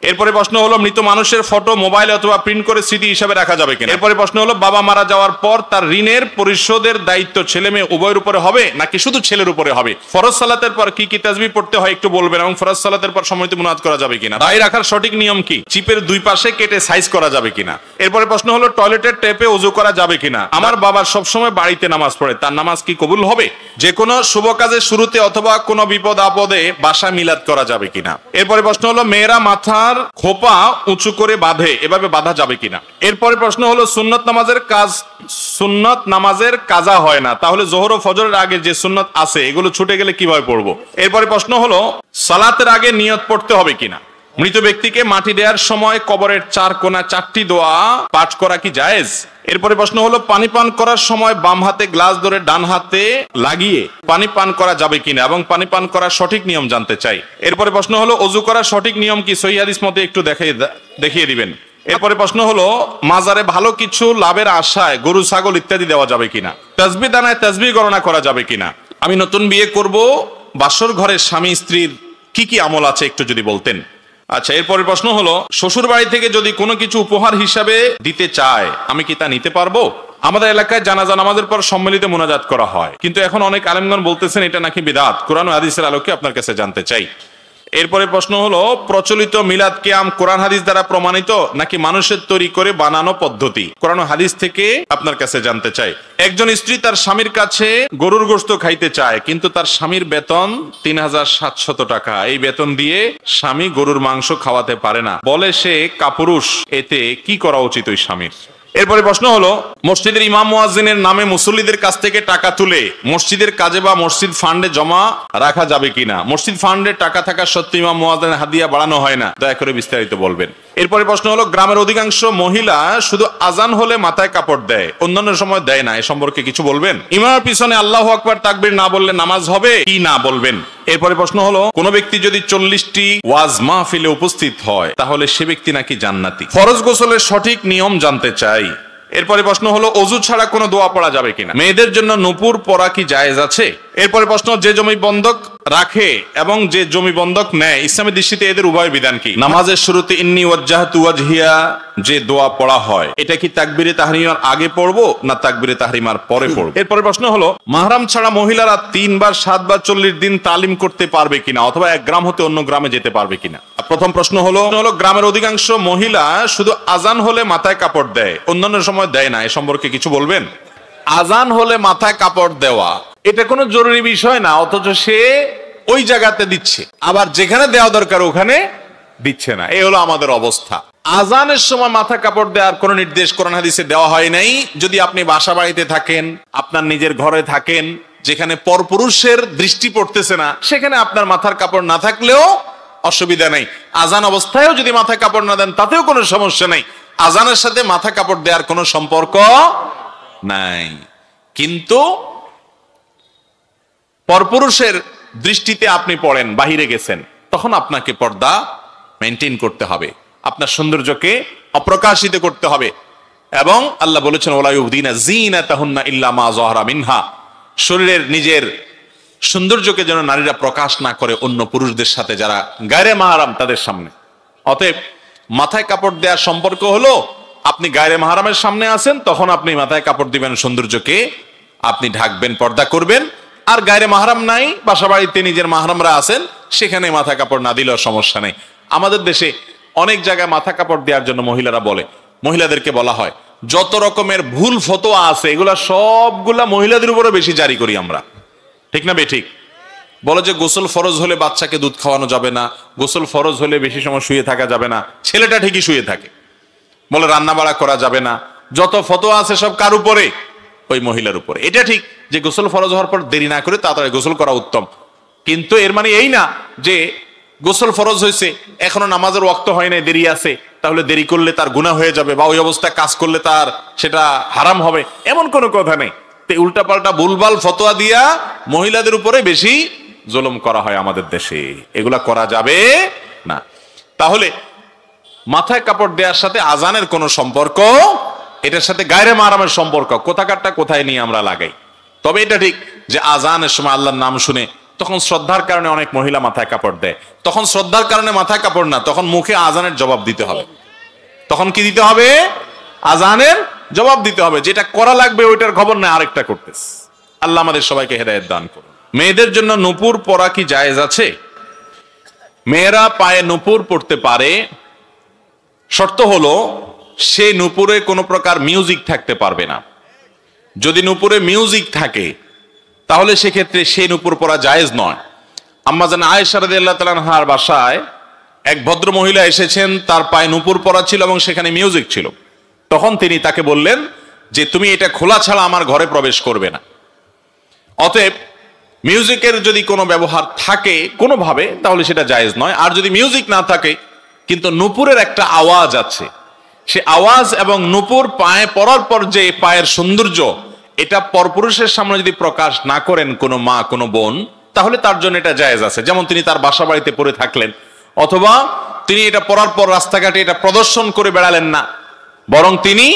এরপরে প্রশ্ন হলো মৃত মানুষের ফটো মোবাইল অথবা প্রিন্ট করে স্মৃতি হিসাবে রাখা যাবে কিনা। এরপরে প্রশ্ন হলো বাবা মারা যাওয়ার পর তার ঋণের পরিশোধের দায়িত্ব ছেলে মেয়ে উভয়ের উপরে হবে নাকি শুধু ছেলের উপরে হবে। ফরজ সালাতের পর কি কি তাসবিহ পড়তে হয় একটু বলবেন, এবং ফরজ সালাতের পর সময়তে মুনাজাত করা যাবে কিনা। দাড়ি রাখার সঠিক নিয়ম কি। চিপের দুই পাশে কেটে সাইজ করা যাবে কিনা। এরপরে প্রশ্ন হলো টয়লেটের ট্যাপে ওযু করা যাবে কিনা। আমার বাবার সবসময় বাড়িতে নামাজ পড়ে, তার নামাজ কি কবুল হবে। যে কোনো শুভ কাজের শুরুতে অথবা কোনো বিপদ আপদে বাসা মিলাদ করা যাবে কিনা। এরপরে প্রশ্ন হলো মেয়েরা মাথার খোপা উঁচু করে বাঁধে, এভাবে বাঁধা যাবে কিনা। এরপরে প্রশ্ন হলো সুন্নত নামাজের কাজা হয় না, তাহলে যোহর ও ফজরের আগে যে সুন্নত আছে এগুলো ছুটে গেলে কিভাবে পড়বো। এরপরে প্রশ্ন হলো সালাতের আগে নিয়ত পড়তে হবে কিনা। মৃত ব্যক্তিকে মাটি দেওয়ার সময় কবরের চার কোণা চারটি দোয়া পাঠ করা কি জায়েজ। এরপরে প্রশ্ন হলো পানি পান করার সময় বাম হাতে গ্লাস ধরে ডান হাতে লাগিয়ে পানি পান করা যাবে কিনা এবং পানি পান করার সঠিক নিয়ম জানতে চাই। এরপরে প্রশ্ন হলো ওযু করার সঠিক নিয়ম কি, সহিহ হাদিস মতে একটু দেখিয়ে দিবেন। এরপরে প্রশ্ন হলো মাজারে ভালো কিছু লাভের আশায় গরু ছাগল ইত্যাদি দেওয়া যাবে কিনা। তাসবিহ দানায় তাসবিহ গণনা করা যাবে কিনা। আমি নতুন বিয়ে করব, বাসর ঘরের স্বামী স্ত্রীর কি কি আমল আছে একটু যদি বলতেন। আচ্ছা, এরপরে প্রশ্ন হলো শ্বশুর বাড়ি থেকে যদি কোনো কিছু উপহার হিসাবে দিতে চায় আমি কি তা নিতে পারবো। আমাদের এলাকায় জানাজা নামাজের পর সম্মিলিত মুনাজাত করা হয়, কিন্তু এখন অনেক আলেমগণ বলতেছেন এটা নাকি বিদআত। কোরআন ও হাদিসের আলোকে আপনার কাছে জানতে চাই। এরপরে প্রশ্ন হলো প্রচলিত মিলাদ কিয়াম কোরআন হাদিস দ্বারা প্রমাণিত নাকি মানুষের তৈরি করে বানানো পদ্ধতি। কোরআন ও হাদিস থেকে আপনার কাছে জানতে চাই। একজন স্ত্রী তার স্বামীর কাছে গরুর গোশত খাইতে চায়, কিন্তু তার স্বামীর বেতন ৩৭০০ টাকা। এই বেতন দিয়ে স্বামী গরুর মাংস খাওয়াতে পারে না, বলে সে কাপুরুষ। এতে কি করা উচিত ওই স্বামীর। এরপরে প্রশ্ন হলো মসজিদের ইমাম মুয়াজ্জিনের নামে মুসল্লিদের কাছ থেকে টাকা তুলে মসজিদের কাজে বা মসজিদ ফান্ডে জমা রাখা যাবে কিনা। মসজিদ ফান্ডে টাকা থাকা সত্ত্বেও ইমাম মুয়াজ্জিনের হাদিয়া বাড়ানো হয় না, দয়া করে বিস্তারিত বলবেন। এরপরে প্রশ্ন হলো গ্রামের অধিকাংশ মহিলা শুধু আজান হলে মাথায় কাপড় দেয়, অন্যান্য সময় দেয় না, এ সম্পর্কে কিছু বলবেন। ইমামের পিছনে আল্লাহু আকবার তাকবীর না বললে নামাজ হবে কি না বলবেন। এরপরে প্রশ্ন হলো কোন ব্যক্তি যদি 40টি ওয়াজ মাহফিলে উপস্থিত হয় তাহলে সে ব্যক্তি নাকি জান্নাতি। ফরজ গোসলের সঠিক নিয়ম জানতে চাই। এরপরে প্রশ্ন হলো অজু ছাড়া কোনো দোয়া পড়া যাবে কিনা। মেয়েদের জন্য নূপুর পরা কি জায়েজ আছে। এরপরে প্রশ্ন যে জমি বন্ধক রাখে এবং যে জমি বন্ধক নেয় ইসলামের দৃষ্টিতে এদের উভয় বিধান কি। নামাজের শুরুতে ইন্নী ওয়াজ্জাহতু ওয়াজহিয়া যে দোয়া পড়া হয় এটা কি তাকবীরে তাহরিমার আগে পড়বো না তাকবীরে তাহরিমার পরে পড়বো। এরপরে প্রশ্ন হলো মাহরাম ছাড়া মহিলারা 3 বার 7 বার 40 দিন তালিম করতে পারবে কিনা, অথবা এক গ্রাম হতে অন্য গ্রামে যেতে পারবে কিনা। প্রথম প্রশ্ন হলো গ্রামের অধিকাংশ মহিলা শুধু আজান হলে মাথায় কাপড় দেয়, অন্যান্য সময় দেয় না, এ সম্পর্কে কিছু বলবেন। আজান হলে মাথায় কাপড় দেওয়া এটা কোনো জরুরি বিষয় না, অথচ সে ওই জায়গাতে দিচ্ছে, আবার যেখানে দেওয়া দরকার ওখানে দিচ্ছে না। এই হলো আমাদের অবস্থা। আজানের সময় মাথা কাপড় দেওয়ার কোন নির্দেশ কোরআন হাদিসে দেওয়া হয় নাই। যদি আপনি বাসা বাড়িতে থাকেন, আপনার নিজের ঘরে থাকেন, যেখানে পরপুরুষের দৃষ্টি পড়তেছে না, সেখানে আপনার মাথার কাপড় না থাকলেও অসুবিধা নেই। আজান অবস্থায়ও যদি মাথায় কাপড় না দেন তাতেও কোনো সমস্যা নেই। আজানের সাথে মাথা কাপড় দেওয়ার কোনো সম্পর্ক নাই। কিন্তু পরপুরুষের দৃষ্টিতে আপনি পড়েন, বাহিরে গেছেন, তখন আপনাকে পর্দা মেনটেন করতে হবে, আপনার সৌন্দর্যকে অপ্রকাশিত করতে হবে। এবং আল্লাহ বলেছেন ওয়ালা ইউবদিনা যিনাতাহুন্না ইল্লা মা যাহারা মিনহা, শরীরের নিজের সৌন্দর্যকে যেন নারীরা প্রকাশ না করে অন্য পুরুষদের সাথে যারা গায়রে মাহরাম তাদের সামনে। অতএব মাথায় কাপড় দেওয়ার সম্পর্ক হলো আপনি গায়রে মাহরামের সামনে আছেন তখন আপনি মাথায় কাপড় দিবেন, সৌন্দর্যকে আপনি ঢাকবেন, পর্দা করবেন। আর গায়রে মাহরাম নাই, বাসা বাড়িতে নিজের মাহরামরা আছেন, সেখানে মাথা কাপড় না দিলেও সমস্যা নেই। আমাদের দেশে অনেক জায়গায় মাথা কাপড় দেওয়ার জন্য মহিলারা বলে, মহিলাদেরকে বলা হয় যত রকমের ভুল ফতোয়া আছে এগুলা সবগুলা মহিলাদের উপরে বেশি জারি করি আমরা, ঠিক না বেঠিক। বলো যে গোসল ফরজ হলে বাচ্চাকে দুধ খাওয়ানো যাবে না, গোসল ফরজ হলে বেশি সময় শুয়ে থাকা যাবে না, ছেলেটা ঠিকই শুয়ে থাকে। বলে রান্না বাড়া করা যাবে না, যত ফতোয়া আছে সব কার উপরে, ওই মহিলার উপরে। এটা ঠিক যে গোসল ফরজ হওয়ার পর দেরি না করে তাড়াতাড়ি গোসল করা উত্তম, কিন্তু এর মানে এই না যে গোসল ফরজ হয়েছে এখনো নামাজের ওয়াক্ত হয় নাই, দেরি আছে, তাহলে দেরি করলে তার গুনাহ হয়ে যাবে বা ওই অবস্থায় কাজ করলে তার সেটা হারাম হবে, এমন কোনো কথা নেই। উল্টা পাল্টা ভুলভাল ফতোয়া দিয়া মহিলাদের উপরে বেশি জুলুম করা হয় আমাদের দেশে, এগুলা করা যাবে না। তাহলে মাথায় কাপড় দেওয়ার সাথে আজানের কোনো সম্পর্ক, এটার সাথে গায়রে মাহরামের সম্পর্ক কোথাকারটা কোথায় নিয়ে আমরা লাগাই। তবে এটা ঠিক যে আজানের সময় আল্লাহর নাম শুনে তখন শ্রদ্ধার কারণে অনেক মহিলা মাথায় কাপড় দেয়। তখন শ্রদ্ধার কারণে মাথায় কাপড় না, তখন মুখে আজানের জবাব দিতে হবে। তখন কি দিতে হবে? আজানের জবাব দিতে হবে। যেটা করা লাগবে ওইটার খবর নেই, আরেকটা করতেছে। আল্লাহ আমাদের সবাইকে হেদায়েত দান করুন। মেয়েদের জন্য নূপুর পরা কি জায়েজ আছে? মেয়েরা পায়ে নূপুর পরতে পারে, শর্ত হলো সে নূপুরে কোনো প্রকার মিউজিক থাকতে পারবে না। যদি নূপুরে মিউজিক থাকে তাহলে সেক্ষেত্রে সেই নূপুর পরা জায়েজ নয়। আম্মা জান আয়েশা রাদিয়াল্লাহু তাআলা আনহার বাসায় এক ভদ্র মহিলা এসেছেন, তার পায়ে নূপুর পরা ছিল এবং সেখানে মিউজিক ছিল। তখন তিনি তাকে বললেন যে তুমি এটা খোলা ছাড়া আমার ঘরে প্রবেশ করবে না। অতএব মিউজিকের যদি কোনো ব্যবহার থাকে কোনোভাবে তাহলে সেটা জায়েজ নয়। আর যদি মিউজিক না থাকে কিন্তু নূপুরের একটা আওয়াজ আছে, সে আওয়াজ এবং নূপুর পায়ে পরার পর যে পায়ের সৌন্দর্য, এটা পরপুরুষের সামনে যদি প্রকাশ না করেন কোনো মা কোনো বোন, তাহলে তার জন্য এটা জায়েজ আছে। যেমন তিনি তার বাসা বাড়িতে পরে থাকলেন, অথবা তিনি এটা পরার পর রাস্তাঘাটে এটা প্রদর্শন করে বেড়ালেন না, বরং তিনি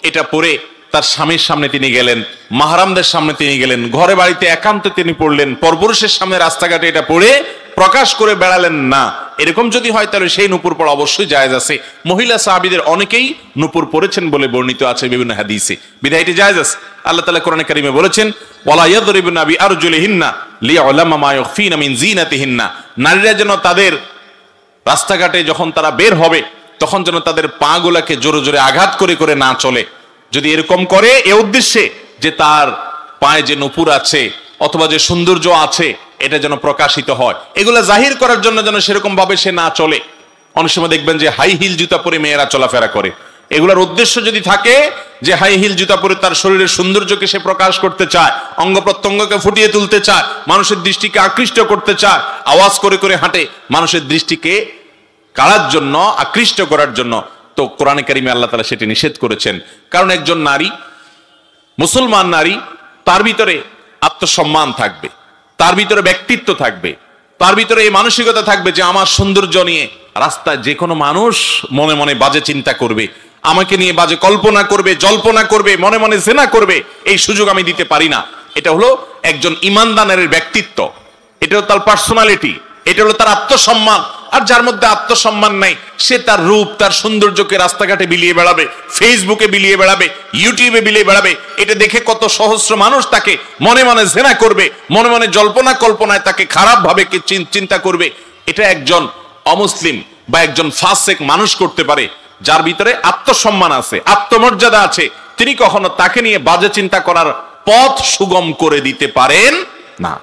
এটা পরে তার স্বামীর সামনে তিনি গেলেন, মাহরামদের সামনে তিনি গেলেন, ঘরে বাড়িতে একান্তে তিনি পড়লেন, পরপুরুষের সামনে রাস্তাঘাটে এটা পরে প্রকাশ করে বেড়ালেন না। এরকম যদি হয় তাহলে সেই নূপুর পরা অবশ্যই জায়েজ আছে। মহিলা সাহাবীদের অনেকেই নূপুর পরেছেন বলে বর্ণিত আছে বিভিন্ন হাদিসে, বিধায় এটি জায়েজ আছে। আল্লাহ তাআলা কোরআনে কারীমে বলেছেন, ওয়ালা ইয়াদরিবুনা বিআরজুলিহিন্না লিয়ালামা মা ইউখফিনা মিন জিনাতিহিন্না। নারীরা যেন তাদের রাস্তাঘাটে যখন তারা বের হবে তখন যেন তাদের পা গুলাকে জোরে জোরে আঘাত করে করে না চলে। যদি এরকম করে এ উদ্দেশ্যে যে তার পায়ে যে নূপুর আছে অথবা যে সৌন্দর্য আছে এটা যেন প্রকাশিত হয়, এগুলা জাহির করার জন্য যেন সেরকম ভাবে সে না চলে। অনেক সময় দেখবেন যে হাই হিল জুতা পরে মেয়েরা চলাফেরা করে, এগুলার উদ্দেশ্য যদি থাকে যে হাই হিল জুতা পরে তার শরীরের সৌন্দর্যকে সে প্রকাশ করতে চায়, অঙ্গ প্রত্যঙ্গকে ফুটিয়ে তুলতে চায়, মানুষের দৃষ্টিকে আকৃষ্ট করতে চায়, আওয়াজ করে করে হাঁটে মানুষের দৃষ্টিকে কাড়ার জন্য, আকৃষ্ট করার জন্য, তো কোরআনে কারিমে আল্লাহ তাআলা সেটি নিষেধ করেছেন। কারণ একজন নারী, মুসলমান নারী, তার ভিতরে আত্মসম্মান থাকবে, তার ভিতরে ব্যক্তিত্ব থাকবে, তার ভিতরে এই মানসিকতা থাকবে যে আমার সৌন্দর্য নিয়ে রাস্তায় যে কোনো মানুষ মনে মনে বাজে চিন্তা করবে, আমাকে নিয়ে বাজে কল্পনা করবে, জল্পনা করবে, মনে মনে জেনা করবে, এই সুযোগ আমি দিতে পারি না। এটা হলো একজন ঈমানদারের ব্যক্তিত্ব, এটা হলো তার পার্সোনালিটি, এটা হলো তার আত্মসম্মান। আর যার মধ্যে আত্মসম্মান নাই সে তার রূপ তার সৌন্দর্যকে রাস্তাঘাটে বিলিয়ে বেড়াবে, ফেসবুকে বিলিয়ে বেড়াবে, ইউটিউবে বিলিয়ে বেড়াবে। এটা দেখে কত সহস্র মানুষ তাকে মনে মনে জেনা করবে, মনে মনে জল্পনা কল্পনায় তাকে খারাপ ভাবে চিন্তা করবে। এটা একজন অমুসলিম বা একজন ফাসেক মানুষ করতে পারে যার ভিতরে আত্মসম্মান আছে, আত্মমর্যাদা আছে। তিনি কখনো তাকে নিয়ে বাজে চিন্তা করার পথ সুগম করে দিতে পারেন না।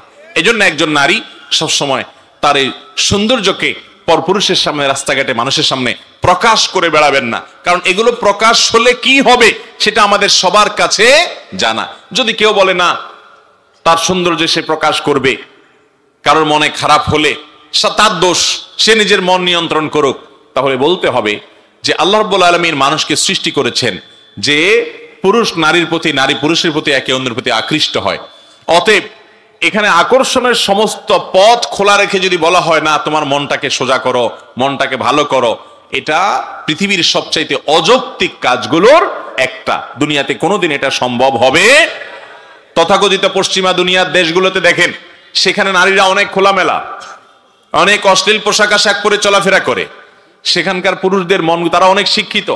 এজন্য একজন নারী সবসময় তার এই সৌন্দর্যকে পরপুরুষের সামনে, রাস্তাঘাটে মানুষের সামনে প্রকাশ করে বেড়াবেন না। কারণ এগুলো প্রকাশ হলে কি হবে সেটা আমাদের সবার কাছে জানা। যদি কেউ বলে না তার সৌন্দর্য সে প্রকাশ করবে, কারোর মনে খারাপ হলে তার দোষ, সে নিজের মন নিয়ন্ত্রণ করুক, তাহলে বলতে হবে যে আল্লাহ রাব্বুল আলামিন মানুষকে সৃষ্টি করেছেন যে পুরুষ নারীর প্রতি, নারী পুরুষের প্রতি একে অন্যের প্রতি আকৃষ্ট হয়। অতএব এখানে আকর্ষণের সমস্ত পথ খোলা রেখে যদি বলা হয় না তোমার মনটাকে সোজা করো, মনটাকে ভালো করো, এটা পৃথিবীর সবচাইতে অযৌক্তিক কাজগুলোর একটা। দুনিয়াতে কোনোদিন এটা সম্ভব হবে। তথাকথিত পশ্চিমা দুনিয়ার দেশগুলোতে দেখেন, সেখানে নারীরা অনেক খোলামেলা, অনেক অশ্লীল পোশাক আশাক পরে চলাফেরা করে। সেখানকার পুরুষদের মন, তারা অনেক শিক্ষিত,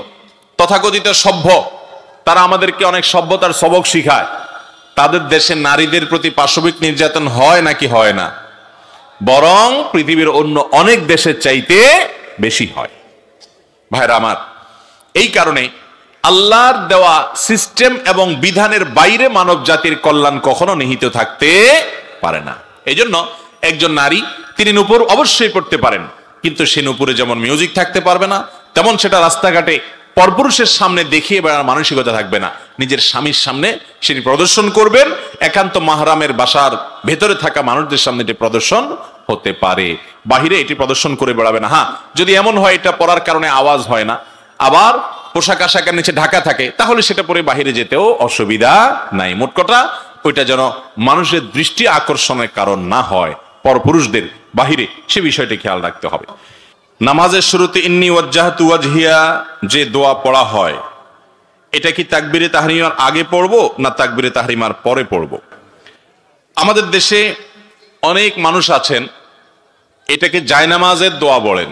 তথাকথিত সভ্য, তারা আমাদেরকে অনেক সভ্যতার সবক শিখায়। তাদের দেশে নারীদের প্রতি পাশবিক নির্যাতন হয় নাকি হয় না? বরং পৃথিবীর অন্য অনেক দেশের চাইতে বেশি হয়। ভাইরা আমার, এই কারণে আল্লাহর দেওয়া সিস্টেম এবং বিধানের বাইরে মানব জাতির কল্যাণ কখনো নিহিত থাকতে পারে না। এই জন্য একজন নারী তিনি নূপুর অবশ্যই পড়তে পারেন, কিন্তু সে নূপুরে যেমন মিউজিক থাকতে পারবে না, তেমন সেটা রাস্তাঘাটে পরপুরুষের সামনে দেখিয়ে বেড়ার মানসিকতা থাকবে না। নিজের স্বামীর সামনে সেটি প্রদর্শন করবেন, একান্ত মাহরামের বাসার ভেতরে থাকা মানুষদের সামনে এটি প্রদর্শন হতে পারে, বাহিরে এটি প্রদর্শন করে বেড়াবে না। হ্যাঁ, যদি এমন হয় এটা পরার কারণে আওয়াজ হয় না, আবার পোশাক আশাকের নিচে ঢাকা থাকে, তাহলে সেটা পরে বাহিরে যেতেও অসুবিধা নাই। মোট কথা ওইটা যেন মানুষের দৃষ্টি আকর্ষণের কারণ না হয় পরপুরুষদের বাহিরে, সে বিষয়টি খেয়াল রাখতে হবে। নামাজের শুরুতে ইন্নী ওয়াজ্জাহতু ওয়াজহিয়া যে দোয়া পড়া হয়, এটা কি তাকবীরে তাহরিমার আগে পড়বো না তাকবীরে তাহরিমার পরে পড়বো? আমাদের দেশে অনেক মানুষ আছেন এটাকে জায়নামাজের দোয়া বলেন।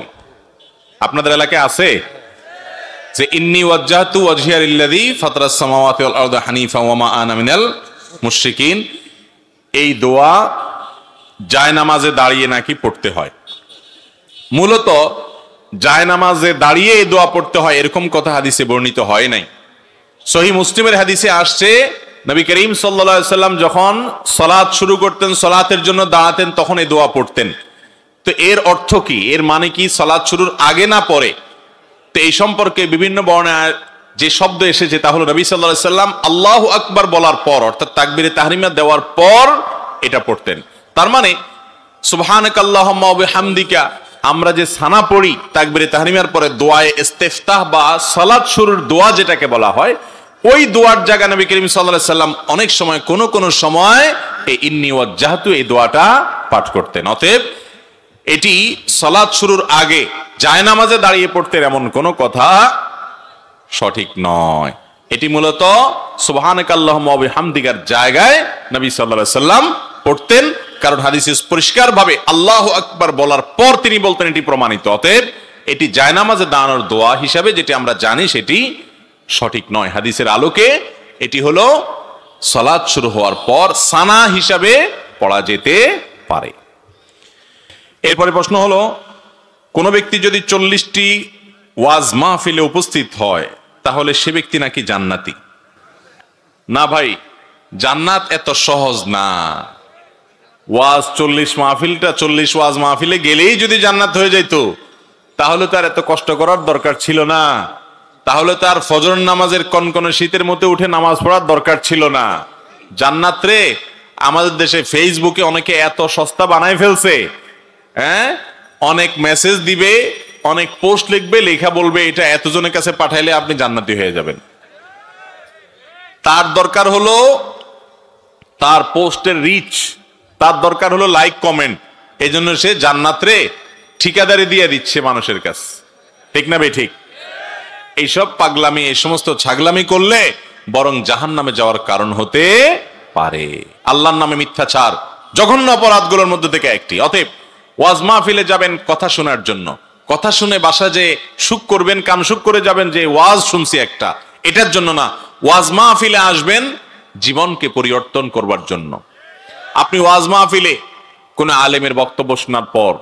আপনাদের এলাকায় আছে যে ইন্নী ওয়াজ্জাহতু ওয়াজহিয়া লিল্লাযী ফাতারাস সামাওয়াতি ওয়াল আরদা হানিফা ওয়া মা আনা মিনাল মুশরিকিন। এই দোয়া জায়নামাজে দাঁড়িয়ে নাকি পড়তে হয়। মূলত জায়নামাজে দাঁড়িয়ে এই দোয়া পড়তে হয় এরকম কথা হাদিসে বর্ণিত হয় নাই। সহিহ মুসলিমের হাদিসে আসছে নবী করিম সাল্লাল্লাহু আলাইহি সাল্লাম যখন সালাত শুরু করতেন, সালাতের জন্য দাঁড়াতেন, তখন এই দোয়া পড়তেন। তো এর অর্থ কি? এর মানে কি সালাত শুরুর আগে না পরে? তো এই সম্পর্কে বিভিন্ন বর্ণনায় যে শব্দ এসেছে তা হলো নবী সাল্লাল্লাহু আলাইহি সাল্লাম আল্লাহু আকবার বলার পর, অর্থাৎ তাকবীরে তাহরিমা দেওয়ার পর এটা পড়তেন। তার মানে সুবহানাকাল্লাহুম্মা ওয়া বিহামদিকা আমরা যে সানা পড়ি তাকবীরে তাহরিমার পরে দোয়ায়ে ইস্তিফতাহ বা সালাত শুরুর দোয়া যেটাকে বলা হয়, ওই দোয়ার জায়গা নবী করিম সাল্লাল্লাহু আলাইহি সাল্লাম অনেক সময় কোন সময় এই ইন্নী ওয়াজ্জাহতু এই দোয়াটা পাঠ করতেন। অতএব এটি সালাত শুরুর আগে জায়নামাজে দাঁড়িয়ে পড়তেন এমন কোনো কথা সঠিক নয়। এটি মূলত সুবহানাকাল্লাহুম্মা ওয়া বিহামদিকার জায়গায় নবী সাল্লাল্লাহু আলাইহি সাল্লাম পড়তেন, কারণ হাদিসে পরিষ্কারভাবে আল্লাহু আকবার বলার পর তিনি বলতেন, এটি প্রমাণিত। অতএব এটি জায়নামাজে দাঁড়ানোর দোয়া হিসাবে যেটি আমরা জানি সেটি সঠিক নয়। হাদিসের আলোকে এটি হলো সালাত শুরু হওয়ার পর সানা হিসাবে পড়া যেতে পারে। এরপরে প্রশ্ন হলো, কোন ব্যক্তি যদি 40টি ওয়াজ মাহফিলে উপস্থিত হয় তাহলে সে ব্যক্তি নাকি জান্নাতি? না ভাই, জান্নাত এত সহজ না। ওয়াজ 40 মাহফিলটা 40 ওয়াজ মাহফিলে গেলেই যদি জান্নাত হয়ে যেত তাহলে তার এত কষ্ট করার দরকার ছিল না। তাহলে তার ফজর নামাজের কনকনে শীতের মধ্যে উঠে নামাজ পড়ার দরকার ছিল না। জান্নাত রে আমাদের দেশে ফেসবুকে অনেকে এত সস্তা বানায় ফেলছে, হ্যাঁ, অনেক মেসেজ দিবে, অনেক পোস্ট লিখবে, লেখা বলবে এটা এতজনের কাছে পাঠাইলে আপনি জান্নাতি হয়ে যাবেন। তার দরকার হলো তার পোস্টের রিচ, তার দরকার হলো লাইক কমেন্ট। এই জন্য সে জান্নাত রে ঠিকাদারি দিয়ে দিচ্ছে মানুষের কাছে। ঠিক না বে ঠিক? এইসব পাগলামি, এই সমস্ত ছাগলামি করলে বরং জাহান্নামে যাওয়ার কারণ হতে পারে। আল্লাহর নামে মিথ্যাচার জঘন্য অপরাধগুলোর মধ্যে থেকে একটি। অতএব ওয়াজ মাহফিলে যাবেন কথা শোনার জন্য, কথা শুনে বাসা যে সুখ করবেন, কান সুখ করে যাবেন যে ওয়াজ শুনছি একটা, এটার জন্য না। ওয়াজ মাহফিলে আসবেন জীবনকে পরিবর্তন করবার জন্য। আপনি ওয়াজ মাহফিলে কোন আলেমের বক্তব্য শোনার পর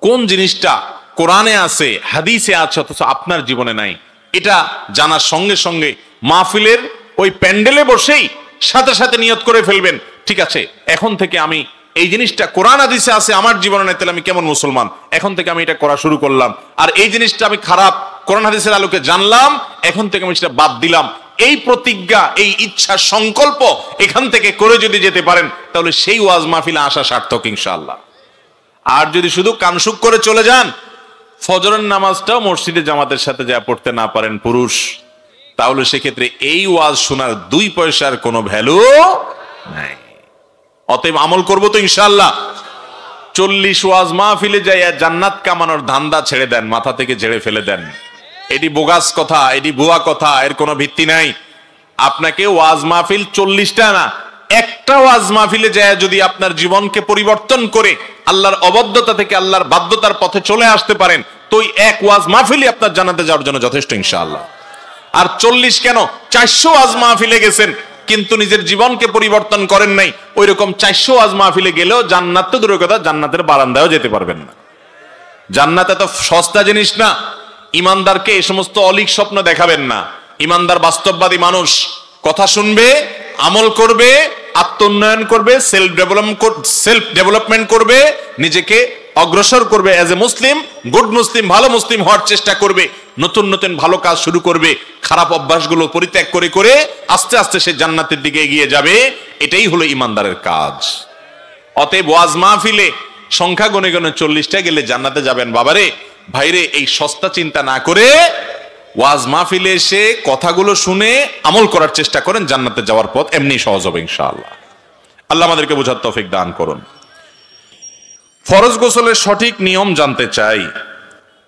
কোন জিনিসটা কোরআনে আছে, হাদিসে আছে, অথচ আপনার জীবনে নাই, এটা জানার সঙ্গে সঙ্গে মাহফিলের ওই প্যান্ডেলে বসেই সাথে সাথে নিয়ত করে ফেলবেন, ঠিক আছে এখন থেকে আমি এই জিনিসটা কোরআন হাদিসে আছে, আমার জীবনে নাই, তাহলে আমি কেমন মুসলমান, এখন থেকে আমি এটা করা শুরু করলাম। আর এই জিনিসটা আমি খারাপ, কোরআন হাদিসের আলোকে জানলাম, এখন থেকে আমি সেটা বাদ দিলাম। এই প্রতিজ্ঞা, এই ইচ্ছা, সংকল্প এখান থেকে করে যদি যেতে পারেন তাহলে সেই ওয়াজ মাহফিলে আসা সার্থক ইনশাআল্লাহ। আর যদি শুধু কানসুক করে চলে যান, ফজরের নামাজটাও মসজিদে জামাতের সাথে যা পড়তে না পারেন পুরুষ, তাহলে সেক্ষেত্রে এই ওয়াজ শোনার 2 পয়সার কোনো ভ্যালু নাই। অতএব আমল করবো তো ইনশাআল্লাহ। 40 ওয়াজ মাহফিলে যাইয়া জান্নাত কামানোর ধান্দা ছেড়ে দেন, মাথা থেকে ঝেড়ে ফেলে দেন। এটি বোগাস কথা, এটি ভুয়া কথা, এর কোনো ভিত্তি নাই। আপনাকে ওয়াজ মাহফিল 40টা না, একটা ওয়াজ মাহফিলে যায় যদি আপনার জীবনকে পরিবর্তন করে আল্লাহর অবাধ্যতা থেকে আল্লাহর বাধ্যতার পথে চলে আসতে পারেন, তো এক ওয়াজ মাহফিলই আপনার জান্নাতে যাওয়ার জন্য যথেষ্ট ইনশাআল্লাহ। আর 40 কেন, 400 ওয়াজ মাহফিলে গেছেন কিন্তু নিজের জীবনকে পরিবর্তন করেন নাই, ওইরকম 400 ওয়াজ মাহফিলে গেলেও জান্নাত তো দূরের কথা, জান্নাতের বারান্দায়ও যেতে পারবেন না। জান্নাত এত সস্তা জিনিস না। ইমানদারকে এই সমস্ত অলিক স্বপ্ন দেখাবেন না। ইমানদার বাস্তববাদী মানুষ, কথা শুনবে, আমল করবে, আত্মোন্নয়ন করবে, সেলফ ডেভেলপমেন্ট করবে, নিজেকে অগ্রসর করবে, এজ এ মুসলিম, গুড মুসলিম, ভালো মুসলিম হওয়ার চেষ্টা করবে, নতুন নতুন ভালো কাজ শুরু করবে, খারাপ অভ্যাসগুলো পরিত্যাগ করে করে আস্তে আস্তে সে জান্নাতের দিকে এগিয়ে যাবে। এটাই হলো ইমানদারের কাজ। অতএব ওয়াজ মাহফিলে সংখ্যা গণে গণে 40টা গেলে জান্নাতে যাবেন, বাবারে ভাইরে এই সস্তা চিন্তা না করে ওয়াজ মাহফিলে এসে কথাগুলো শুনে আমল করার চেষ্টা করেন, জান্নাতে যাওয়ার পথ এমনি সহজ হবে ইনশাআল্লাহ। আল্লাহ আমাদেরকে বোঝার তৌফিক দান করুন। ফরজ গোসলের সঠিক নিয়ম জানতে চাই।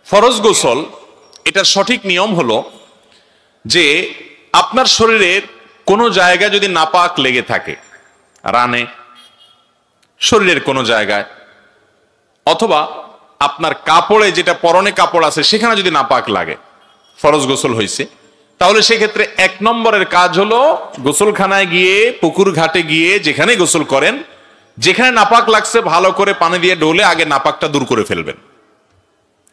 ফরজ গোসল এটার সঠিক নিয়ম হলো যে আপনার শরীরের কোনো জায়গা যদি নাপাক লেগে থাকে, রানে, শরীরের কোনো জায়গায়, অথবা আপনার কাপড়ে, যেটা পরনে কাপড় আছে সেখানে যদি নাপাক লাগে, ফরজ গোসল হয়েছে, তাহলে সেক্ষেত্রে 1 নম্বরের কাজ হলো গোসলখানায় গিয়ে, পুকুর ঘাটে গিয়ে যেখানে গোসল করেন, যেখানে নাপাক লাগছে ভালো করে পানি দিয়ে ডলে আগে নাপাকটা দূর করে ফেলবেন।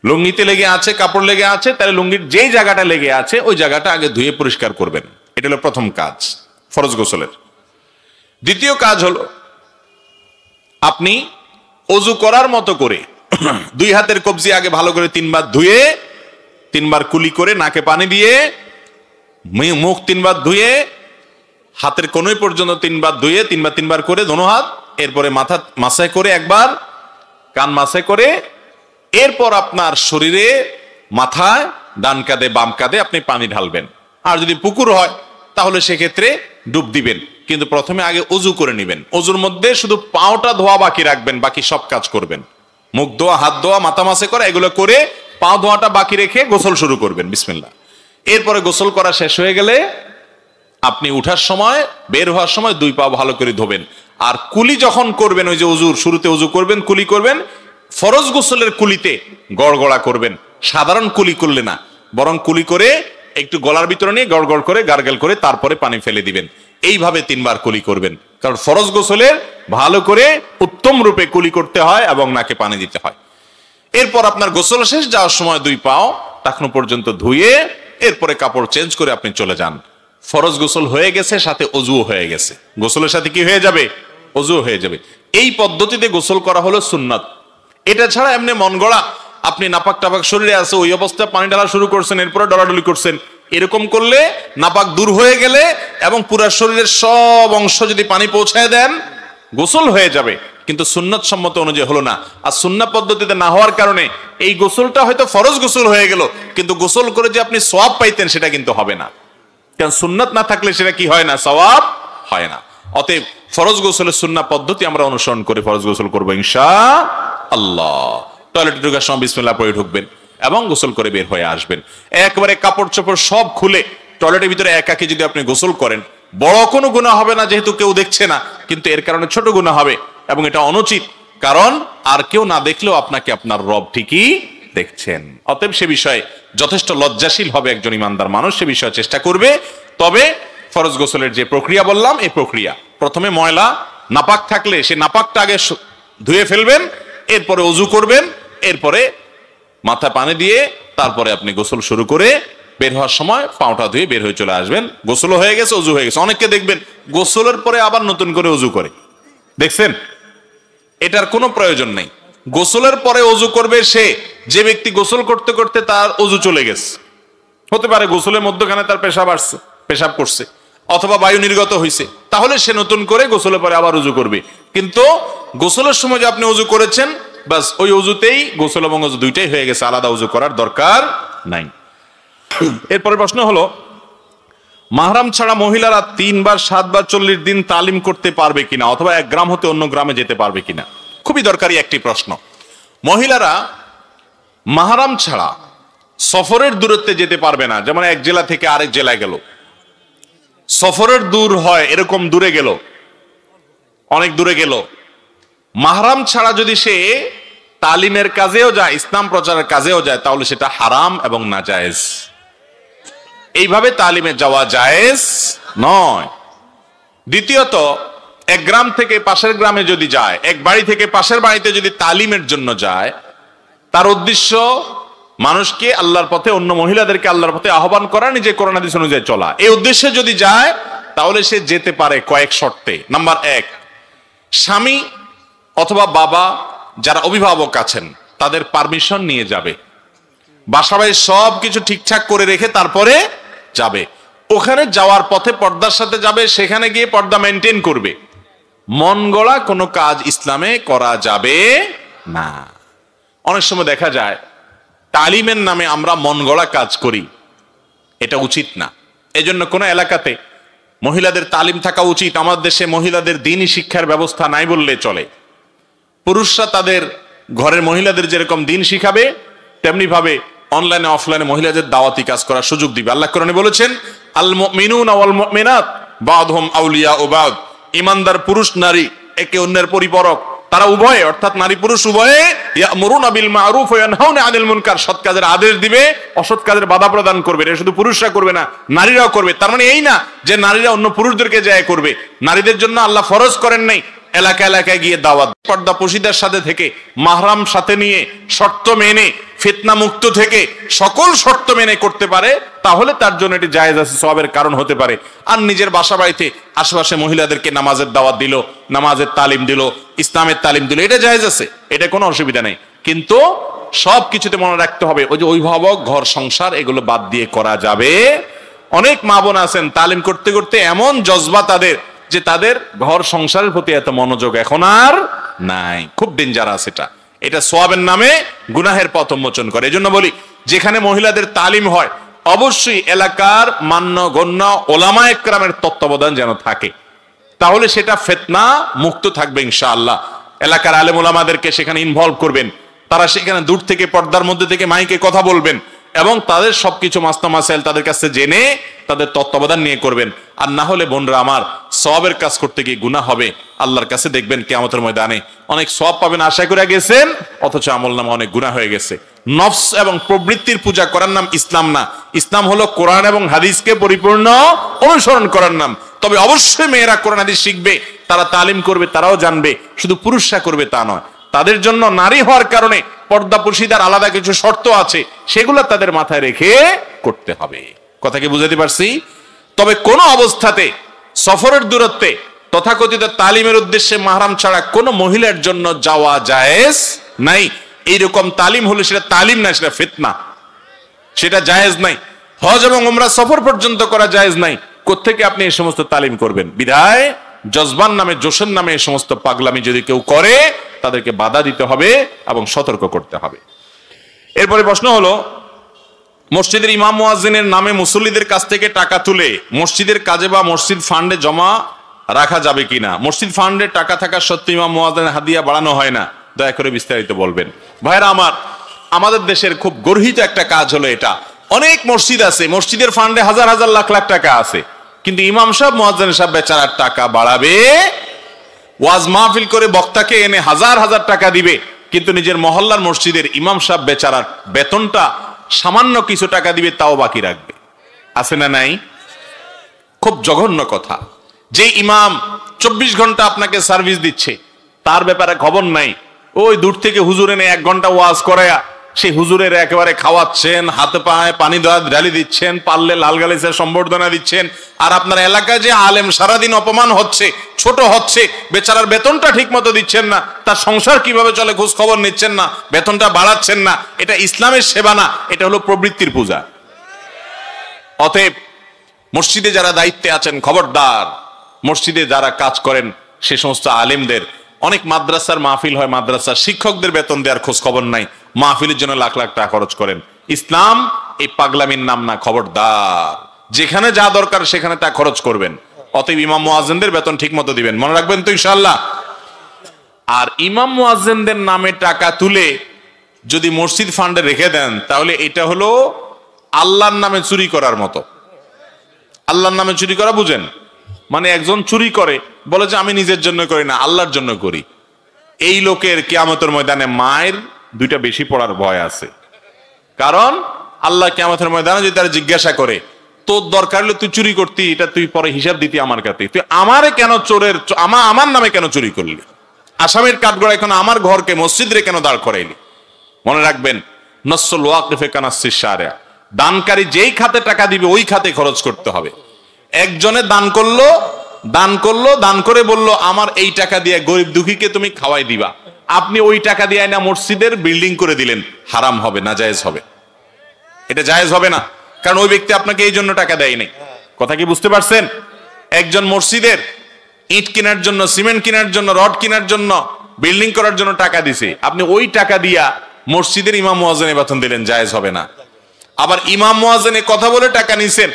লুঙ্গিতে লেগে আছে, কাপড় লেগে আছে, তাহলে লুঙ্গির যেই জায়গাটা লেগে আছে ওই জায়গাটা আগে ধুয়ে পরিষ্কার করবেন। এটা হলো প্রথম কাজ ফরজ গোসলের। দ্বিতীয় কাজ হলো আপনি অজু করার মতো করে 2 হাতের কবজি আগে ভালো করে 3 বার ধুয়ে, 3 বার কুলি করে, নাকে পানি দিয়ে, মুখ 3 বার ধুয়ে, হাতের কোনোই পর্যন্ত 3 বার ধুয়ে, 3 বার করে দোনো হাত, এরপরে মাথা মাসায় করে একবার, কান মাসায় করে, এরপর আপনার শরীরে, মাথায়, ডান কাঁধে বাম কাঁধে আপনি পানি ঢালবেন। আর যদি পুকুর হয় তাহলে সেক্ষেত্রে ডুব দিবেন, কিন্তু প্রথমে আগে অজু করে নেবেন। অজুর মধ্যে শুধু পাওটা ধোয়া বাকি রাখবেন, বাকি সব কাজ করবেন। মুখ ধোয়া, হাত ধোয়া, মাথা মাসে করা, এগুলো করে পাও ধোয়াটা বাকি রেখে গোসল শুরু করবেন, বিসমিল্লাহ। এরপরে গোসল করা শেষ হয়ে গেলে আপনি উঠার সময়, বের হওয়ার সময় 2 পা ভালো করে ধোবেন। আর কুলি যখন করবেন, ওই যে অজুর শুরুতে অজু করবেন, কুলি করবেন, ফরজ গোসলের কুলিতে গড়গড়া করবেন, সাধারণ কুলি করলে না, বরং কুলি করে একটু গলার ভিতরে নিয়ে গড়গড় করে গার্গেল করে তারপরে পানি ফেলে দিবেন। এইভাবে 3 বার কুলি করবেন, কারণ ফরজ গোসলের ভালো করে উত্তম রূপে কুলি করতে হয় এবং নাকে পানি দিতে হয়। এরপর আপনার গোসল শেষ, যাওয়ার সময় 2 পাও টাকনো পর্যন্ত ধুয়ে এরপরে কাপড় চেঞ্জ করে আপনি চলে যান। ফরজ গোসল হয়ে গেছে, সাথে অজুও হয়ে গেছে। গোসলের সাথে কি হয়ে যাবে? অজু হয়ে যাবে। এই পদ্ধতিতে গোসল করা হলো সুন্নাত। এটা ছাড়া এমনি মন গড়া আপনি নাপাক টাপাক শরীরে আছে, ওই অবস্থায় পানি ঢালা শুরু করছেন, এরপরে ডলাডলি করছেন, এরকম করলে নাপাক দূর হয়ে গেলে এবং পুরা শরীরের সব অংশ যদি পানি পৌঁছায় দেন, গোসল হয়ে যাবে, কিন্তু সুন্নাত সম্মত অনুযায়ী হলো না। আর সুন্নাত পদ্ধতিতে না হওয়ার কারণে এই গোসলটা হয়তো ফরজ গোসল হয়ে গেল, কিন্তু গোসল করে যে আপনি সওয়াব পাইতেন সেটা কিন্তু হবে না, কারণ সুন্নাত না থাকলে সেটা কি হয় না? সওয়াব হয় না। অতএব ফরজ গোসলের সুন্নাত পদ্ধতি আমরা অনুসরণ করে ফরজ গোসল করবো ইনশাআল্লাহ। টয়লেটে ঢোকার সময় বিসমিল্লাহ পড়ে ঢুকবেন এবং গোসল করে বের হয়ে আসবেন। একেবারে কাপড় চোপড় সব খুলে টয়লেটের ভিতরে একাকি যদি আপনি গোসল করেন, বড় কোনো গুনাহ হবে না, যেহেতু কেউ দেখছে না, কিন্তু এর কারণে ছোট গুনাহ হবে এবং এটা অনুচিত, কারণ আর কেউ না দেখলেও আপনাকে আপনার রব ঠিকই দেখছেন। অতএব সে বিষয়ে যথেষ্ট লজ্জাশীল হবে একজন ইমানদার মানুষ, সে বিষয়ে চেষ্টা করবে। তবে ফরজ গোসলের যে প্রক্রিয়া বললাম, এই প্রক্রিয়া প্রথমে ময়লা নাপাক থাকলে সে নাপাকটা আগে ধুয়ে ফেলবেন, এরপরে অজু করবেন, এরপরে মাথা পানি দিয়ে তারপরে আপনি গোসল শুরু করে বের হওয়ার সময় পাওটা ধুয়ে বের হয়ে চলে আসবেন। গোসল হয়ে গেছে, অজু হয়ে গেছে। অনেককে দেখবেন গোসলের পরে আবার নতুন করে অজু করে, দেখছেন? এটার কোনো প্রয়োজন নেই। গোসলের পরে অজু করবে সে যে ব্যক্তি গোসল করতে করতে তার অজু চলে গেছে। হতে পারে গোসলের মধ্যখানে তার পেশাব আসছে, পেশাব করছে, অথবা বায়ু নির্গত হয়েছে, তাহলে সে নতুন করে গোসলের পরে আবার অজু করবে। কিন্তু গোসলের সময় যে আপনি অজু করেছেন, বাস ওই অজুতেই গোসল এবং অজু দুইটাই হয়ে গেছে, আলাদা অজু করার দরকার নাই। এরপরে প্রশ্ন হলো, মাহরাম ছাড়া মহিলারা 3 বার 7 বার 40 দিন তালিম করতে পারবে কিনা, অথবা 1 গ্রাম হতে অন্য গ্রামে যেতে পারবে কিনা? খুবই দরকারি একটি প্রশ্ন। মহিলারা মাহরাম ছাড়া সফরের দূরত্বে যেতে পারবে না। যেমন এক জেলা থেকে আরেক জেলায় গেল, সফরের দূর হয়, এরকম দূরে গেল, অনেক দূরে গেল, মাহরাম ছাড়া যদি সে তালিমের কাজেও যায়, ইসলাম প্রচারের কাজেও যায়, তাহলে সেটা হারাম এবং নাজায়েজ। এইভাবে তালিমে যাওয়া জায়েজ নয়। দ্বিতীয়ত, 1 গ্রাম থেকে পাশের গ্রামে যদি যায়, 1 বাড়ি থেকে পাশের বাড়িতে যদি তালিমের জন্য যায়, তার উদ্দেশ্য মানুষকে আল্লাহর পথে, অন্য মহিলাদেরকে আল্লাহর পথে আহ্বান করা, নিজে কোরআন হাদিস অনুযায়ী চলা, এই উদ্দেশ্যে যদি যায় তাহলে সে যেতে পারে কয়েক শর্তে। নাম্বার 1, স্বামী অথবা বাবা যারা অভিভাবক আছেন তাদের পারমিশন নিয়ে যাবে, বাসাবাড়ি সব কিছু ঠিকঠাক করে রেখে তারপরে যাবে। ওখানে যাওয়ার পথে পর্দার সাথে যাবে, সেখানে গিয়ে পর্দা মেনটেন করবে। মন গড়া কোনো কাজ ইসলামে করা যাবে না। অনেক সময় দেখা যায় তালিমের নামে আমরা মন গড়া কাজ করি, এটা উচিত না। এজন্য কোন এলাকাতে মহিলাদের তালিম থাকা উচিত। আমাদের দেশে মহিলাদের দ্বীনি শিক্ষার ব্যবস্থা নাই বললে চলে। পুরুষরা তাদের ঘরের মহিলাদের যেরকম দ্বীন শিখাবে, তেমনি ভাবে অনলাইনে অফলাইনে মহিলাদের দাওয়াতি কাজ করার সুযোগ দিবে। আল্লাহ কোরআনে বলেছেন, আল মুমিনুনা ওয়াল মুমিনাত বা'দুহুম আউলিয়াউ বা'দ, ঈমানদার পুরুষ নারী একে অন্যের পরিপূরক, তারা উভয়ে অর্থাৎ নারী পুরুষ উভয়ে ইয়ামুরুনা বিল মারুফ ওয়া ইয়ানহাউনা আনিল মুনকার, সৎ কাজের আদেশ দিবে, অসৎ কাজের বাধা প্রদান করবে। এটা শুধু পুরুষরা করবে না, নারীরাও করবে। তার মানে এই না যে নারীরা অন্য পুরুষদেরকে যায় করবে। নারীদের জন্য আল্লাহ ফরজ করেন নাই এলাকা এলাকায় গিয়ে দাওয়াত, পর্দা পশিদার সাথে থেকে, মাহরাম সাথে নিয়ে, শর্ত মেনে, ফিতনা মুক্ত থেকে সকল শর্ত মেনে করতে পারে, তাহলে তার জন্য এটি জায়েজ আছে, সওয়াবের কারণ হতে পারে। আর নিজের বাসা বাড়িতে আশেপাশে মহিলাদেরকে নামাজের দাওয়াত দিল, নামাজের তালিম দিল, ইসলামের তালিম দিল, এটা জায়েজ আছে, এটা কোনো অসুবিধা নেই। কিন্তু সব কিছুতে মনে রাখতে হবে ওই যে অভিভাবক, ঘর সংসার, এগুলো বাদ দিয়ে করা যাবে। অনেক মা বোন আছেন তালিম করতে করতে এমন জজবা তাদের যে তাদের ঘর সংসারের প্রতি এত মনোযোগ এখন আর নাই। খুব ডেঞ্জারাস এটা। এটা সওয়াবের নামে গুনাহের পথ উন্মোচন করে। এজন্য বলি, যেখানে মহিলাদের তালিম হয় অবশ্যই এলাকার মান্যগণ্য ওলামায়ে কেরামের তত্ত্বাবধান যেন থাকে, তাহলে সেটা ফিতনা মুক্ত থাকবে ইনশাআল্লাহ। এলাকার আলেম ওলামাদেরকে সেখানে ইনভলভ করবেন, তারা সেখানে দূর থেকে পর্দার মধ্যে থেকে মাইকে কথা বলবেন এবং তাদের সবকিছু মাসলা মাসাইল তাদের কাছে জেনে তাদের তত্ত্বাবধান নিয়ে করবেন। আর না হলে বোনরা আমার, সওয়াবের কাজ করতে গিয়ে গুনাহ হবে। আল্লাহর কাছে দেখবেন কিয়ামতের ময়দানে অনেক সওয়াব পাবেন আশা করে গেছেন, অথচ আমলনামা অনেক গুনাহ হয়ে গেছে। নফস এবং প্রবৃত্তির পূজা করার নাম ইসলাম না। ইসলাম হলো কোরআন এবং হাদিসকে পরিপূর্ণ অনুসরণ করার নাম। তবে অবশ্যই মেয়েরা কোরআন হাদিস শিখবে, তারা তালিম করবে, তারাও জানবে। শুধু পুরুষরা করবে তা নয়, তাদের জন্য নারী হওয়ার কারণে পর্দা পশিদার আলাদা কিছু শর্ত আছে, সেগুলো তাদের মাথায় রেখে করতে হবে। কথা কি বুঝাতে পারছি? তবে কোন অবস্থাতে সফরের দূরত্বে তথাকথিত তালিমের উদ্দেশ্যে মাহরাম ছাড়া কোন মহিলার জন্য যাওয়া জায়েজ নাই। এইরকম তালিম হলে সেটা তালিম না, সেটা ফিতনা, সেটা জায়েজ নাই। হজ এবং উমরা সফর পর্যন্ত করা জায়েজ নাই। কোত্থেকে আপনি এই সমস্ত তালিম করবেন? বিধায় জজবান নামে, জোশের নামে এই সমস্ত পাগলামি যদি কেউ করে তাদেরকে বাধা দিতে হবে এবং সতর্ক করতে হবে। এরপরে প্রশ্ন হলো, মসজিদের ইমাম মুয়াজ্জিনের নামে মুসল্লিদের কাছ থেকে টাকা তুলে মসজিদের কাজে বা মসজিদ ফান্ডে জমা রাখা যাবে কিনা? মসজিদ ফান্ডে টাকা থাকা সত্ত্বেও ইমাম মুয়াজ্জিনের হাদিয়া বাড়ানো হয় না, দয়া করে বিস্তারিত বলবেন। ভাইরা আমার, আমাদের দেশের খুব গর্হিত একটা কাজ হলো এটা। অনেক মসজিদ আছে, মসজিদের ফান্ডে হাজার হাজার লাখ লাখ টাকা আছে, কিন্তু ইমাম সাহেব, মুয়াজ্জিন সাহেব বেচারার টাকা বাড়াবে, ওয়াজ মাহফিল করে বক্তাকে এনে হাজার হাজার টাকা দিবে, কিন্তু নিজের মহল্লার মসজিদের ইমাম সাহেব বেচারার বেতনটা সামান্য কিছু টাকা দিবে, তাও বাকি রাখবে। আছে না নাই? খুব জঘন্য কথা। যে ইমাম 24 ঘন্টা আপনাকে সার্ভিস দিচ্ছে, তার ব্যাপারে খবর নাই, ওই দূর থেকে হুজুর এনে 1 ঘন্টা ওয়াজ করায়া সেই হুজুরের একেবারে খাওয়াচ্ছেন, হাতে পায়ে পানি ঢালি দিচ্ছেন, পারলে লাল গালিচার সম্বর্ধনা দিচ্ছেন। আর আপনার এলাকায় যে আলেম সারাদিন অপমান হচ্ছে, ছোট হচ্ছে, বেচারার বেতনটা ঠিক মতো দিচ্ছেন না, তার সংসার কিভাবে চলে খোঁজ খবর নিচ্ছেন না, বেতনটা বাড়াচ্ছেন না। এটা ইসলামের সেবা না, এটা হলো প্রবৃত্তির পূজা। অতএব মসজিদে যারা দায়িত্বে আছেন, খবরদার, মসজিদে যারা কাজ করেন সে সমস্ত আলেমদের, অনেক মাদ্রাসার মাহফিল হয়, মাদ্রাসার শিক্ষকদের বেতন দেওয়ার খোঁজ খবর নাই, মাহফিলের জন্য লাখ লাখ টাকা খরচ করেন। ইসলাম এই পাগলামির নাম না, খবরদার। যেখানে যা দরকার সেখানে তা খরচ করবেন। অতএব ইমাম মুয়াজ্জিনদের বেতন ঠিক মতো দিবেন, মনে রাখবেন তো ইনশাআল্লাহ। আর ইমাম মুয়াজ্জিনদের নামে টাকা তুলে যদি মসজিদ ফান্ডে রেখে দেন, তাহলে এটা হলো আল্লাহর নামে চুরি করার মতো। আল্লাহর নামে চুরি করা বুঝেন? মানে একজন চুরি করে, বলে যে আমি নিজের জন্য করি না, আল্লাহর জন্য করি। এই লোকের কিয়ামতের ময়দানে মায়ের 2টা বেশি পড়ার ভয় আছে। কারণ আল্লাহ কিয়ামতের ময়দানে যদি তারা জিজ্ঞাসা করে, তোর দরকার হলে তুই চুরি করতি, এটা তুই পরে হিসাব দিতি আমার কাছে, তুই আমারে কেন চোরের, আমার নামে কেন চুরি করলি? আসামের কাঠগড়ায় কেন আমার ঘরকে মসজিদে কেন দাঁড় করাইলি? মনে রাখবেন, নসল ওয়াকিফে কানাসিস শারিয়া, দানকারী যেই খাতে টাকা দিবে ওই খাতে খরচ করতে হবে। একজনে দান করলো, দান করে বলল আমার এই টাকা দিয়ে গরিব দুঃখীকে তুমি খাওয়াই দিবা, আপনি ওই টাকা দিয়ে না মসজিদের বিল্ডিং করে দিলেন, হারাম হবে, নাজায়েজ হবে। এটা জায়েজ হবে না, কারণ ওই ব্যক্তি আপনাকে এই জন্য টাকা দেয়নি। কথা কি বুঝতে পারছেন? একজন মসজিদের ইট কেনার জন্য, সিমেন্ট কেনার জন্য, রড কেনার জন্য, বিল্ডিং করার জন্য টাকা দিছে, আপনি ওই টাকা দিয়া মসজিদের ইমাম মুয়াজ্জিনের বেতন দিলেন, জায়েজ হবে না। আবার ইমাম মুয়াজ্জিনের কথা বলে টাকা নিছেন,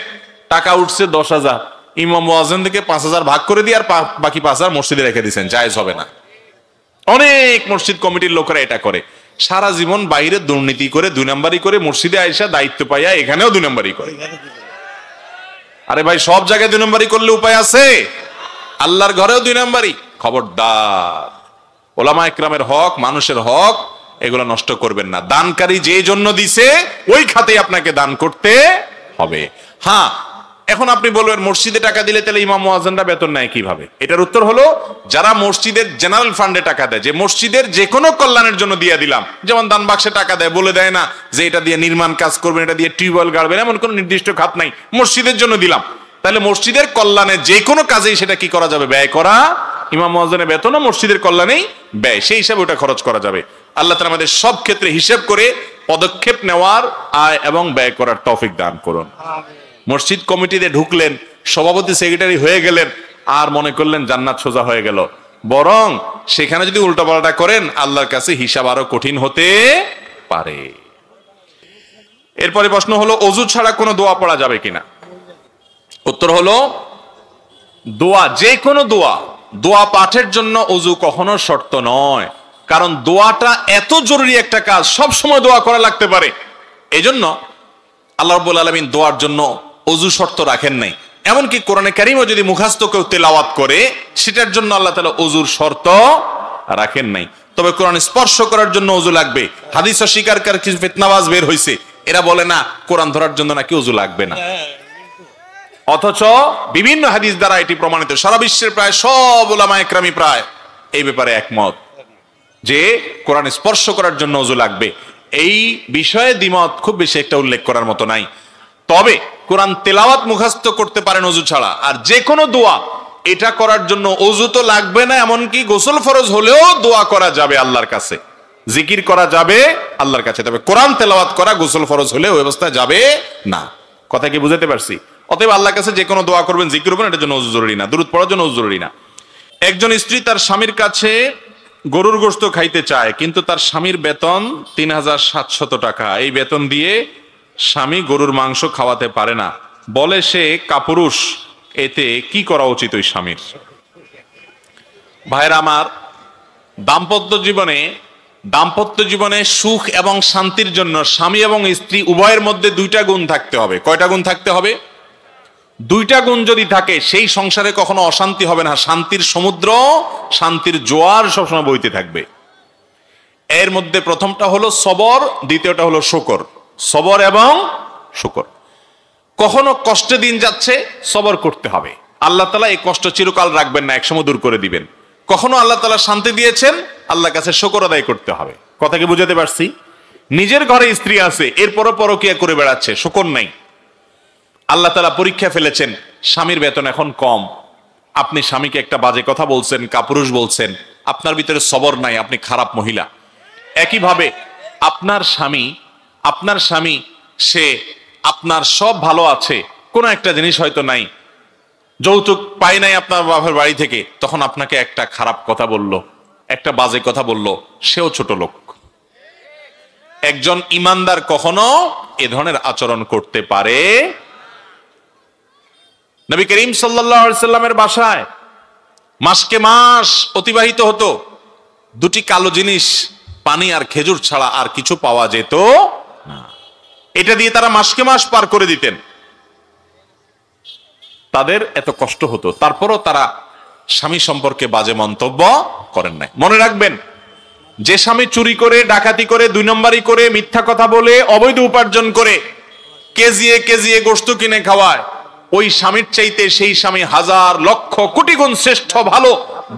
টাকা উঠছে 10,000, ইমাম মুয়াজ্জিন থেকে 5,000 ভাগ করে দিয়ে আর বাকি 5,000 মসজিদে রেখে দিয়েছেন, জায়েজ হবে না। অনেক মসজিদ কমিটির লোকেরা এটা করে, সারা জীবন বাইরে দুর্নীতি করে, 2 নম্বরই করে, মসজিদে আইসা দায়িত্ব পাইয়া এখানেও 2 নম্বরই করে। আরে ভাই, সব জায়গায় 2 নম্বরই করলে উপায় আছে? আল্লাহর ঘরেও 2 নম্বরই? খবরদার। ওলামা ইকরামের হক, মানুষের হক, এগুলো নষ্ট করবেন না। দানকারী যে জন্য দিছে ওই খাতে আপনাকে দান করতে হবে। হ্যাঁ, এখন আপনি বলবেন মসজিদে টাকা দিলে তাহলে ইমাম মুয়াজ্জিনরা বেতন নেয় কিভাবে? এটার উত্তর হলো, যারা মসজিদের জেনারেল ফান্ডে টাকা দেয়, যে মসজিদের যে কোনো কল্যাণের জন্য দিয়ে দিলাম, যেমন দান বাক্সে টাকা দেয়, বলে দেয় না যে এটা দিয়ে নির্মাণ কাজ করবেন, এটা দিয়ে টিউবওয়েল গাড়বেন, এমন কোনো নির্দিষ্ট খাত নাই, মসজিদের জন্য দিলাম, তাহলে মসজিদের কল্যাণে যে কোনো কাজেই সেটা কি করা যাবে? ব্যয় করা। ইমাম মুয়াজ্জিনের বেতনও মসজিদের কল্যাণেই ব্যয়, সেই হিসাবে ওটা খরচ করা যাবে। আল্লাহ তাআলা আমাদের সব ক্ষেত্রে হিসাব করে পদক্ষেপ নেওয়ার, আয় এবং ব্যয় করার তৌফিক দান করুন। মসজিদ কমিটিতে ঢুকলেন, সভাপতি সেক্রেটারি হয়ে গেলেন, আর মনে করলেন জান্নাত সোজা হয়ে গেল, বরং সেখানে যদি উল্টাপাল্টা করেন আল্লাহর কাছে হিসাব আরো কঠিন হতে পারে। এরপরে প্রশ্ন হলো, অজু ছাড়া কোনো দোয়া পড়া যাবে কিনা? উত্তর হলো, দোয়া, যে কোনো দোয়া পাঠের জন্য অজু কখনো শর্ত নয়, কারণ দোয়াটা এত জরুরি একটা কাজ, সব সময় দোয়া করা লাগতে পারে। এজন্য আল্লাহ রাব্বুল আলামিন দোয়ার জন্য অজু শর্ত রাখেন নাই। এমনকি কোরআনে কারীমও যদি মুখস্থ কেউ তেলাওয়াত করে, সেটার জন্য আল্লাহ তাআলা অজুর শর্ত রাখেন নাই। তবে কোরআন স্পর্শ করার জন্য অজু লাগবে। হাদিস অস্বীকারীর কিছু ফিতনাবাজ বের হইছে, এরা বলে না কোরআন ধরার জন্য নাকি অজু লাগবে না, অথচ বিভিন্ন হাদিস দ্বারা এটি প্রমাণিত। সারা বিশ্বের প্রায় সব উলামা ইকরামি প্রায় এই ব্যাপারে একমত যে কোরআন স্পর্শ করার জন্য অজু লাগবে। এই বিষয়ে দ্বিমত খুব বেশি একটা উল্লেখ করার মতো নাই। তবে কোরআন তেলাওয়াত মুখস্থ করতে পারেন অজু ছাড়া, আর যে কোনো দোয়া এটা করার জন্য অজু তো লাগবে না, এমনকি গোসল ফরজ হলেও দোয়া করা যাবে আল্লাহর কাছে, জিকির করা যাবে আল্লাহর কাছে। তবে কোরআন তেলাওয়াত করা গোসল ফরজ হলে ওই অবস্থায় যাবে না। কথা কি বুঝাতে পারছি? অতএব আল্লাহর কাছে যে কোনো দোয়া করবেন, জিকির করবেন, এটার জন্য অজু জরুরি না, দুরূদ পড়ার জন্য অজু জরুরি না। একজন স্ত্রী তার স্বামীর কাছে গরুর গোশত খাইতে চায়, কিন্তু তার স্বামীর বেতন ৩৭০০ টাকা। এই বেতন দিয়ে স্বামী গরুর মাংস খাওয়াতে পারে না, বলে সে কাপুরুষ। এতে কি করা উচিত ওই স্বামীর? ভাইরা আমার, দাম্পত্য জীবনে সুখ এবং শান্তির জন্য স্বামী এবং স্ত্রী উভয়ের মধ্যে দুইটা গুণ থাকতে হবে। কয়টা গুণ থাকতে হবে? দুইটা গুণ যদি থাকে, সেই সংসারে কখনো অশান্তি হবে না, শান্তির সমুদ্র, শান্তির জোয়ার সবসময় বইতে থাকবে। এর মধ্যে প্রথমটা হলো সবর, দ্বিতীয়টা হলো শুকর। সবর এবং শুকর। কখনো কষ্টে দিন যাচ্ছে, সবর করতে হবে, আল্লাহ তাআলা এই কষ্ট চিরকাল রাখবেন না, একসময় দূর করে দিবেন। কখনো আল্লাহ তাআলা শান্তি দিয়েছেন, আল্লাহর কাছে শুকর আদায় করতে হবে। কথা কি বুঝাতে পারছি? নিজের ঘরে স্ত্রী আছে, এরপরও পরকীয়া করে বেড়াচ্ছে, শুকর নাই। আল্লাহ তাআলা পরীক্ষা ফেলেছেন, স্বামীর বেতন এখন কম, আপনি স্বামীকে একটা বাজে কথা বলছেন, কাপুরুষ বলছেন, আপনার ভিতরে সবর নাই, আপনি খারাপ মহিলা। একইভাবে আপনার স্বামী সে আপনার সব ভালো আছে, কোনো একটা জিনিস হয়তো নাই, যৌতুক পাই নাই আপনার বাবার বাড়ি থেকে, তখন আপনাকে একটা খারাপ কথা বলল, একটা বাজে কথা বলল, সেও ছোট লোক। একজন ইমানদার কখনো এ ধরনের আচরণ করতে পারে। নবী করিম সাল্লাল্লাহু আলাইহি সাল্লামের বাসায় মাসকে মাস অতিবাহিত হতো, দুটি কালো জিনিস, পানি আর খেজুর ছাড়া আর কিছু পাওয়া যেত না। এটা দিয়ে তারা মাসকে মাস পার করে দিতেন। তাদের এত কষ্ট হতো, তারপরও তারা স্বামী সম্পর্কে বাজে মন্তব্য করেন নাই। মনে রাখবেন, যে স্বামী চুরি করে, ডাকাতি করে, 2 নম্বরি করে, মিথ্যা কথা বলে, অবৈধ উপার্জন করে কেজিয়ে কেজিয়ে গোশত কিনে খাওয়ায়, ওই স্বামীর চাইতে সেই স্বামী হাজার লক্ষ কোটি গুণ শ্রেষ্ঠ ভালো,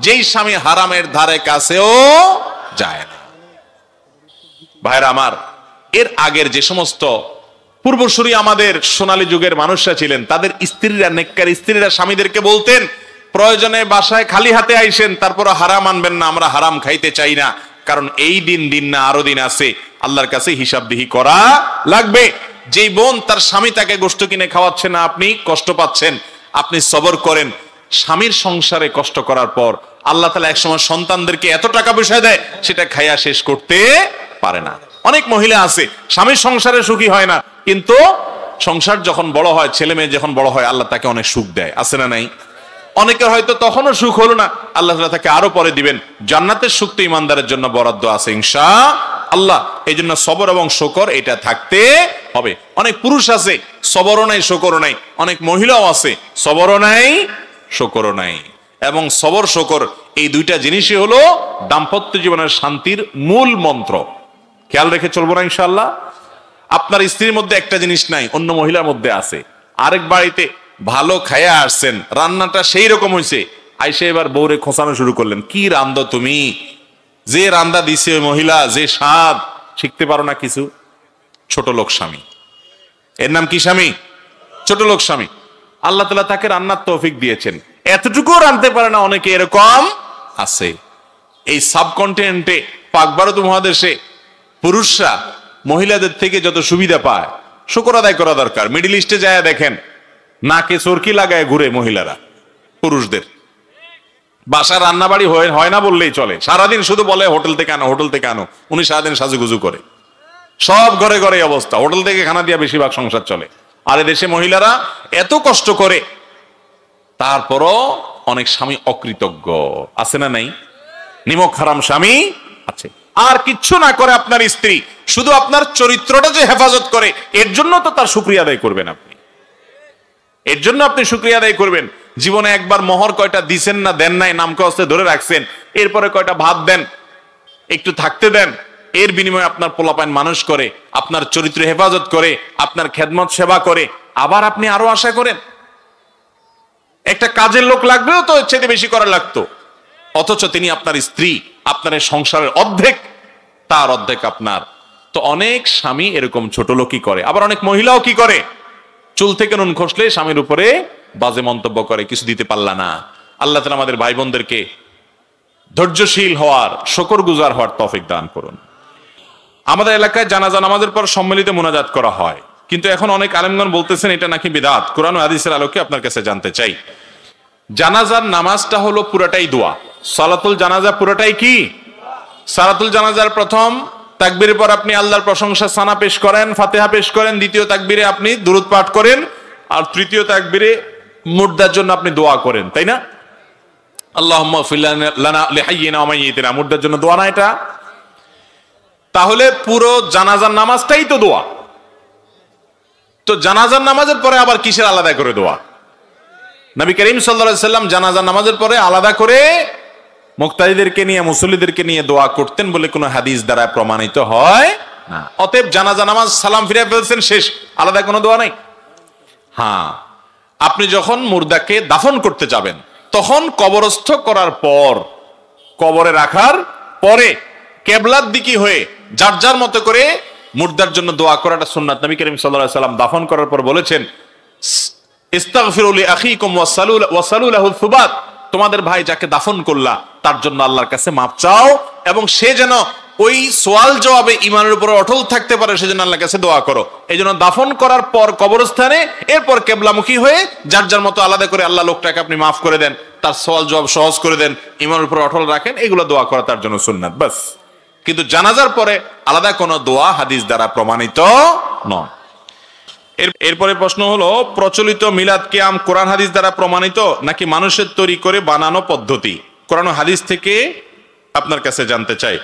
যেই স্বামী হারামের ধারে কাছেও যায় না। ভাইরা আমার, এর আগের যে সমস্ত পূর্বসূরি আমাদের সোনালী যুগের মানুষরা ছিলেন, তাদের স্ত্রীরা, নেককার স্ত্রীরা স্বামীদেরকে বলতেন, প্রয়োজনে বাসায় খালি হাতে আইসেন, তারপর হারাম আনবেন না, আমরা হারাম খাইতে চাই না, কারণ এই দিন না, আরো দিন আছে, আল্লাহর কাছে হিসাবদিহি করা লাগবে। যেই বোন তার স্বামী তাকে গোশত কিনে খাওয়াচ্ছে না, আপনি কষ্ট পাচ্ছেন, আপনি সবর করেন। স্বামীর সংসারে কষ্ট করার পর আল্লাহ তাআলা একসময় সন্তানদেরকে এত টাকা পয়সা দেয়, সেটা খাইয়া শেষ করতে পারে না। অনেক মহিলা আছে স্বামীর সংসারে সুখী হয় না, কিন্তু সংসার যখন বড় হয়, ছেলে মেয়ে যখন বড় হয়, আল্লাহ তাকে অনেক সুখ দেয়, আছে না নাই? অনেকের হয়তো তখনও সুখ হলো না, আল্লাহ তাআলা তাকে আরো পরে দিবেন। জান্নাতের সুখ তো ইমানদারের জন্য বরাদ্দ আছে ইনশাআল্লাহ। এই জন্য সবর এবং শুকর এটা থাকতে হবে। অনেক পুরুষ আছে সবরও নাই, শুকরও নাই, অনেক মহিলাও আছে সবরও নাই, শুকরও নাই। এবং সবর শকর, এই দুইটা জিনিসই হলো দাম্পত্য জীবনের শান্তির মূল মন্ত্র। খেয়াল রেখে চলবো না ইনশাআল্লাহ? আপনার স্ত্রীর মধ্যে একটা জিনিস নাই, অন্য মহিলার মধ্যে আছে। আরেক বাড়িতে ভালো খায়া আসছেন, রান্নাটা সেই রকম হয়েছে, আইসে এবার বউরে খোঁচানো শুরু করলেন, কি রান্ধো তুমি, যে রান্দা দিছে ওই মহিলা, যে স্বাদ, শিখতে পারো না কিছু। ছোট লোক স্বামী, এর নাম কি স্বামী? ছোট লোক স্বামী। আল্লাহ তাআলা তাকে রান্নার তৌফিক দিয়েছেন, এতটুকুও রাঁধতে পারে না, অনেকে এরকম আছে। এই সাবকন্টিনেন্টে, পাক ভারত মহাদেশে পুরুষরা মহিলাদের থেকে যত সুবিধা পায়, শুকর আদায় করা দরকার। মিডিল ইস্টে যায় দেখেন, নাকে চরকি লাগায় ঘুরে মহিলারা পুরুষদের। বাসা রান্না বাড়ি হয় না বললেই চলে, সারাদিন শুধু বলে হোটেল থেকে আনো, হোটেল থেকে আনো। উনি সারাদিন সাজুগুজু করে, সব ঘরে ঘরে অবস্থা, হোটেল থেকে খানা দিয়া বেশিরভাগ সংসার চলে। আর দেশে মহিলারা এত কষ্ট করে, তারপরও অনেক স্বামী অকৃতজ্ঞ আছে না নাই? নিমক হারাম স্বামী আছে। আর কিচ্ছু না করে আপনার স্ত্রী, শুধু আপনার চরিত্রটা যে হেফাজত করে, এর জন্য তো তার শুকরিয়া আদায় করবেন আপনি, এর জন্য আপনি শুকরিয়া আদায় করবেন। জীবনে একবার মোহর কয়টা দিছেন না, দেন নাই, নামকে হস্তে ধরে রাখছেন, এরপরে কয়টা ভাত দেন, একটু থাকতে দেন, এর বিনিময়ে আপনার পোলাপাইন মানুষ করে, আপনার চরিত্র হেফাজত করে, আপনার খেদমত সেবা করে, আবার আপনি আরো আশা করেন একটা কাজের লোক লাগবেও তো চেয়ে বেশি করা লাগতো, অথচ তিনি আপনার স্ত্রী, আপনার সংসারের অর্ধেক, তার অর্ধেক আপনার। তো অনেক স্বামী এরকম ছোট লোকই করে। আবার অনেক মহিলাও কি করে, চুল থেকে নুন খসলে স্বামীর উপরে বাজে মন্তব্য করে, কিছু দিতে পারলা না। আল্লাহ তাআলা আমাদের ভাই বোনদেরকে ধৈর্যশীল হওয়ার, শুকরগুজার হওয়ার তৌফিক দান করুন। আমাদের এলাকায় জানাজা নামাজের পর সম্মিলিত মুনাজাত করা হয়, কিন্তু এখন অনেক আলেমগণ বলতেছেন এটা নাকি বিদআত। কোরআন ও হাদিসের আলোকে আপনার কাছে জানতে চাই, জানাজার নামাজটা হলো পুরাটাই দোয়া। সালাতুল জানাজা পুরাটাই কি? সালাতুল জানাজার প্রথম তাকবীরের পর আপনি আল্লাহর প্রশংসা সানা পেশ করেন, ফাতিহা পেশ করেন, দ্বিতীয় তাকবীরে আপনি দুরূদ পাঠ করেন, আর তৃতীয় তাকবীরে মুর্দার জন্য আপনি দোয়া করেন, তাই না? আল্লাহুম্মা গফির লানা লিহাইয়িনা ওয়া মাইয়িতিনা, মুর্দার জন্য দোয়া না এটা? তাহলে পুরো জানাজার নামাজটাই তো দোয়া। তো জানাজার নামাজের পরে আবার কিসের আলাদা করে দোয়া? নবী করিম সাল্লাল্লাহু আলাইহি সাল্লাম জানাজার নামাজের পরে আলাদা করে মুক্তাদিদেরকে নিয়ে, মুসল্লিদেরকে নিয়ে দোয়া করতেন বলে কোনো হাদিস দ্বারা প্রমাণিত হয় না। অতএব জানাজা নামাজ সালাম ফিরে ফেলছেন, শেষ, আলাদা কোনো দোয়া নাই। হ্যাঁ, আপনি যখন মুর্দাকে দাফন করতে যাবেন, তখন কবরস্থ করার পর, কবরে রাখার পরে কেবলার দিকে হয়ে যার যার মতো করে মুর্দার জন্য দোয়া করাটা সুন্নাত। নবী করিম সাল্লাল্লাহু আলাইহি সাল্লাম দাফন করার পর বলেছেন, ইস্তাগফিরু লিআখিকুম ওয়াসালু লাহু সুবাত, তোমাদের ভাই যাকে দাফন করলা তার জন্য আল্লাহর কাছে মাপ চাও, এবং সে যেন ওই সওয়াল জবাবে ঈমানের উপর অটল থাকতে পারে, সেজন্য আল্লাহর কাছে দোয়া করো। এই জন্য দাফন করার পর কবরস্থানে, এরপর কেবলামুখী হয়ে যার যার মতো আলাদা করে আল্লাহ লোকটাকে আপনি মাফ করে দেন, তার সওয়াল জবাব সহজ করে দেন, ঈমানের উপর অটল রাখেন, এগুলো দোয়া করা তার জন্য সুন্নাত, বাস। কিন্তু জানাজার পরে আলাদা কোনো দোয়া হাদিস দ্বারা প্রমাণিত নয়। এরপরে প্রশ্ন হলো, প্রচলিত মিলাদ কিয়াম কোরআন হাদিস দ্বারা প্রমাণিত নাকি মানুষের তৈরি করে বানানো পদ্ধতি? কোরআন ও হাদিস থেকে আপনার কাছে জানতে চাই।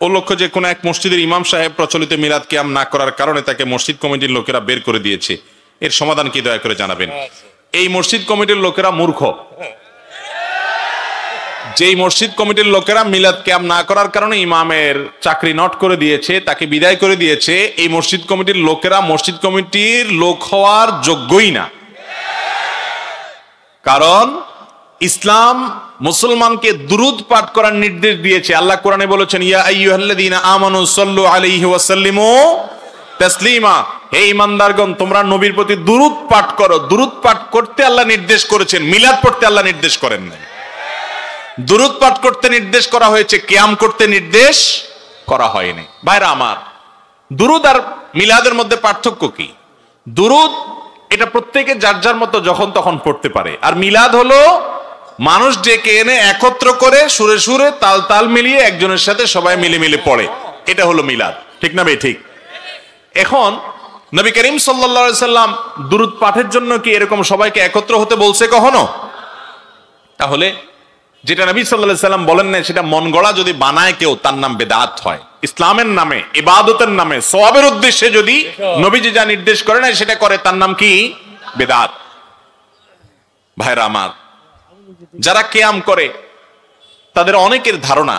ও লক্ষ্য যে কোনো এক মসজিদের ইমাম সাহেব প্রচলিত মিলাদ কিয়াম না করার কারণে তাকে মসজিদ কমিটির লোকেরা বের করে দিয়েছে, এর সমাধান কি দয়া করে জানাবেন। এই মসজিদ কমিটির লোকেরা মূর্খ। যেই মসজিদ কমিটির লোকেরা মিলাদ কিয়াম না করার কারণে ইমামের চাকরি নট করে দিয়েছে, তাকে বিদায় করে দিয়েছে, এই মসজিদ কমিটির লোকেরা মসজিদ কমিটির লোক হওয়ার যোগ্যই না। কারণ ইসলাম মুসলমানকে দুরূদ পাঠ করার নির্দেশ দিয়েছে। আল্লাহ কোরআনে বলেছেন, ইয়া আইয়ুহাল্লাযীনা আমানু সাল্লু আলাইহি ওয়া সাল্লিমু তাসলিমা, হে ঈমানদারগণ তোমরা নবীর প্রতি দুরূদ পাঠ করো। দুরূদ পাঠ করতে আল্লাহ নির্দেশ করেছেন, মিলাদ পড়তে আল্লাহ নির্দেশ করেন না। দুরূদ পাঠ করতে নির্দেশ করা হয়েছে, কিয়াম করতে নির্দেশ করা হয়নি। ভাইরা আমার, দুরূদ আর মিলাদের মধ্যে পার্থক্য কি? দুরূদ এটা প্রত্যেকে যার যার মতো যখন তখন পড়তে পারে, আর মিলাদ হলো মানুষ ডেকে এনে একত্র করে সুরে সুরে তাল তাল মিলিয়ে একজনের সাথে সবাই মিলে মিলে পড়ে, এটা হলো মিলাদ। ঠিক না ভাই? ঠিক। এখন নবী করিম সাল্লাল্লাহু আলাইহি সাল্লাম দুরূদ পাঠের জন্য কি এরকম সবাইকে একত্র হতে বলছে কখনো? তাহলে যেটা নবী সাল্লাল্লাহু আলাইহি সাল্লাম বলেন না, সেটা মন গড়া যদি বানায় কেউ, তার নাম বেদাত হয়। ইসলামের নামে, ইবাদতের নামে, সওয়াবের উদ্দেশ্যে যদি নবীজি যা নির্দেশ করে না সেটা করে, তার নাম কি? বেদাত। ভাইরা আমার, যারা কিয়াম করে তাদের অনেকের ধারণা,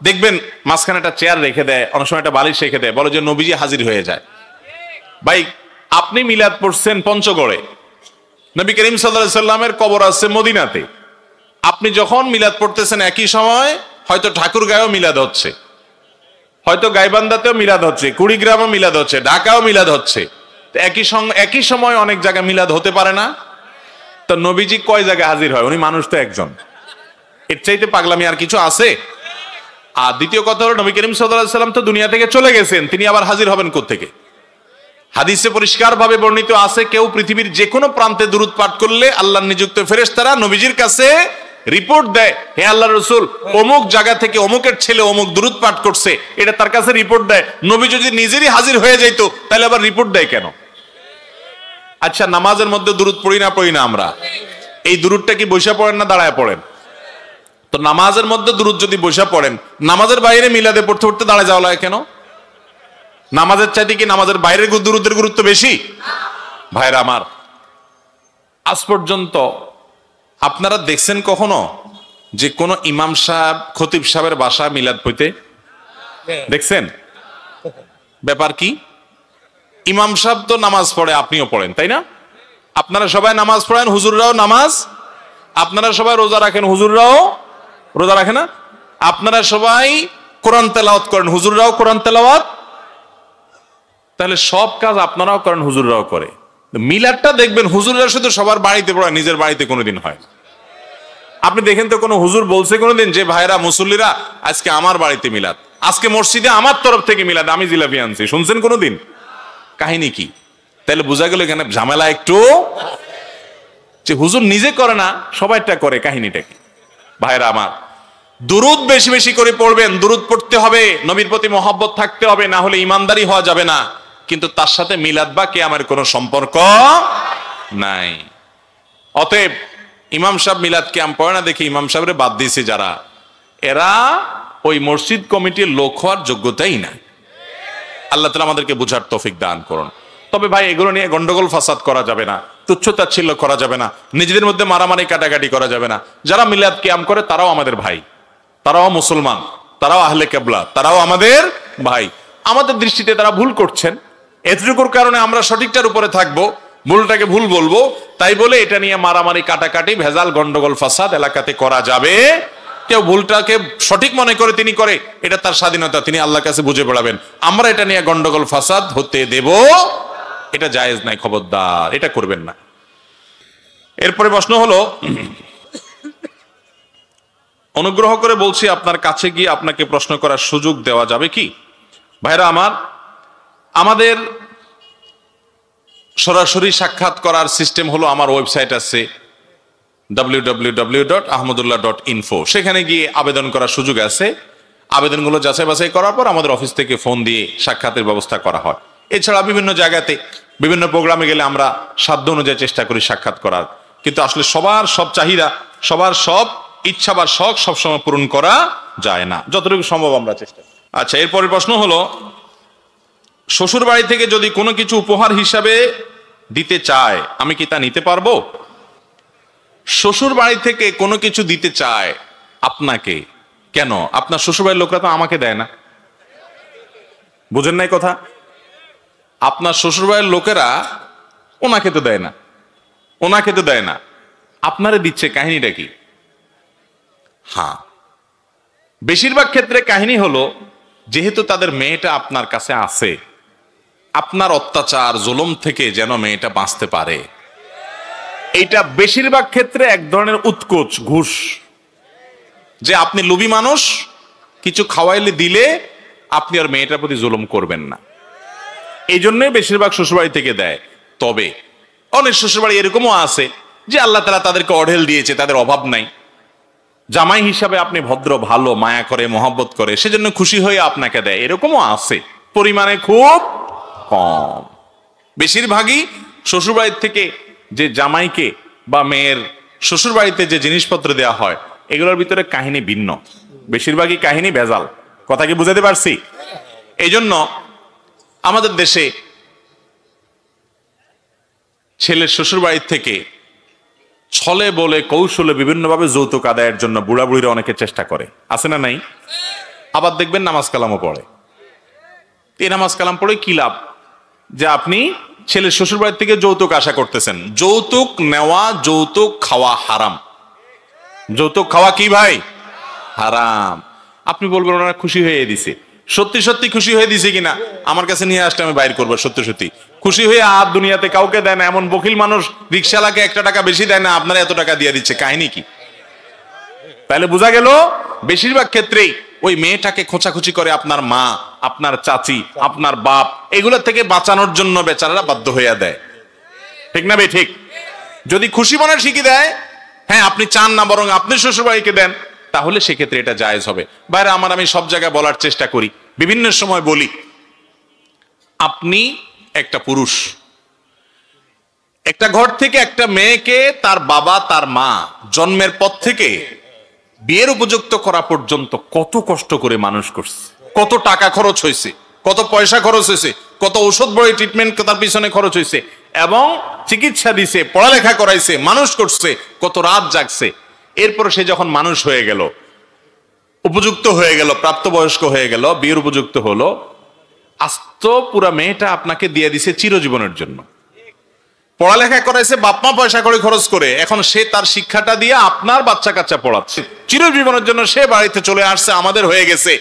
দেখবেন মাঝখানে একটা চেয়ার রেখে দেয়, অনেক সময় একটা বালিশ রেখে দেয়, বলে যে নবীজি হাজির হয়ে যায়। ভাই, আপনি মিলাদ পড়ছেন পঞ্চগড়ে, নবী করিম সাল্লাল্লাহু আলাইহি সাল্লামের কবর আছে মদিনাতে। আপনি যখন মিলাদ পড়তেছেন একই সময় হয়তো ঠাকুরগাঁয়েও মিলাদ হচ্ছে, হয়তো গাইবান্ধাতেও মিলাদ হচ্ছে, কুড়িগ্রামও মিলাদ হচ্ছে, ঢাকাও মিলাদ হচ্ছে। একই সময় অনেক জায়গায় মিলাদ হতে পারে না? তো নবীজি কয় জায়গায় হাজির হয়? উনি মানুষ তো একজন, এর চাইতে পাগলামি আর কিছু আছে? আর দ্বিতীয় কথা হলো, নবী করিম সাল্লাল্লাহু আলাইহি সাল্লাম তো দুনিয়া থেকে চলে গেছেন, তিনি আবার হাজির হবেন কোত্থেকে? হাদিসে পরিষ্কার ভাবে বর্ণিত আছে, কেউ পৃথিবীর যে কোনো প্রান্তে দুরূদ পাঠ করলে আল্লাহর নিযুক্ত ফেরেশতারা নবীজির কাছে রিপোর্ট দেয়, হে আল্লাহর রাসূল, অমুক জায়গা থেকে অমুকের ছেলে অমুক দুরূদ পাঠ করছে, এটা তার কাছে রিপোর্ট দেয়। নবী যদি নিজেরই হাজির হয়ে যাইতো তাহলে আবার রিপোর্ট দেয় কেন? আচ্ছা, নামাজের মধ্যে দুরূদ পড়ি না আমরা, এই দুরূদটা কি বসে পড়েন না দাঁড়ায় পড়েন? তো নামাজের মধ্যে দুরূদ যদি বসে পড়েন, নামাজের বাইরে মিলাদে পড়তে পড়তে দাঁড়ায় যাওয়া লাগে কেন? নামাজের চাইতে কি নামাজের বাইরের দুরূদের গুরুত্ব বেশি? ভাইরা আমার, আজ পর্যন্ত আপনারা দেখছেন কখনো যে কোন ইমাম সাহেব খতিব সাহেবের বাসায় মিলাদ পড়তে দেখছেন? ব্যাপার কি? ইমাম সাহেব তো নামাজ পড়ে, আপনিও পড়েন, তাই না? আপনারা সবাই নামাজ পড়েন, হুজুররাও নামাজ, আপনারা সবাই রোজা রাখেন, হুজুররাও রোজা রাখে না? আপনারা সবাই কোরআন তেলাওয়াত করেন, হুজুররাও কোরআন তেলাওয়াত। তাহলে সব কাজ আপনারাও করেন, হুজুররাও করে। মিলাদটা দেখবেন হুজুররা শুধু সবার বাড়িতে পড়ে, নিজের বাড়িতে কোনোদিন হয়। আপনি দেখেন তো কোনো হুজুর বলছে কোনোদিন যে ভাইরা মুসল্লিরা আজকে আমার বাড়িতে মিলাদ, আজকে মসজিদে আমার তরফ থেকে মিলাদ, আমি জিলাপি আনছি, শুনছেন কোনোদিন? কাহিনী কি? তাহলে বোঝা গেল এখানে ঝামেলা একটু, যে হুজুর নিজে করে না, সবাইটা করে, কাহিনীটা কি? ভাইরা আমার, দুরূদ বেশি বেশি করে পড়বেন, দুরূদ পড়তে হবে, নবীর প্রতি মহব্বত থাকতে হবে, না হলে ইমানদারি হওয়া যাবে না। কিন্তু তার সাথে মিলাদ বা কিয়ামের কোনো সম্পর্ক নাই। অতএব ইমাম সাহেব মিলাদ কিয়াম পড়ে না দেখে ইমাম সাহেবরে বাদ দিয়েছে যারা, এরা ওই মসজিদ কমিটির লোক হওয়ার যোগ্যতাই নাই। আল্লাহ তাআলা আমাদেরকে বুঝার তৌফিক দান করুন। তবে ভাই, এগুলো নিয়ে গন্ডগোল ফাসাদ করা যাবে না, তুচ্ছতাচ্ছিল্য করা যাবে না, নিজেদের মধ্যে মারামারি কাটাকাটি করা যাবে না। যারা মিলাদ কিয়াম করে তারাও আমাদের ভাই, তারাও মুসলমান, তারাও আহলে কিবলা, তারাও আমাদের ভাই। আমাদের দৃষ্টিতে তারা ভুল করছেন, এতটুকুর কারণে আমরা সঠিকটার উপরে থাকবো, ভুলটাকে ভুল বলবো, তাই বলে এটা নিয়ে মারামারি কাটাকাটি ভেজাল গন্ডগোল ফাসাদ এলাকাতে করা যাবে। কেউ ভুলটাকে সঠিক মনে করে তিনি করে, এটা তার স্বাধীনতা, তিনি আল্লাহর কাছে বুঝে পড়াবেন। আমরা এটা নিয়ে গন্ডগোল ফাসাদ হতে দেব, এটা জায়েজ নাই, খবরদার, এটা করবেন না। এরপরে প্রশ্ন হলো, অনুগ্রহ করে বলছি আপনার কাছে গিয়ে আপনাকে প্রশ্ন করার সুযোগ দেওয়া যাবে কি? ভাইরা আমার, আমাদের সরাসরি সাক্ষাৎ করার সিস্টেম হলো, আমার ওয়েবসাইট আছে www.ahmadullah.info, সেখানে গিয়ে আবেদন করার সুযোগ আছে। আবেদনগুলো যাচাই বাছাই করার পর আমাদের অফিস থেকে ফোন দিয়ে সাক্ষাতের ব্যবস্থা করা হয়। এছাড়া বিভিন্ন জায়গাতে বিভিন্ন প্রোগ্রামে গেলে আমরা সাধ্য অনুযায়ী চেষ্টা করি সাক্ষাৎ করার, কিন্তু আসলে সবার সব চাহিদা, সবার সব ইচ্ছা বা শখ সবসময় পূরণ করা যায় না, যতটুকু সম্ভব আমরা চেষ্টা করি। আচ্ছা, এরপরের প্রশ্ন হলো, শ্বশুর বাড়ি থেকে যদি কোনো কিছু উপহার হিসাবে দিতে চায়, আমি কি তা নিতে পারবো? শ্বশুর বাড়ি থেকে কোনো কিছু দিতে চায় আপনাকে, কেন? আপনার শ্বশুর বাড়ির লোকরা তো আমাকে দেয় না, বুঝেন নাই কথা? আপনার শ্বশুর বাড়ির লোকেরা ওনাকে তো দেয় না, ওনাকে তো দেয় না, আপনারে দিচ্ছে, কাহিনীটা কি? হ্যাঁ, বেশিরভাগ ক্ষেত্রে কাহিনী হলো, যেহেতু তাদের মেয়েটা আপনার কাছে আছে, আপনার অত্যাচার জুলুম থেকে যেন মেয়েটা বাঁচতে পারে, এইটা বেশিরভাগ ক্ষেত্রে এক ধরনের উৎকোচ, ঘুষ, যে আপনি লোভী মানুষ, কিছু খাওয়াইলে দিলে আপনি আর মেয়েটার প্রতি জুলুম করবেন না, এই জন্যই বেশিরভাগ শ্বশুরবাড়ি থেকে দেয়। তবে অনেক শ্বশুরবাড়ি এরকমও আছে যে আল্লাহ তাআলা তাদেরকে অঢেল দিয়েছে, তাদের অভাব নাই, জামাই হিসাবে আপনি ভদ্র, ভালো, মায়া করে, মহব্বত করে, সেজন্য খুশি হয়ে আপনাকে দেয়, এরকমও আছে, পরিমাণে খুব কম। বেশিরভাগই শ্বশুরবাড়ির থেকে যে জামাইকে বা মেয়ের শ্বশুরবাড়িতে যে জিনিসপত্র দেওয়া হয়, এগুলোর ভিতরে কাহিনী ভিন্ন, বেশিরভাগই কাহিনী ভেজাল। কথা কি বুঝাতে পারছি? এই জন্য আমাদের দেশে ছেলের শ্বশুরবাড়ির থেকে ছলে বলে কৌশলে বিভিন্নভাবে যৌতুক আদায়ের জন্য বুড়া বুড়িরা অনেকে চেষ্টা করে, আছে না নাই? আবার দেখবেন নামাজ কালামও পড়ে। এই নামাজ কালাম পড়ে কি লাভ? যে আপনি ছেলের শ্বশুর বাড়ির থেকে যৌতুক আশা করতেছেন। যৌতুক নেওয়া, যৌতুক খাওয়া হারাম। যৌতুক খাওয়া কি ভাই? হারাম। আপনি বলবেন ওনারা খুশি হয়ে দিছে। সত্যি সত্যি খুশি হয়ে দিছে কিনা আমার কাছে নিয়ে আসলে আমি বাইর করবো। সত্যি সত্যি খুশি হয়ে আর দুনিয়াতে কাউকে দেয় না। এমন বকিল মানুষ রিক্সাওয়ালাকে 1 টাকা বেশি দেয় না, আপনারা এত টাকা দিয়ে দিচ্ছে, কাহিনী কি? তাহলে বোঝা গেল বেশিরভাগ ক্ষেত্রেই ওই মেয়েটাকে খোঁচাখুচি করে আপনার মা, আপনার চাচি, আপনার বাপ, এগুলোর থেকে বাঁচানোর জন্য বেচারারা বাধ্য হইয়া দেয়। ঠিক না ভাই? ঠিক। যদি খুশি মনে শিখে দেয়, হ্যাঁ আপনি চান না বরং আপনি শ্বশুরবাড়িকে দেন, তাহলে সেক্ষেত্রে এটা জায়েজ হবে। বাইরে আমি সব জায়গায় বলার চেষ্টা করি, বিভিন্ন সময় বলি, আপনি একটা পুরুষ, একটা ঘর থেকে একটা মেয়েকে তার বাবা তার মা জন্মের পর থেকে বিয়ের উপযুক্ত করা পর্যন্ত কত কষ্ট করে মানুষ করছে, কত টাকা খরচ হয়েছে, কত পয়সা খরচ হয়েছে, কত ঔষধ বড়ি ট্রিটমেন্ট তার পিছনে খরচ হয়েছে, এবং চিকিৎসা দিছে, পড়ালেখা করাইছে, মানুষ করছে, কত রাত জাগছে। এরপর সে যখন মানুষ হয়ে গেল, উপযুক্ত হয়ে গেল, প্রাপ্তবয়স্ক হয়ে গেল, বিয়ের উপযুক্ত হলো, আস্ত পুরা মেয়েটা আপনাকে দিয়ে দিছে চিরজীবনের জন্য। পড়ালেখা করাইছে বাপমা পয়সা করে খরচ করে, এখন সে তার শিক্ষাটা দিয়ে আপনার বাচ্চা কাচ্চা পড়াচ্ছে চিরজীবনের জন্য। সে বাড়িতে চলে আসছে, আমাদের হয়ে গেছে,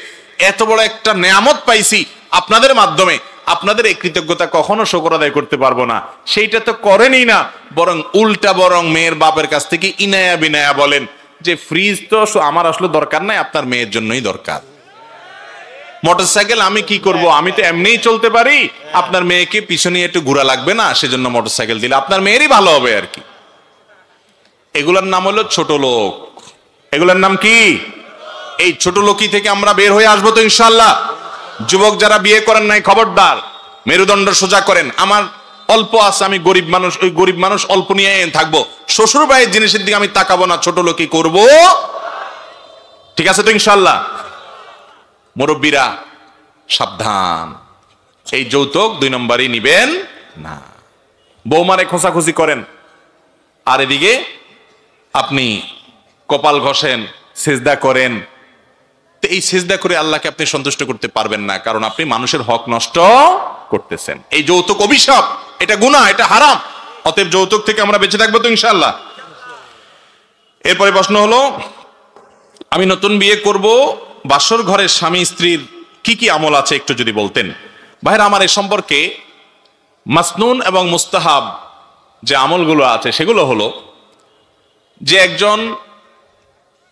এত বড় একটা নেয়ামত পাইছি আপনাদের মাধ্যমে। আপনাদের এই কৃতজ্ঞতা কখনো শুকর আদায় করতে পারবো না, সেইটা তো করেনই না, বরং উল্টা বরং মেয়ের বাপের কাছ থেকে ইনায়া বিনায়া বলেন যে ফ্রিজ তো আমার আসলে দরকার নাই, আপনার মেয়ের জন্যই দরকার। মোটরসাইকেল আমি কি করব, আমি তো এমনিই চলতে পারি, আপনার মেয়েকে পিছনে একটু ঘোরা লাগবে না, সেজন্য মোটরসাইকেল দিলে আপনার মেয়েরই ভালো হবে আর কি। এগুলোর নাম হলো ছোট লোক। এগুলোর নাম কি? এই ছোট লোকই থেকে আমরা বের হয়ে আসবো তো ইনশাআল্লাহ। যুবক যারা বিয়ে করেন নাই, খবরদার মেরুদণ্ড সোজা করেন। আমার অল্প আছে, আমি গরিব মানুষ, ওই গরিব মানুষ অল্প নিয়ে থাকবো, শ্বশুর বাড়ির জিনিসের দিকে আমি তাকাবো না, ছোট লোকই করবো। ঠিক আছে তো ইনশাআল্লাহ? মুরব্বীরা সাবধান, এই যৌতুক 2 নম্বরই নিবেন না। বৌমারে খোঁচাখুচি করেন, আর এদিকে আপনি কপাল ঘষেন, সিজদা করেন। তো এই সিজদা করে আল্লাহকে আপনি সন্তুষ্ট করতে পারবেন না, কারণ আপনি মানুষের হক নষ্ট করতেছেন। এই যৌতুক অভিশাপ, এটা গুনাহ, এটা হারাম। অতএব যৌতুক থেকে আমরা বেঁচে থাকবো তো ইনশাআল্লাহ। এরপরে প্রশ্ন হলো, আমি নতুন বিয়ে করব, বাসর ঘরের স্বামী স্ত্রীর কি কি আমল আছে একটু যদি বলতেন। ভাইরা আমার, এ সম্পর্কে মাসনুন এবং মুস্তাহাব যে আমলগুলো আছে সেগুলো হলো যে একজন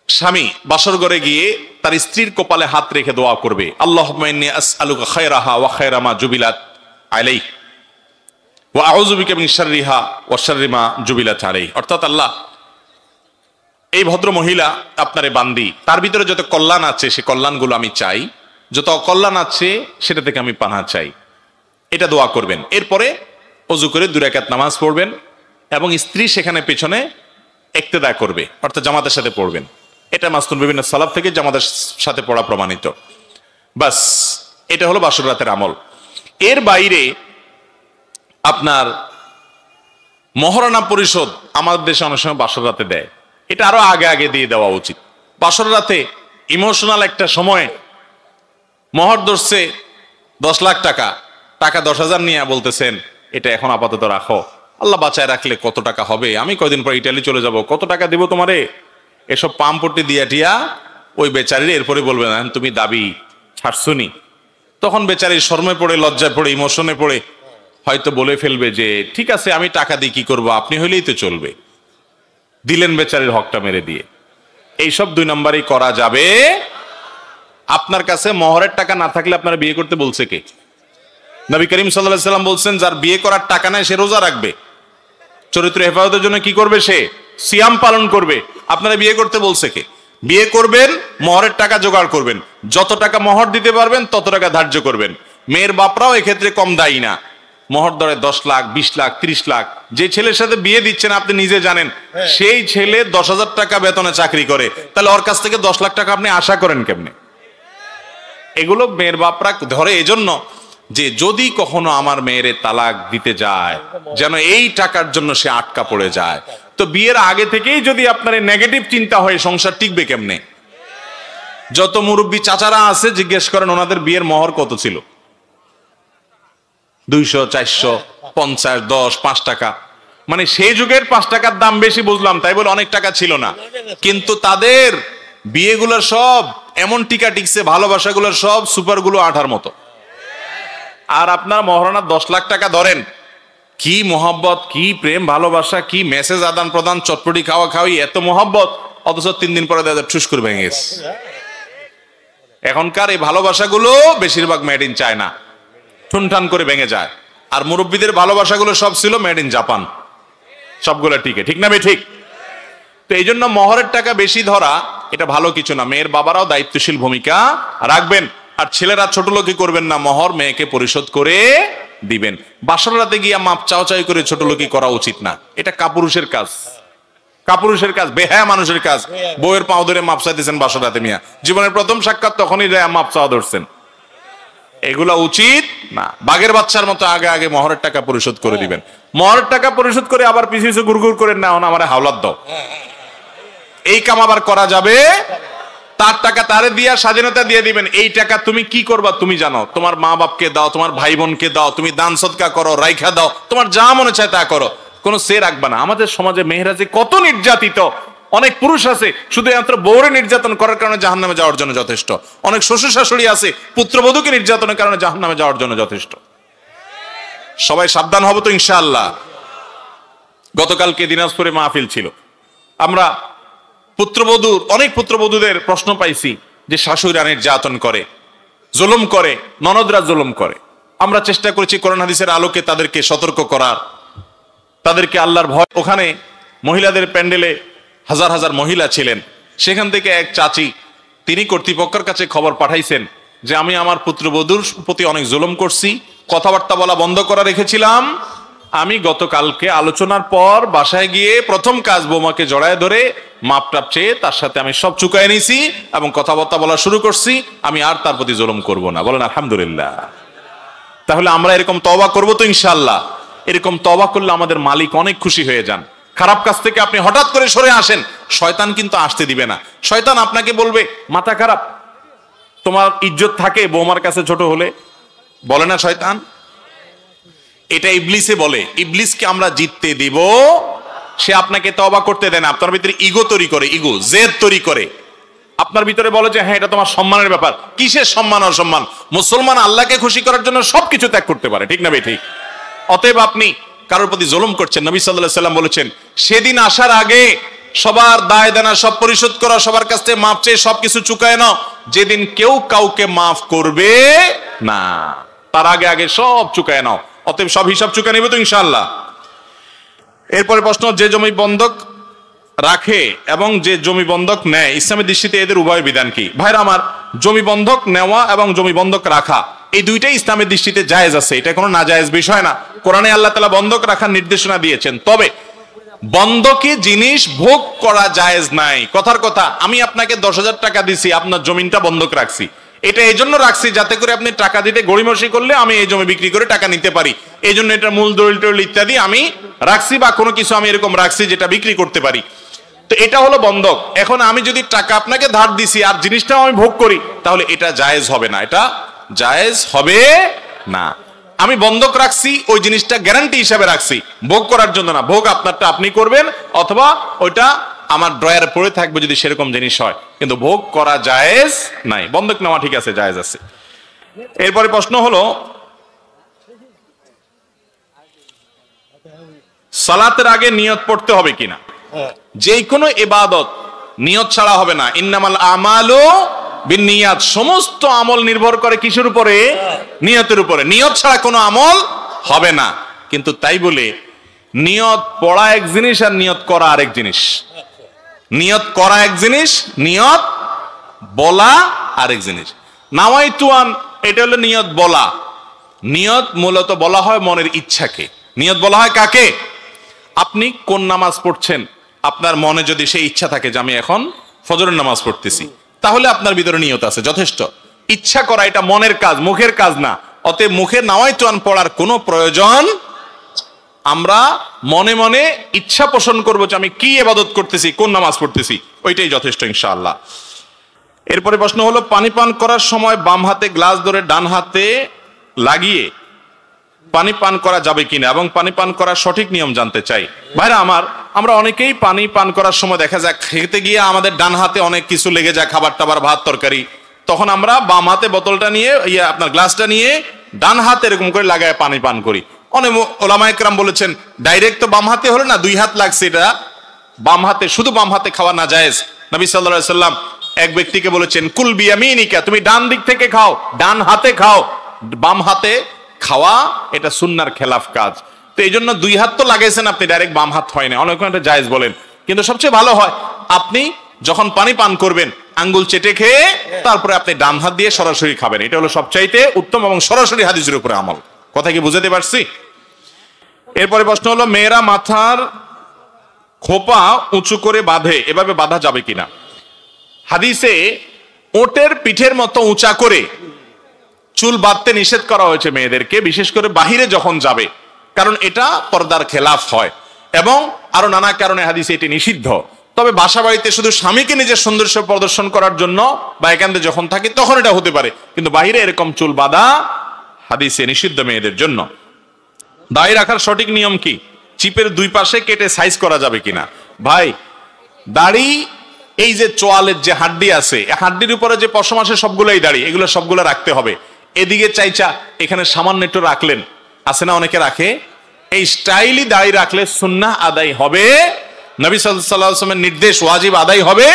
স্বামী বাসর ঘরে গিয়ে তার স্ত্রীর কপালে হাত রেখে দোয়া করবে, আল্লাহুম্মা ইন্নী আসআলুকা খায়রাহা ওয়া খায়রা মা জুবিলাত আলাইহি ওয়া আউযু বিকা মিন শাররিহা ওয়া শাররি মা জুবিলাত আলাইহি। অর্থাৎ আল্লাহ, এই ভদ্র মহিলা আপনারে বান্দি, তার ভিতরে যত কল্যাণ আছে সে কল্যাণগুলো আমি চাই, যত অকল্যাণ আছে সেটা থেকে আমি পানাহ চাই, এটা দোয়া করবেন। এরপরে ওযু করে 2 রাকাত নামাজ পড়বেন এবং স্ত্রী সেখানে পেছনে ইক্তেদা করবে, অর্থাৎ জামাতের সাথে পড়বেন। এটা মাসনুন বিভিন্ন সালাফ থেকে জামাতের সাথে পড়া প্রমাণিত। বাস, এটা হলো বাসর রাতের আমল। এর বাইরে আপনার মহারণা পরিশোধ আমাদের দেশে অনেক সময় বাসর রাতে দেয়, এটা আরো আগে আগে দিয়ে দেওয়া উচিত। বাসর রাতে ইমোশনাল একটা সময় মহর ধরছে 10 লাখ টাকা, টাকা 10,000 নিয়ে বলতেছেন এটা এখন আপাতত রাখো, আল্লাহ বাঁচায় রাখলে কত টাকা হবে, আমি কয়দিন পর ইটালি চলে যাব, কত টাকা দিব তোমারে, এসব পাম্পটি দিয়া টিয়া ওই বেচারির এরপরে বলবে না তুমি দাবি ছাড়ছুনি। তখন বেচারির শর্মে পড়ে, লজ্জায় পড়ে, ইমোশনে পড়ে হয়তো বলে ফেলবে যে ঠিক আছে আমি টাকা দিয়ে কি করবো, আপনি হইলেই তো চলবে। দিলেন বেচারির হকটা মেরে দিয়ে। এইসব 2 নম্বরই করা যাবে। আপনার কাছে মহরের টাকা না থাকলে আপনারা বিয়ে করতে বলছে কে? নবী করিম সাল্লাল্লাহু আলাইহি সাল্লাম বলছেন যার বিয়ে করার টাকা নাই সে রোজা রাখবে, চরিত্র হেফাজতের জন্য কি করবে, সে সিয়াম পালন করবে। আপনারা বিয়ে করতে বলছে কে? বিয়ে করবেন, মহরের টাকা জোগাড় করবেন, যত টাকা মহর দিতে পারবেন তত টাকা ধার্য করবেন। মেয়ের বাপরাও এক্ষেত্রে কম দায়ী না। মহর ধরে 10 লাখ, 20 লাখ, 30 লাখ। যে ছেলের সাথে বিয়ে দিচ্ছেন আপনি নিজে জানেন সেই ছেলে 10,000 টাকা বেতনে চাকরি করে, তাহলে ওর কাছ থেকে 10 লাখ টাকা আপনি আশা করেন কেমনে? এগুলো মেয়ের বাপরা ধরে এজন্য যে যদি কখনো আমার মেয়েরে তালাক দিতে যায় যেন এই টাকার জন্য সে আটকা পড়ে যায়, তো বিয়ের আগে থেকেই যদি আপনার নেগেটিভ চিন্তা হয়, সংসার টিকবে কেমনে? যত মুরব্বী চাচারা আছে জিজ্ঞেস করেন ওনাদের বিয়ের মহর কত ছিল? 200, 400, 50, 10, 5 টাকা। মানে সেই যুগের 5 টাকার দাম বেশি বুঝলাম, তাই বলে অনেক টাকা ছিল না, কিন্তু তাদের বিয়েগুলোর সব এমন টিকা টিকছে, ভালোবাসাগুলোর সব সুপারগুলো আঠার মতো। আর আপনার মহারণা 10 লাখ টাকা ধরেন, কি মোহাব্বত, কি প্রেম ভালোবাসা, কি মেসেজ আদান প্রদান, চটপটি খাওয়া খাওয়াই, এত মোহাব্বত, অথচ 3 দিন পরে দেখা ঠুস করে ভেঙে গেছে। এখনকার এই ভালোবাসাগুলো বেশিরভাগ মেড ইন চায়না, ঠুনঠান করে ভেঙে যায়। আর মুরব্বীদের ভালোবাসাগুলো সব ছিল মেড ইন জাপান, সবগুলো ঠিক না ভাই? ঠিক। তো এই জন্য মহরের টাকা বেশি ধরা এটা ভালো কিছু না। মেয়ের বাবারাও দায়িত্বশীল ভূমিকা রাখবেন, আর ছেলেরা ছোট লোকই করবেন না, মহর মেয়েকে পরিশোধ করে দিবেন। বাসর রাতে গিয়া মাপ চাওয়াচাই করে ছোট লোকই করা উচিত না, এটা কাপুরুষের কাজ, কাপুরুষের কাজ, বেহায়া মানুষের কাজ। বউয়ের পাও ধরে মাপ চাইতেছেন বাসর রাতে, মিয়া জীবনের প্রথম সাক্ষাৎ তখনই মাপ চাওয়া ধরছেন, এগুলা উচিত না। বাঘের বাচ্চার মতো আগে আগে মহরের টাকা পরিশোধ করে দিবেন। মহরের টাকা পরিশোধ করে আবার পিছু পিছু গুড়গুড় করেন না, আমার হাওলাত দাও, এই কাম আবার করা যাবে? তার টাকা তারে দিয়া স্বাধীনতা দিয়ে দিবেন। এই টাকা তুমি কি করবা তুমি জানো, তোমার মা বাপকে দাও, তোমার ভাই বোনকে দাও, তুমি দান সদকা করো, রাইখা দাও, তোমার যা মনে চায় তা করো, কোনো সে রাখবা না। আমাদের সমাজে মেয়েরা যে কত নির্যাতিত, অনেক পুরুষ আছে শুধুমাত্র বউরে নির্যাতন করার কারণে জাহান্নামে যাওয়ার জন্য যথেষ্ট, অনেক শ্বশুর শাশুড়ি আছে পুত্রবধূকে নির্যাতনের কারণে জাহান্নামে যাওয়ার জন্য যথেষ্ট। সবাই সাবধান হব তো ইনশাআল্লাহ। গতকালকে দিনাজপুরে মাহফিল ছিল, আমরা পুত্রবধূর, অনেক পুত্রবধূদের প্রশ্ন পাইছি যে শাশুড়িরা নির্যাতন করে, জুলুম করে, ননদরা জুলুম করে। আমরা চেষ্টা করেছি কোরআন হাদিসের আলোকে তাদেরকে সতর্ক করার, তাদেরকে আল্লাহর ভয়। ওখানে মহিলাদের প্যান্ডেলে হাজার হাজার মহিলা ছিলেন, সেখান থেকে এক চাচি তিনি কর্তৃপক্ষের কাছে খবর পাঠাইছেন যে আমি আমার পুত্রবধূর প্রতি অনেক জুলুম করছি, কথাবার্তা বলা বন্ধ করা রেখেছিলাম। আমি গতকালকে আলোচনার পর বাসায় গিয়ে প্রথম কাজ বৌমাকে জড়ায় ধরে মাপ টাপ চেয়ে তার সাথে আমি সব চুকায় নিয়েছি এবং কথাবার্তা বলা শুরু করছি, আমি আর তার প্রতি জুলুম করব না। বলেন আলহামদুলিল্লাহ। তাহলে আমরা এরকম তওবা করব তো ইনশাআল্লাহ। এরকম তওবা করলে আমাদের মালিক অনেক খুশি হয়ে যান। খারাপ কাজ থেকে আপনি হঠাৎ করে সরে আসেন, শয়তান কিন্তু আসতে দিবে না। শয়তান আপনাকে বলবে মাথা খারাপ, তোমার ইজ্জত থাকে বৌমার কাছে ছোট হলে, বলে না শয়তান? এটা ইবলিসে বলে। ইবলিসকে আমরা জিততে দিব, সে আপনাকে তওবা করতে দেয় না। আপনার ভিতরে ইগো তৈরি করে, ইগো জেদ তৈরি করে, আপনার ভিতরে বলে যে হ্যাঁ এটা তোমার সম্মানের ব্যাপার। কিসের সম্মান অসম্মান? মুসলমান আল্লাহকে খুশি করার জন্য সবকিছু ত্যাগ করতে পারে, ঠিক না ভাই? ঠিক। অতএব আপনি কারোর প্রতি জুলুম করছেন, নবী সাল্লাল্লাহু আলাইহি সাল্লাম বলেছেন সেদিন আসার আগে সবার দায় দেনা সব পরিশোধ করো, সবার কাছ থেকে মাপ চেয়ে সবকিছু চুকায় নাও, যেদিন কেউ কাউকে মাফ করবে না তার আগে আগে সব চুকায় নাও। অতএব সব হিসাব চুকায় নেবে তো ইনশাআল্লাহ। এরপরে প্রশ্ন, যে জমি বন্ধক রাখে এবং যে জমি বন্ধক নেয়, ইসলামের দৃষ্টিতে এদের উভয় বিধান কি? ভাইরা আমার, জমি বন্ধক নেওয়া এবং জমি বন্ধক রাখা এই দুইটাই ইসলামের দৃষ্টিতে জায়েজ আছে, এটা কোনো নাজায়েজ বিষয় না। কোরআনে আল্লাহ তাআলা বন্ধক রাখার নির্দেশনা দিয়েছেন, তবে বন্ধকি জিনিস ভোগ করা জায়েজ নাই। কথার কথা, আমি আপনাকে 10,000 টাকা দিছি, আপনার জমিনটা বন্ধক রাখছি, এটা এই জন্য রাখছি যাতে করে আপনি টাকা দিতে গড়িমসি করলে আমি এই জমি বিক্রি করে টাকা নিতে পারি, এই জন্য এটা মূল দলিল টলিল ইত্যাদি আমি রাখছি, বা কোনো কিছু আমি এরকম রাখছি যেটা বিক্রি করতে পারি। তো এটা হলো বন্ধক। এখন আমি যদি টাকা আপনাকে ধার দিছি আর জিনিসটাও আমি ভোগ করি, তাহলে এটা জায়েজ হবে না, এটা জায়েজ হবে না। আমি বন্ধক রাখছি, ওই জিনিসটা গ্যারান্টি হিসাবে রাখছি, ভোগ করার জন্য না। ভোগ আপনারটা আপনি করবেন, অথবা ওইটা আমার ড্রয়ারে পড়ে থাকবে যদি সেরকম জিনিস হয়, কিন্তু ভোগ করা জায়েজ নাই। বন্ধক নেওয়া ঠিক আছে, জায়েজ আছে। এরপরে প্রশ্ন হলো, সালাতের আগে নিয়ত পড়তে হবে কিনা? যে কোনো ইবাদত নিয়ত ছাড়া হবে না। ইন্নামাল আমালু বিন্নিয়াত, সমস্ত আমল নির্ভর করে কিসের উপরে? নিয়তের উপরে। নিয়ত ছাড়া কোনো আমল হবে না। কিন্তু তাই বলে নিয়ত পড়া এক জিনিস আর নিয়ত করা আরেক জিনিস। নিয়ত করা এক জিনিস, নিয়ত বলা আরেক জিনিস। নাওয়াইতুয়ান, এটা হলো নিয়ত বলা। নিয়ত মূলত বলা হয় মনের ইচ্ছাকে। নিয়ত বলা হয় কাকে? আপনি কোন নামাজ পড়ছেন, আপনার মনে যদি সেই ইচ্ছা থাকে যে আমি এখন ফজরের নামাজ পড়তেছি, তাহলে আপনার ভিতরে নিয়ত আছে, যথেষ্ট। ইচ্ছা করা এটা মনের কাজ, মুখের কাজ না। অতএব মুখে নাওয়াইতুয়ান পড়ার কোনো প্রয়োজন আমরা মনে মনে ইচ্ছা পোষণ করবো যে আমি কি ইবাদত করতেছি, কোন নামাজ পড়তেছি, ওইটাই যথেষ্ট ইনশাআল্লাহ। এরপরে প্রশ্ন হলো, পানি পান করার সময় বাম হাতে গ্লাস ধরে ডান হাতে লাগিয়ে পানি পান করা যাবে কিনা এবং পানি পান করার সঠিক নিয়ম জানতে চাই। ভাইরা আমার, আমরা অনেকেই পানি পান করার সময় দেখা যায় খেতে গিয়ে আমাদের ডান হাতে অনেক কিছু লেগে যায়, খাবার টাবার, ভাত তরকারি, তখন আমরা বাম হাতে বোতলটা নিয়ে আপনার গ্লাসটা নিয়ে ডান হাতে এরকম করে লাগায় পানি পান করি। অনেক ওলামায়ে কেরাম বলেছেন ডাইরেক্ট তো বাম হাতে হলো না, দুই হাত লাগছে, এটা বাম হাতে, শুধু বাম হাতে খাওয়া না জায়েজ। নবী সাল্লাল্লাহু আলাইহি সাল্লাম এক ব্যক্তিকে বলেছেন, কুল বিয়ামিনিকা, তুমি ডান দিক থেকে খাও, ডান হাতে খাও। বাম হাতে খাওয়া এটা সুন্নাহর খেলাফ কাজ। তো এই জন্য দুই হাত তো লাগাইছেন আপনি, ডাইরেক্ট বাম হাত হয় না, অনেক এটা জায়েজ বলেন। কিন্তু সবচেয়ে ভালো হয় আপনি যখন পানি পান করবেন আঙ্গুল চেটে খেয়ে তারপরে আপনি ডান হাত দিয়ে সরাসরি খাবেন, এটা হলো সবচাইতে উত্তম এবং সরাসরি হাদিসের উপরে আমল। কথা কি বুঝাতে পারছি? এরপরে প্রশ্ন হলো, মেয়েরা মাথার খোপা উঁচু করে বাঁধে, এভাবে বাঁধা যাবে কিনা? হাদিসে ওটের পিঠের মতো উঁচা করে চুল বাঁধতে নিষেধ করা হয়েছে মেয়েদেরকে, বিশেষ করে বাহিরে যখন যাবে, কারণ এটা পর্দার খেলাফ হয় এবং আরো নানা কারণে হাদিসে এটি নিষিদ্ধ। তবে বাসা বাড়িতে শুধু স্বামীকে নিজের সৌন্দর্য প্রদর্শন করার জন্য বা একান্তে যখন থাকে তখন এটা হতে পারে, কিন্তু বাহিরে এরকম চুল বাঁধা হাদিসে নিষিদ্ধ মেয়েদের জন্য। দাড়ি রাখার সঠিক নিয়ম কি? চিপের দুই পাশে কেটে সাইজ করা যাবে কিনা? ভাই, দাড়ি এই যে চোয়ালের যে হাড্ডি আছে, হাড্ডির উপরে যে পশম আসে সবগুলোই দাড়ি, এগুলো সবগুলো রাখতে হবে। এদিকে চাইচা এখানে সামান্য একটু রাখলেন, আছে না অনেকে রাখে, এই স্টাইলি দাড়ি রাখলে সুন্নাহ আদায় হবে, নবী সাল্লাল্লাহু আলাইহি ওয়াসাল্লামের নির্দেশ ওয়াজিব আদায় হবে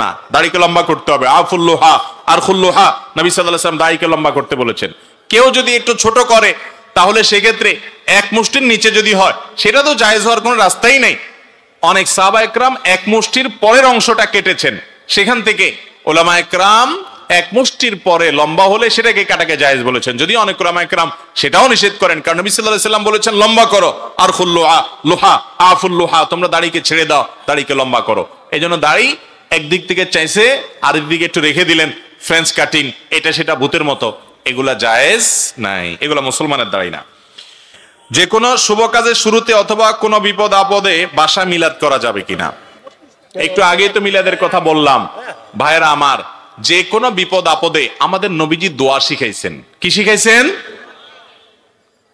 না। দাড়িকে লম্বা করতে হবে, আফুল্লুহা আর খুল্লুহা, নবী সাল্লাল্লাহু আলাইহি ওয়াসাল্লাম দাড়িকে লম্বা করতে বলেছেন। কেউ যদি একটু ছোট করে তাহলে সেক্ষেত্রে এক মুষ্টির নিচে যদি হয় সেটা তো জায়েজ হওয়ার কোনো রাস্তাই নেই। অনেক সাহাবায়ে কেরাম এক মুষ্টির পরের অংশটা কেটেছেন, সেখান থেকে উলামায়ে কেরাম এক মুষ্টির পরে লম্বা হলে সেটাকে কাটাকে জায়েজ বলেছেন, যদিও অনেক উলামায়ে কেরাম সেটাও নিষেধ করেন, কারণ নবী সাল্লাল্লাহু আলাইহি ওয়াসাল্লাম বলেছেন লম্বা করো, আর খুল্লুহা লোহা আফুল্লুহা, তোমরা দাড়িকে ছেড়ে দাও, দাড়িকে লম্বা করো। এই জন্য দাড়ি একদিক থেকে চাইছে আরেক দিকে একটু রেখে দিলেন, ফ্রেঞ্চ কাটিং, এটা সেটা ভূতের মতো, এগুলা জায়েজ নাই, এগুলা মুসলমানের দাড়ি না। যে কোনো শুভ কাজের শুরুতে অথবা কোনো বিপদ আপদে বাসা মিলাদ করা যাবে কিনা? একটু আগেই তো মিলাদের কথা বললাম। ভাইরা আমার, যে কোনো বিপদ আপদে আমাদের নবীজি দোয়া শিখাইছেন। কি শিখাইছেন?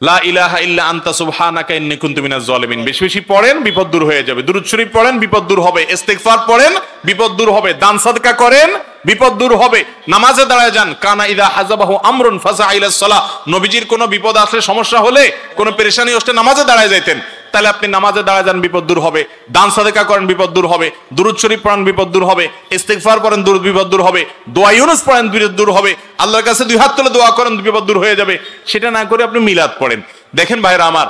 লা ইলাহা ইল্লা আনতা সুবহানাকা ইন্নী কুনতু মিনাজ জালিমিন। বেশি বেশি পড়েন, বিপদ দূর হয়ে যাবে। দুরূদ শরীফ পড়েন, বিপদ দূর হবে। ইস্তিগফার পড়েন, বিপদ দূর হবে। দান সাদকা করেন, বিপদ দূর হবে। নামাজে দাঁড়ায় যান, কানা ইযা হাযাবাহু আমরুন ফাযা ইলাস সালাহ। নবীজির কোনো বিপদ আসলে, সমস্যা হলে, কোনো পেরেশানি আসলে নামাজে দাঁড়ায় যাইতেন। তাহলে আপনি নামাজে দাঁড়ায় যান, বিপদ দূর হবে। দান সাদকা করেন, বিপদ দূর হবে। দুরূদ শরীফ পড়েন, বিপদ দূর হবে। ইস্তিগফার পড়েন, বিপদ দূর হবে। দোয়া ইউনুস পড়েন, বিপদ দূর হবে। আল্লাহর কাছে দুই হাত তুলে দোয়া করেন, বিপদ দূর হয়ে যাবে। সেটা না করে আপনি মিলাদ পড়েন। দেখেন ভাইরা আমার,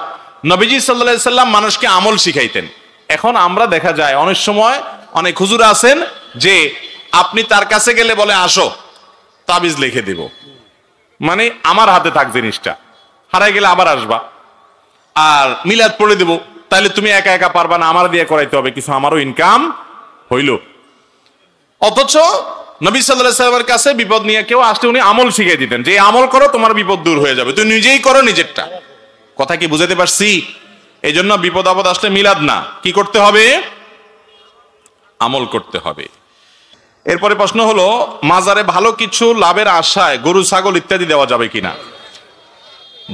নবীজি সাল্লাল্লাহু আলাইহি সাল্লাম মানুষকে আমল শিখাইতেন। এখন আমরা দেখা যায় অনেক সময় অনেক হুজুর আছেন যে আপনি তার কাছে গেলে বলে আসো তাবিজ লিখে দিব, মানে আমার হাতে থাক জিনিসটা, হারাই গেলে আবার আসবা, আর মিলাদ পড়ে দেব, তাহলে তুমি একা একা পারবা না, আমার দিয়ে করাইতে হবে, কিছু আমারও ইনকাম হইল। অথচ নবী সাল্লাল্লাহু আলাইহি সাল্লামের কাছে বিপদ নিয়ে কেউ আসলে উনি আমল শিখিয়ে দিতেন, যে আমল করো তোমার বিপদ দূর হয়ে যাবে, তুমি নিজেই করো নিজেরটা। কথা কি বুঝাতে পারছি? এই জন্য বিপদ আপদ আসলে মিলাদ না, কি করতে হবে? আমল করতে হবে। এরপরে প্রশ্ন হলো, মাজারে ভালো কিছু লাভের আশায় গরু ছাগল ইত্যাদি দেওয়া যাবে কিনা?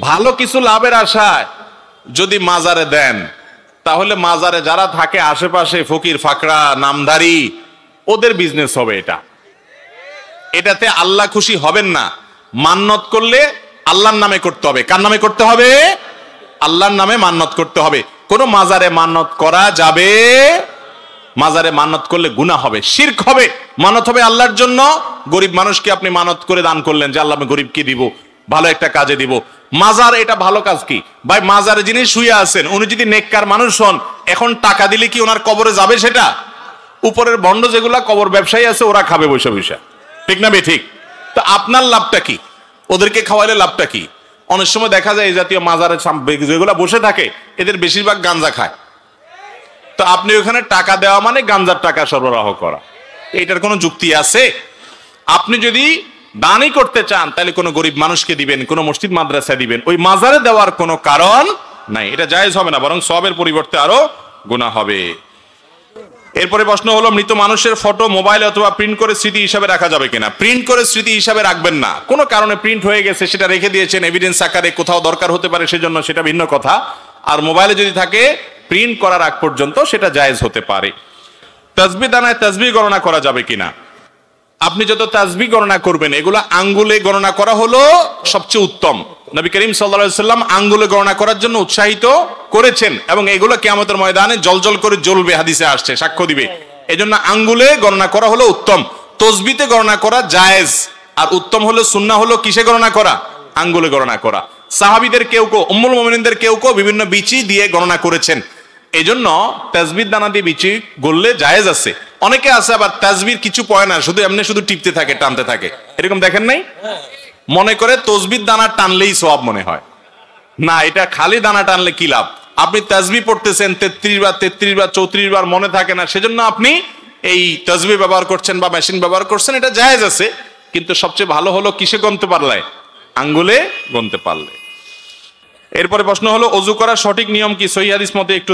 ভালো কিছু লাভের আশায় যদি মাজারে দেন, তাহলে মাজারে যারা থাকে আশেপাশে ফকির ফাকরা নামধারী, ওদের বিজনেস হবে। এটাতে আল্লাহ খুশি হবেন না। মান্নত করলে আল্লাহর নামে করতে হবে। কার নামে করতে হবে? আল্লাহর নামে মান্নত করতে হবে। কোন মাজারে মান্নত করা যাবে? মাজারে মান্নত করলে গুনাহ হবে, শিরক হবে। মানত হবে আল্লাহর জন্য। গরিব মানুষকে আপনি মানত করে দান করলেন যে আল্লাহ আমি গরিবকে দিব, ভালো একটা কাজে দিব। মাজার এটা ভালো কাজ কি ভাই? মাজারে যিনি শুয়ে আছেন উনি যদি নেককার মানুষ হন, এখন টাকা দিলে কি ওনার কবরে যাবে? সেটা উপরের ভণ্ড যেগুলা কবর ব্যবসায়ী আছে ওরা খাবে বসে বসে, ঠিক না? ঠিক। তো আপনার লাভটা কি? ওদেরকে খাওয়াইলে লাভটা কি? অনেক সময় দেখা যায় এই জাতীয় মাজারে যেগুলা বসে থাকে এদের বেশিরভাগ গাঞ্জা খায়। তো আপনি ওখানে টাকা দেওয়া মানে গাঞ্জার টাকা সরবরাহ করা, এটার কোনো যুক্তি আছে? আপনি যদি দানই করতে চান তাহলে কোনো গরিব মানুষকে দিবেন, কোনো মসজিদ মাদ্রাসা দিবেন, ওই মাজারে দেওয়ার কোনো কারণ নাই, এটা জায়েজ হবে না, বরং সওয়াবের পরিবর্তে আরো গুনাহ হবে। এরপরে প্রশ্ন হলো, মৃত মানুষের ফটো মোবাইল অথবা প্রিন্ট করে স্মৃতি হিসাবে রাখা যাবে কিনা? প্রিন্ট করে স্মৃতি হিসাবে রাখবেন না। কোনো কারণে প্রিন্ট হয়ে গেছে, সেটা রেখে দিয়েছেন এভিডেন্স আকারে, কোথাও দরকার হতে পারে সেজন্য, সেটা ভিন্ন কথা। আর মোবাইলে যদি থাকে, প্রিন্ট করার আগ পর্যন্ত সেটা জায়েজ হতে পারে। তাসবিহ দানায় তাসবিহ গণনা করা যাবে কিনা? আপনি যত তাসবিহ গণনা করবেন, এগুলো আঙ্গুলে গণনা করা হলো সবচেয়ে উত্তম। নবী করিম সাল্লাল্লাহু আলাইহি ওয়াসাল্লাম আঙ্গুলে গণনা করার জন্য উৎসাহিত করেছেন, এবং এগুলো কিয়ামতের ময়দানে জলজল করে জ্বলবে, হাদিসে আসছে, সাক্ষ্য দিবে। এজন্য আঙ্গুলে গণনা করা হলো উত্তম। তাসবিহতে গণনা করা জায়েজ, আর উত্তম হলো, সুন্নাহ হলো কিসে গণনা করা? আঙ্গুলে গণনা করা। সাহাবীদের কেউ কেউ, উম্মুল মুমিনিনদের কেউ কেউ বিভিন্ন বিচি দিয়ে গণনা করেছেন। এজন্য তাসবিহ দানা দিয়ে বিচি গড়লে জায়েজ আছে। অনেকে আছে আবার তাসবিহর কিছু পয় না, শুধু এমনি শুধু টিপতে থাকে, টানতে থাকে, এরকম দেখেন নাই? মনে করে তাসবিহ দানা টানলেই সওয়াব মনে হয়। না, এটা খালি দানা টানলে কি লাভ? আপনি তাসবিহ পড়তেছেন 33 বার 33 বার 34 বার, মনে থাকে না, সেজন্য আপনি এই তাসবিহ ব্যবহার করছেন বা মেশিন ব্যবহার করছেন, এটা জায়েজ আছে। কিন্তু সবচেয়ে ভালো হলো কিসে গুনতে পারলে? আঙ্গুলে গুনতে পারলে। এরপরে প্রশ্ন হলো, ওযু করার সঠিক নিয়ম কি? সহিহ হাদিস মতে একটু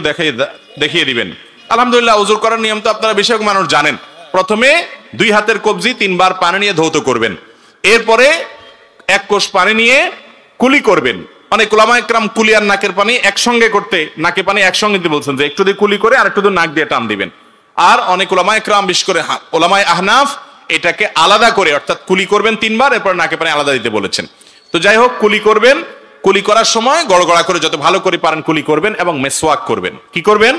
দেখিয়ে দিবেন। আলহামদুলিল্লাহ, ওযু করার নিয়ম তো আপনারা বেশিরভাগ মানুষ জানেন। প্রথমে 2 হাতের কবজি 3 বার পানি নিয়ে ধৌত করবেন। এরপরে 1 কোষ পানি নিয়ে কুলি করবেন। অনেক উলামা ইকরাম কুলি আর নাকের পানি একসঙ্গে করতে, নাকে পানি একসঙ্গে দিতে বলছেন, যে একটু দিয়ে কুলি করে আর একটু দিয়ে নাক দিয়ে টান দিবেন। আর অনেক উলামা ইকরাম, বিশেষ করে উলামায়ে আহনাফ, এটাকে আলাদা করে, অর্থাৎ কুলি করবেন 3 বার, এরপর নাকে পানি আলাদা দিতে বলেছেন। তো যাই হোক, কুলি করবেন। কুলি করার সময় গড়গড়া করে যত ভালো করে পারেন কুলি করবেন, এবং মেসওয়াক করবেন। কি করবেন?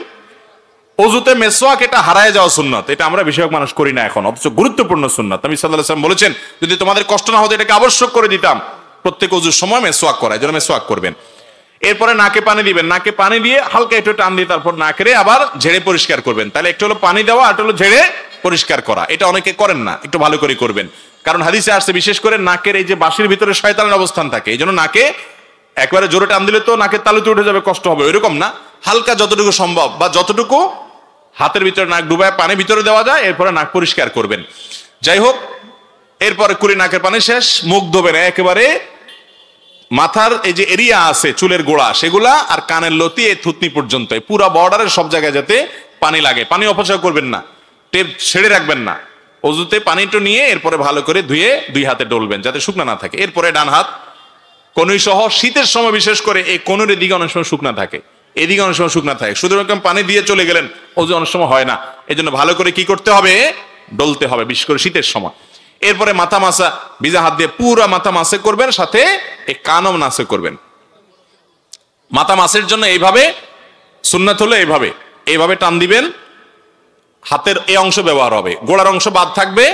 ওযুতে মেসওয়াক, এটা হারায় যাওয়া সুন্নাত, এটা আমরা বেশিরভাগ মানুষ করি না এখন, অথচ গুরুত্বপূর্ণ সুন্নাত। নবী সাল্লাল্লাহু আলাইহি ওয়াসাল্লাম বলেছেন, যদি তোমাদের কষ্ট না হতো এটাকে আবশ্যক করে দিতাম, প্রত্যেক ওযুর সময় মেসওয়াক করা, এজন্য মেসওয়াক করবেন। এরপরে নাকে পানি দিবেন। নাকে পানি দিয়ে হালকা একটু টান দিয়ে তারপর নাকেরে আবার ঝেড়ে পরিষ্কার করবেন। তাহলে একটু হলো পানি দেওয়া, আর হলো ঝেড়ে পরিষ্কার করা। এটা অনেকে করেন না, একটু ভালো করে করবেন। কারণ হাদিসে আসছে, বিশেষ করে নাকের এই যে বাঁশির ভিতরে শয়তানের অবস্থান থাকে, এই জন্য নাকে একবারে জোরে টান দিলে তো নাকের তালুতে উঠে যাবে, কষ্ট হবে, ওইরকম না, হালকা যতটুকু সম্ভব বা যতটুকু হাতের ভিতরে নাক ডুবায় পানি ভিতরে দেওয়া যায়, এরপরে নাক পরিষ্কার করবেন। যাই হোক, এরপরে কুলি নাকের পানি শেষ, মুখ ধোবেন একেবারে মাথার এই যে এরিয়া আছে, চুলের গোড়া সেগুলা, আর কানের লতি, এই থুতনি পর্যন্ত, পুরো বর্ডারের সব জায়গায় যাতে পানি লাগে। পানি অপচয় করবেন না, টেপ ছেড়ে রাখবেন না। ওযুতে পানিটা নিয়ে এরপরে ভালো করে ধুয়ে 2 হাতে ডলবেন, যাতে শুকনা না থাকে। এরপরে ডান হাত কনুই সহ, শীতের সময় বিশেষ করে এই কনুর দিকে অনেক সময় শুকনা থাকে, এদিকে অনেক সময় শুকনা থাকে, শুধু এরকম পানি দিয়ে চলে গেলেন, ওযু অনেক সময় হয় না। এই জন্য ভালো করে কি করতে হবে? ডলতে হবে, বিশেষ করে শীতের সময়। এরপরে মাথা মাসা, ভিজা হাত দিয়ে পুরা মাথা মাসে করবেন, সাথে এই কানও নাসে করবেন। মাথা মাসের জন্য এইভাবে সুন্নাত হলো, এইভাবে টান দিবেন, হাতের এই অংশ ব্যবহার হবে, গোড়ার অংশ বাদ থাকবে।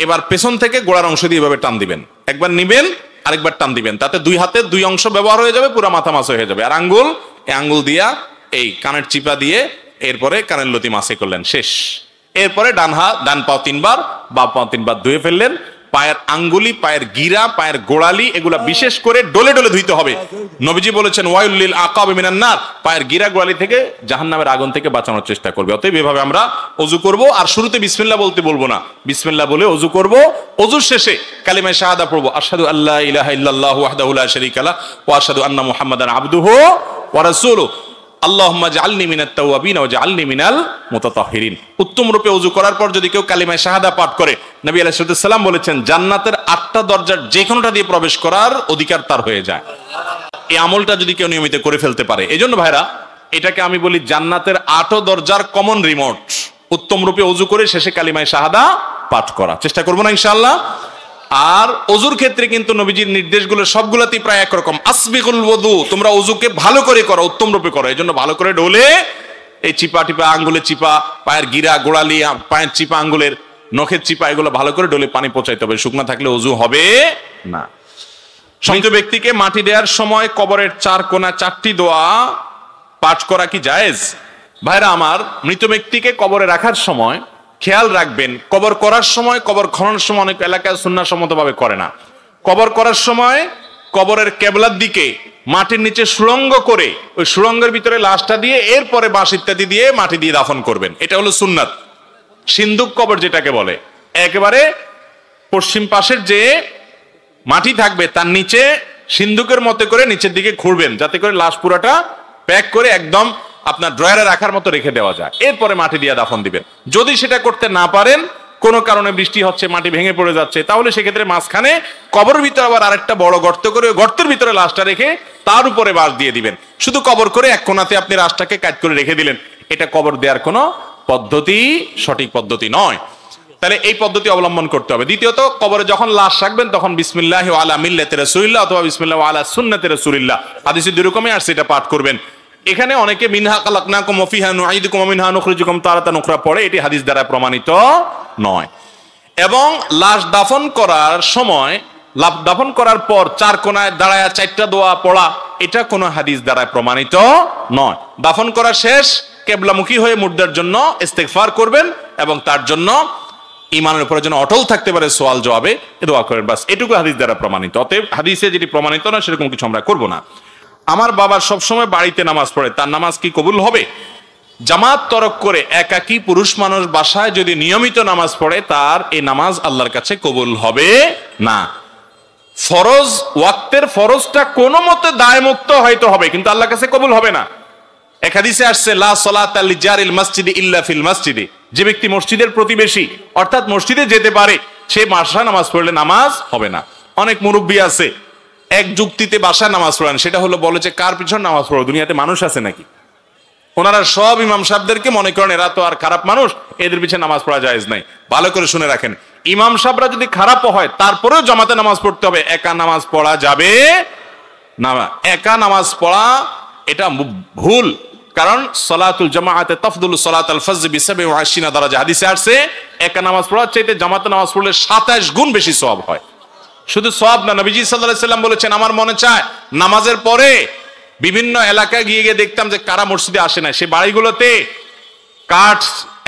এবার পেছন থেকে গোড়ার অংশ দিয়ে এভাবে টান দিবেন, একবার নিবেন আরেকবার টান দিবেন, তাতে 2 হাতের 2 অংশ ব্যবহার হয়ে যাবে, পুরা মাথা মাসে হয়ে যাবে। আর আঙ্গুল, এই আঙ্গুল দিয়া এই কানের চিপা দিয়ে এরপরে কানের লতি মাসে করলেন, শেষ। এরপরে ডান পাও 3 বার, বাম পাও 3 বার ধুয়ে ফেললেন। পায়ের আঙ্গুলি, পায়ের গিরা, পায়ের গোড়ালি, এগুলা বিশেষ করে ডলে ডলে ধুইতে হবে। নবীজি বলেছেন, ওয়াইল লিল আকাবি মিনান নার, পায়ের গিরা গোড়ালি থেকে জাহান্নামের আগুন থেকে বাঁচানোর চেষ্টা করবে। অতএব এভাবে আমরা ওযু করব। আর শুরুতে বিসমিল্লাহ বলতে বলবো না, বিসমিল্লাহ বলে ওযু করব। ওযুর শেষে কালিমায়ে শাহাদা পড়ব, আশহাদু আল্লা ইলাহা ইল্লাল্লাহু ওয়াহদাহু লা শারীকা লাহু ওয়া আশহাদু আন্না মুহাম্মাদান আবদুহু ওয়া রাসূলুহু আল্লাহুম্মা জাআলনি মিনাত তাওয়াবিন ওয়া জাআলনি মিনাল মুতাতাহহিরিন। উত্তম রূপে ওযু করার পর যদি কেউ কালিমায়ে শাহাদা পাঠ করে, নবী আলাইহিস সালাম বলেছেন, জান্নাতের 8টা দরজার যে কোনোটা দিয়ে প্রবেশ করার অধিকার তার হয়ে যায়। এই আমলটা যদি কেউ নিয়মিত করে ফেলতে পারে। এজন্য ভাইরা, এটাকে আমি বলি জান্নাতের 8 দরজার কমন রিমোট। উত্তম রূপে ওযু করে শেষে কালিমায়ে শাহাদা পাঠ করা চেষ্টা করব না ইনশাআল্লাহ। আর ওযুর ক্ষেত্রে কিন্তু নবীজির নির্দেশগুলো সবগুলাতেই প্রায় একরকম, আসবিগুল ওযু, তোমরা ওযুকে ভালো করে করো, উত্তম রূপে করো। এজন্য ভালো করে ডলে এই চিপা টিপা, আঙ্গুলের চিপা, পায়ের গিরা, গোড়ালি, পায়ের চিপা, আঙ্গুলের নখের চিপা, এগুলো ভালো করে ডলে পানি পৌঁছাইতে হবে, শুকনা থাকলে ওযু হবে না। মৃত ব্যক্তিকে মাটি দেওয়ার সময় কবরের 4 কোণা 4টি দোয়া পাঠ করা কি জায়েজ? ভাইরা আমার, মৃত ব্যক্তিকে কবরে রাখার সময় খেয়াল রাখবেন, কবর করার সময়, কবর খননের সময় অনেক এলাকায় সুন্নাহসম্মতভাবে করে না। কবর করার সময় কবরের কেবলার দিকে মাটির নিচে সুড়ঙ্গ করে ওই সুড়ঙ্গের ভিতরে লাশটা দিয়ে এরপরে বাঁশ ইত্যাদি দিয়ে মাটি দিয়ে দাফন করবেন, এটা হলো সুন্নাত। সিন্দুক কবর যেটাকে বলে, একেবারে পশ্চিম পাশের যে মাটি থাকবে তার নিচে সিন্দুকের মতো করে নিচের দিকে খুঁড়বেন, যাতে করে লাশ পুরাটা প্যাক করে একদম আপনার ড্রয়ারে রাখার মতো রেখে দেওয়া যায়। এরপরে মাটি দিয়ে দাফন দিবেন। যদি সেটা করতে না পারেন, কোনো কারণে বৃষ্টি হচ্ছে, মাটি ভেঙে পড়ে যাচ্ছে, তাহলে সেক্ষেত্রে মাঝখানে কবরের ভিতরে আবার আরেকটা বড় গর্ত করে গর্তের ভিতরে লাশটা রেখে তার উপরে বাঁশ দিয়ে দিবেন। শুধু কবর করে এক কোণাতে আপনি লাশটাকে কাট করে রেখে দিলেন। এটা কবর দেওয়ার কোনো পদ্ধতি, সঠিক পদ্ধতি নয়। তাহলে এই পদ্ধতি অবলম্বন করতে হবে। দ্বিতীয়ত, কবরে যখন লাশ রাখবেন তখন বিসমিল্লাহি ওয়া আলা মিল্লাতি রাসূলিল্লাহ অথবা বিসমিল্লাহি ওয়া আলা সুন্নাতি রাসূলিল্লাহ, হাদিসে দুই রকমই আসছে, এটা পাঠ করবেন। এখানে অনেকে মিনহা খালাকনাকুম ওয়া ফিহা নুঈদুকুম ওয়া মিনহা নুখরিজুকুম তারাতান উখরা পড়ে, এটি হাদিস দ্বারা প্রমাণিত নয়। এবং লাশ দাফন করার সময়, দাফন করার পর চার কোণায় দাঁড়ায় চারটা দোয়া পড়া, এটা কোনো হাদিস দ্বারা প্রমাণিত নয়। দাফন করা শেষ, কিবলামুখী হয়ে মুর্দার জন্য ইস্তেগফার করবেন এবং তার জন্য ইমানের উপরে যেন অটল থাকতে পারে সোয়াল জবাবে দোয়া করেন, বাস এটুকু হাদিস দ্বারা প্রমাণিত। অতএব হাদিসে যেটি প্রমাণিত না সেরকম কিছু আমরা করব না। আমার বাবা সবসময় বাড়িতে নামাজ পড়ে, তার নামাজ কি কবুল হবে? জামাত তরক করে একাকী পুরুষ মানুষ বাসায় যদি নিয়মিত নামাজ পড়ে, তার এই নামাজ আল্লাহর কাছে কবুল হবে না। ফরজ, ওয়াক্তের ফরজটা কোনো মতে দায়মুক্ত হয়তো হবে, কিন্তু আল্লাহর কাছে কবুল হবে না। এক হাদিসে আসছে লা সালাতা লিজারিল মসজিদি ইল্লা ফিল মসজিদি, যে ব্যক্তি মসজিদের প্রতিবেশী অর্থাৎ মসজিদে যেতে পারে, সে বাসায় নামাজ পড়লে নামাজ হবে না। অনেক মুরব্বী আছে এক যুক্তিতে বাসায় নামাজ পড়েন, সেটা হলো বলে যে কার পিছন নামাজ পড়ো, দুনিয়াতে মানুষ আছে নাকি? ওনারা সব ইমাম সাহেবদেরকে মনে করেন এরা তো আর খারাপ মানুষ, এদের পিছনে নামাজ পড়া জায়েজ নাই। ভালো করে শুনে রাখেন, ইমাম সাহেবরা যদি খারাপও হয় তারপরেও জামাতে নামাজ পড়তে হবে, একা নামাজ পড়া যাবে না। একা নামাজ পড়া এটা ভুল, কারণ সালাতুল জামাআতে তাফদুলু সালাতাল ফজর বি87 দারাজা, হাদিসে আসছে একা নামাজ পড়ার চাইতে জামাতে নামাজ পড়লে 27 গুণ বেশি সওয়াব হয়। শুধু সওয়াব না, নবীজি সাল্লাল্লাহু আলাইহি সাল্লাম বলেছেন, আমার মনে চায় নামাজের পরে বিভিন্ন এলাকায় গিয়ে গিয়ে দেখতাম যে কারা মসজিদে আসে না, সে বাড়িগুলোতে কাঠ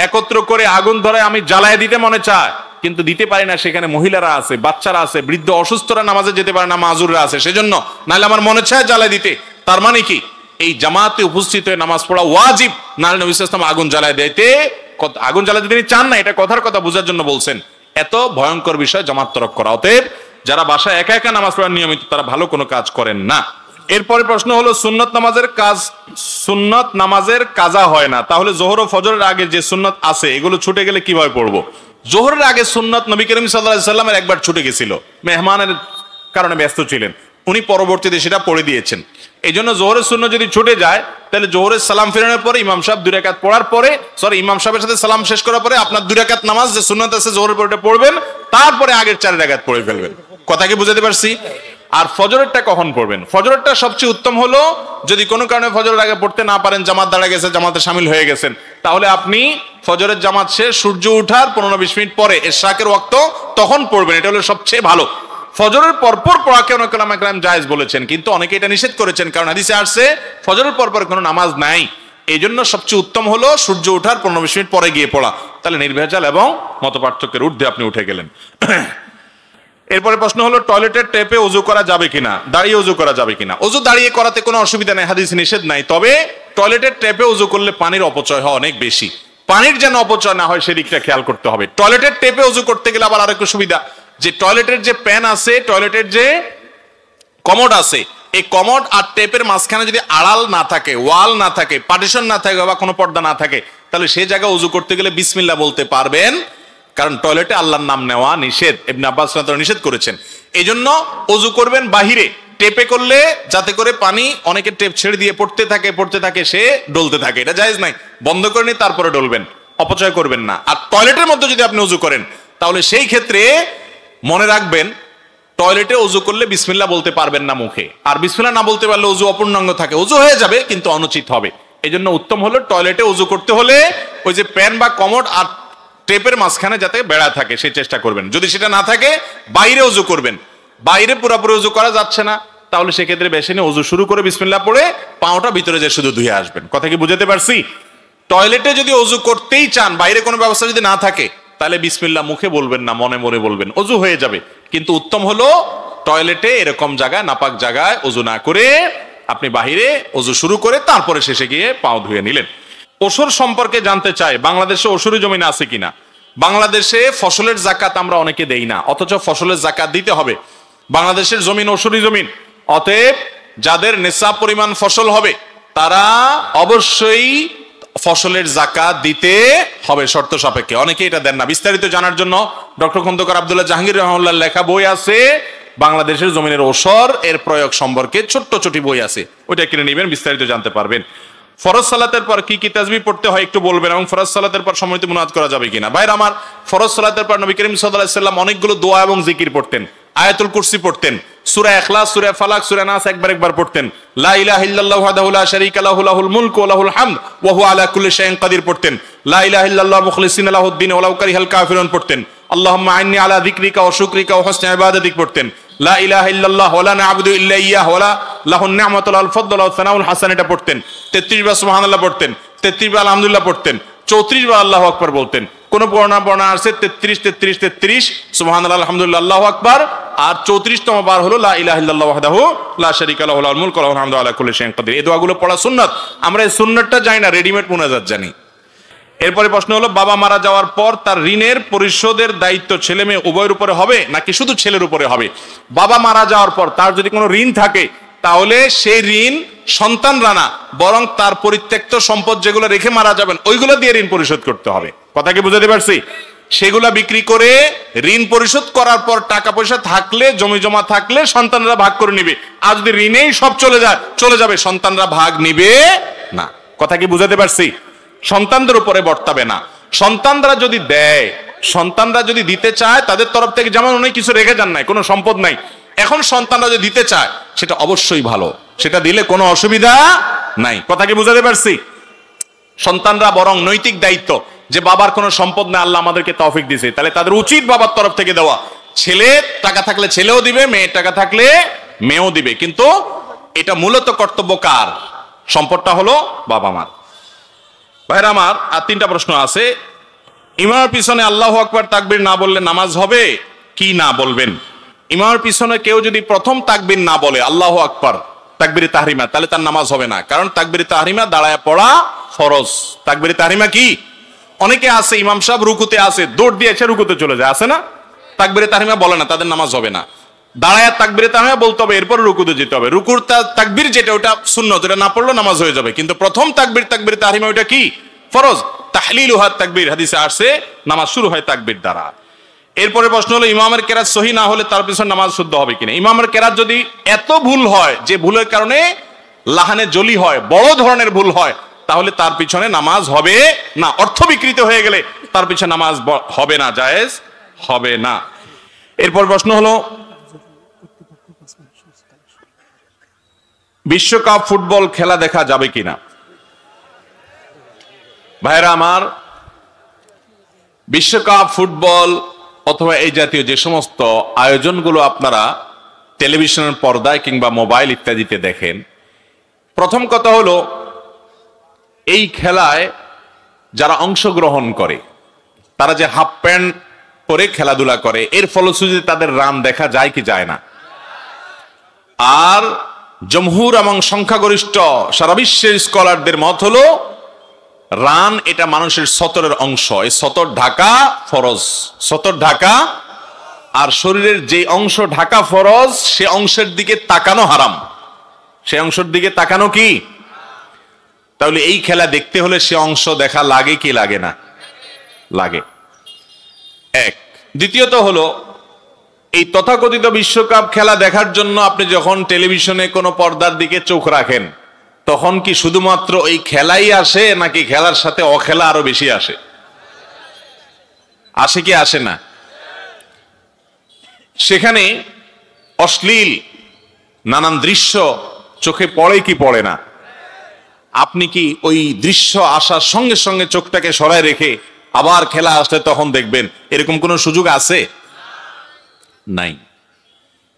একত্র করে আগুন ধরে আমি জ্বালায় দিতে মনে চায়, কিন্তু দিতে পারি না, সেখানে মহিলারা আছে, বাচ্চারা আছে, বৃদ্ধ অসুস্থরা নামাজে যেতে পারে না, মাজুররা আছে, সেজন্য নাহলে আমার মনে চায় জ্বালায় দিতে। তার মানে কি, এই জামাতে উপস্থিত হয়ে নামাজ পড়া ওয়াজিব, নাহলে নবী সাল্লাল্লাহু আলাইহি ওয়াসাল্লাম আগুন জ্বালায় দিতে, আগুন জ্বালাতে তিনি চান না, এটা কথার কথা বোঝার জন্য বলছেন। এত ভয়ঙ্কর বিষয় জামাত তরক করা। অতএব যারা বাসায় একা একা নামাজ পড়ার নিয়মিত, তারা ভালো কোনো কাজ করেন না। এরপরে প্রশ্ন হলো, সুন্নত নামাজের কাজা হয় না, তাহলে যোহর ও ফজরের আগে যে সুন্নত আছে এগুলো ছুটে গেলে কিভাবে পড়বো? যোহরের আগে সুন্নত নবী করিম সাল্লাল্লাহু আলাইহি ওয়াসাল্লামের একবার ছুটে গেছিল, মেহমানের কারণে ব্যস্ত ছিলেন, উনি পরবর্তীতে সেটা পড়ে দিয়েছেন। এই জন্য যোহরের সুন্নত যদি ছুটে যায়, তাহলে যোহরের সালাম ফেরানোর পরে ইমাম সাহেব 2 রাকাত পড়ার পরে, ইমাম সাহেবের সাথে সালাম শেষ করার পরে আপনার 2 রাকাত নামাজ যে সুন্নত আছে যোহরের পরে পড়বেন, তারপরে আগের 4 রাকাত পড়ে ফেলবেন। কথা কি বুঝাতে পারছি? আর ফজরেরটা কখন পড়বেন? ফজরেরটা সবচেয়ে উত্তম হলো, যদি কোনো কারণে ফজরের আগে পড়তে না পারেন, জামাত দাঁড়া গেছে, জামাতে শামিল হয়ে গেছেন, তাহলে আপনি ফজরের জামাত শেষ সূর্য ওঠার 15-20 মিনিট পরে ইশরাকের ওয়াক্ত তখন পড়বেন, এটা হলো সবচেয়ে ভালো। ফজরের পরপর পড়াকে অনেক ওলামা কেরাম জায়েজ বলেছেন, কিন্তু অনেকে এটা নিষেধ করেছেন, কারণ হাদিসে আসছে ফজরের পরপর কোনো নামাজ নাই। এই জন্য সবচেয়ে উত্তম হলো সূর্য ওঠার 15-20 মিনিট পরে গিয়ে পড়া, তাহলে নির্ভেজাল এবং মতপার্থক্যের ঊর্ধ্বে আপনি উঠে গেলেন। এরপরে প্রশ্ন হলো, টয়লেটের টেপে ওযু করা যাবে কিনা, দাঁড়িয়ে ওযু করা যাবে কিনা? ওযু দাঁড়িয়ে করাতে কোনো অসুবিধা নেই, হাদিস নিষেধ নাই। তবে টয়লেটের টেপে ওযু করলে পানির অপচয় হয় অনেক বেশি, পানির যেন অপচয় না হয় সেদিকটা খেয়াল করতে হবে। টয়লেটের টেপে ওযু করতে গেলে আবার আরেকটু সুবিধা, যে টয়লেটের যে প্যান আছে, টয়লেটের যে কমোড আছে, এই কমোড আর টেপের মাঝখানে যদি আড়াল না থাকে, ওয়াল না থাকে, পার্টিশন না থাকে বা কোনো পর্দা না থাকে, তাহলে সেই জায়গায় ওযু করতে গেলে বিসমিল্লাহ বলতে পারবেন, কারণ টয়লেটে আল্লাহর নাম নেওয়া নিষেধ, ইবনে আব্বাস রাদিয়াল্লাহু আনহু নিষেধ করেছেন। এই জন্য ওযু করবেন বাহিরে, টেপে করলে যাতে করে পানি অনেকে টেপ ছেড়ে দিয়ে পড়তে থাকে, সে ডলতে থাকে, এটা জায়েজ নাই। বন্ধ করে নিয়ে তারপরে ডলবেন, অপচয় করবেন না। আর টয়লেটের মধ্যে যদি আপনি ওযু করেন, তাহলে সেই ক্ষেত্রে মনে রাখবেন, টয়লেটে ওযু করলে বিসমিল্লাহ বলতে পারবেন না মুখে, আর বিসমিল্লাহ না বলতে পারলে ওযু অপূর্ণাঙ্গ থাকে, ওযু হয়ে যাবে কিন্তু অনুচিত হবে। এই জন্য উত্তম হলো টয়লেটে ওযু করতে হলে ওই যে প্যান বা কমোড আর টেপের মাঝখানে যাতে বেড়া থাকে সেই চেষ্টা করবেন। যদি সেটা না থাকে, বাইরে ওযু করবেন। বাইরে পুরোপুরি ওযু করা যাচ্ছে না, তাহলে সেক্ষেত্রে বেসিনে ওযু শুরু করে বিসমিল্লাহ পড়ে পাওটা ভিতরে যে শুধু ধুয়ে আসবেন। কথা কি বুঝাতে পারছি? টয়লেটে যদি ওযু করতেই চান, বাইরে কোনো ব্যবস্থা যদি না থাকে, তাহলে বিসমিল্লাহ মুখে বলবেন না, মনে মনে বলবেন, ওযু হয়ে যাবে। কিন্তু উত্তম হলো টয়লেটে এরকম জায়গায়, নাপাক জায়গায় ওযু না করে আপনি বাহিরে ওযু শুরু করে তারপরে শেষে গিয়ে পাও ধুয়ে নিলেন। ওসর সম্পর্কে জানতে চাই, বাংলাদেশে ওসরি জমিন আছে কিনা? বাংলাদেশে ফসলের যাকাত আমরা অনেকে দেই না, অথচ ফসলের যাকাত দিতে হবে। বাংলাদেশের জমিন ওসরি জমিন, অতএব যাদের নেশাব পরিমাণ ফসল হবে তারা অবশ্যই ফসলের যাকাত দিতে হবে শর্ত সাপেক্ষে। অনেকে এটা দেন না। বিস্তারিত জানার জন্য ডক্টর খন্দকার আব্দুল্লাহ জাহাঙ্গীর রহমাল্লাহর লেখা বই আছে, বাংলাদেশের জমিনের ওসর এর প্রয়োগ সম্পর্কে ছোট্ট ছোট বই আছে, ওইটা কিনে নেবেন, বিস্তারিত জানতে পারবেন। ফরজ সালাতের পর কি কি তাসবিহ পড়তে হয় একটু বলবেন, এবং ফরজ সালাতের পর সম্মিলিত মুনাজাত করা যাবে কিনা। ভাইরা আমার, ফরজ সালাতের পর নবী করিম সাল্লাল্লাহু আলাইহি ওয়াসাল্লাম অনেকগুলো দোয়া এবং জিকির পড়তেন। আয়াতুল কুরসি পড়তেন, সূরা ইখলাস, সূরা ফালাক, সূরা নাস একবার পড়তেন। লা ইলাহা ইল্লাল্লাহু ওয়াহদাহু লা শারীকা লাহু লাহুল মুলকু ওয়া লাহুল হামদ ওয়া হুয়া আলা কুল্লি শাইইন কাদির পড়তেন। লা ইলাহা ইল্লাল্লাহ মুখলিসিনা লাহুদ-দ্বীন ওয়ালাউ কারিহাল কাফিরুন পড়তেন। আল্লাহুম্মা আইন্নি আলা যিকরিকা ওয়া শুকরিকা ওয়া হুসনি ইবাদাতিক পড়তেন। লা ইলাহা ইল্লাল্লাহ ওয়া লা না'বুদু ইল্লা ইয়্যাহু ওয়া লা লাহুন নি'মাতু ওয়াল ফাদলু ওয়া সানাউল হাসান এটা পড়তেন। 33 বার সুবহানাল্লাহ পড়তেন, 33 বার আলহামদুলিল্লাহ পড়তেন, 34 বার আল্লাহু আকবার বলতেন। কোন বর্ণনা আছে 33 সুবহানাল্লাহ আলহামদুলিল্লাহ আল্লাহু আকবার, আর 34তম বার হলো লা ইলাহা ইল্লাল্লাহু ওয়াহদাহু লা শারীকা লাহু লাহুল মুলকু ওয়া লাহুল হামদু আলা কুল্লি শাইইন কাদির। এই দোয়াগুলো পড়া সুন্নাত। আমরা এই সুন্নাতটা জানি না, রেডিমেড মুনাজাত জানি। এরপরে প্রশ্ন হলো, বাবা মারা যাওয়ার পর তার ঋণের পরিশোধের দায়িত্ব ছেলে মেয়ে উভয়ের উপরে হবে নাকি শুধু ছেলের উপরে হবে? বাবা মারা যাওয়ার পর তার যদি কোনো ঋণ থাকে তাহলে সেই ঋণ সন্তানরা না, বরং তার পরিত্যক্ত সম্পদ যেগুলো রেখে মারা যাবেন ওইগুলো দিয়ে ঋণ পরিশোধ করতে হবে। কথা কি বুঝাতে পারছি? সেগুলা বিক্রি করে ঋণ পরিশোধ করার পর টাকা পয়সা থাকলে, জমি জমা থাকলে সন্তানরা ভাগ করে নিবে। আর যদি ঋণেই সব চলে যাবে, সন্তানরা ভাগ নিবে না। কথা কি বুঝাতে পারছি? সন্তানদের উপরে বর্তাবে না। সন্তানরা যদি দেয়, সন্তানরা যদি দিতে চায় তাদের তরফ থেকে, যেমন অনেক কিছু রেখে যান নাই, কোনো সম্পদ নাই, এখন সন্তানরা যদি দিতে চায় সেটা অবশ্যই ভালো, সেটা দিলে কোনো অসুবিধা নাই। কথা কি বুঝাতে পারছি? সন্তানরা বরং নৈতিক দায়িত্ব, যে বাবার কোনো সম্পদ না, আল্লাহ আমাদেরকে তৌফিক দিয়েছে, তাহলে তাদের উচিত বাবার তরফ থেকে দেওয়া। ছেলে টাকা থাকলে ছেলেও দিবে, মেয়ের টাকা থাকলে মেয়েও দিবে, কিন্তু এটা মূলত কর্তব্য কার? সম্পদটা হলো বাবা মার। ভাইরা আমার, আর 3টা প্রশ্ন আছে। ইমামের পিছনে আল্লাহু আকবার তাকবীর না বললে নামাজ হবে কি না বলবেন? ইমামের পিছনে কেউ যদি প্রথম তাকবীর না বলে, আল্লাহু আকবার তাকবীরে তাহরিমা, তাহলে তার নামাজ হবে না। কারণ তাকবীরে তাহরিমা দাঁড়ায় পড়া ফরজ। তাকবীরে তাহরিমা কি? অনেকে আছে ইমাম সাহেব রুকুতে আছে, দৌড় দিয়ে এসে রুকুতে চলে যায়, আছে না? তাকবীরে তাহরিমা বলে না, তাদের নামাজ হবে না। দাঁড়ায় তাকবীরে তাহরিমা বলতে হবে, এরপর রুকুতে যেতে হবে। রুকুর তাকবীর যেটা, ওটা সুন্নত, ওটা না পড়লেও নামাজ হয়ে যাবে। কিন্তু প্রথম তাকবীরে তাহরিমা ওটা কি? ফরজ। তাহলিলুহা তাকবীর, হাদিসে আসছে নামাজ শুরু হয় তাকবীর দ্বারা। এরপরে প্রশ্ন হলো, ইমামের কেরাত সহি না হলে তার পিছনে নামাজ শুদ্ধ হবে কিনা? ইমামের কেরাত যদি এত ভুল হয় যে ভুলের কারণে লাহানে জলি হয়, বড় ধরনের ভুল হয়, তাহলে তার পিছনে নামাজ হবে না। অর্থ বিকৃত হয়ে গেলে তার পিছনে নামাজ হবে না, জায়েজ হবে না। এরপর প্রশ্ন হলো, বিশ্বকাপ ফুটবল খেলা দেখা যাবে কিনা? ভাইরা আমার, বিশ্বকাপ ফুটবল অথবা এই জাতীয় যে সমস্ত আয়োজনগুলো আপনারা টেলিভিশনের পর্দায় কিংবা মোবাইল ইত্যাদিতে দেখেন, প্রথম কথা হলো, এই খেলায় যারা অংশগ্রহণ করে তারা যে হাফ প্যান্ট পরে খেলাধুলা করে, এর ফলশ্রুতিতে তাদের রান দেখা যায় কি যায় না? আর জমহুর এবং সংখ্যাগরিষ্ঠ সারা বিশ্বের স্কলারদের মত হলো, রান এটা মানুষের সতরের অংশ, এই সতর ঢাকা ফরজ, সতর ঢাকা। আর শরীরের যে অংশ ঢাকা ফরজ, সে অংশের দিকে তাকানো হারাম। সে অংশের দিকে তাকানো কি? তাহলে এই খেলা দেখতে হলে সে অংশ দেখা লাগে কি লাগে না? লাগে। এক। দ্বিতীয়ত হলো, এই তথাকথিত বিশ্বকাপ খেলা দেখার জন্য আপনি যখন টেলিভিশনে কোনো পর্দার দিকে চোখ রাখেন, তখন কি শুধুমাত্র এই খেলাই আসে নাকি খেলার সাথে অখেলা আরো বেশি আসে? আসে কি আসে না? সেখানে অশ্লীল নানান দৃশ্য চোখে পড়ে কি পড়ে না? আপনি কি ওই দৃশ্য আসার সঙ্গে সঙ্গে চোখটাকে সরায় রেখে আবার খেলা আসলে তখন দেখবেন, এরকম কোনো সুযোগ আছে? নাই।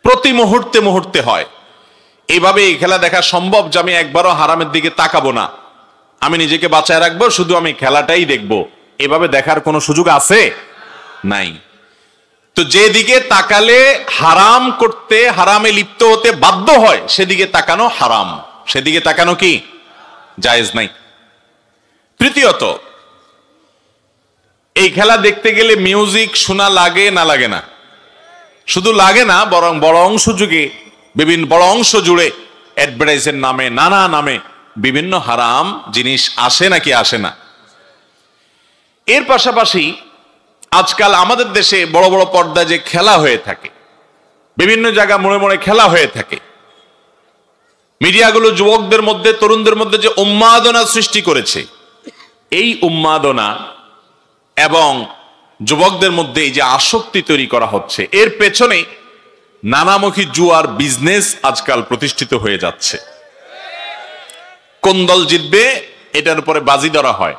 প্রতি মুহূর্তে মুহূর্তে হয়। এইভাবে এই খেলা দেখা সম্ভব যে আমি একবারও হারামের দিকে তাকাবো না, আমি নিজেকে বাঁচায় রাখবো, শুধু আমি খেলাটাই দেখবো, এভাবে দেখার কোনো সুযোগ আছে? নাই। তো যেদিকে তাকালে হারাম করতে, হারামে লিপ্ত হতে বাধ্য হয়, সেদিকে তাকানো হারাম, সেদিকে তাকানো কি জায়েজ নাই। তৃতীয়ত, এই খেলা দেখতে গেলে মিউজিক শোনা লাগে না লাগে না? শুধু লাগে না, বরং বড় অংশ জুড়ে, বিভিন্ন বড় অংশ জুড়ে অ্যাডভার্টাইজের নামে, নানা নামে বিভিন্ন হারাম জিনিস আসে নাকি আসে না। এর পাশাপাশি আজকাল আমাদের দেশে বড় বড় পর্দায় যে খেলা হয়ে থাকে, বিভিন্ন জায়গা মোড়ে মোড়ে খেলা হয়ে থাকে, মিডিয়াগুলো যুবকদের মধ্যে, তরুণদের মধ্যে যে উন্মাদনা সৃষ্টি করেছে, এই উন্মাদনা এবং যুবকদের মধ্যে এই যে আসক্তি তৈরি করা হচ্ছে, এর পেছনে নানামুখী জুয়ার বিজনেস আজকাল প্রতিষ্ঠিত হয়ে যাচ্ছে। কোন দল জিতবে এটার উপরে বাজি ধরা হয়।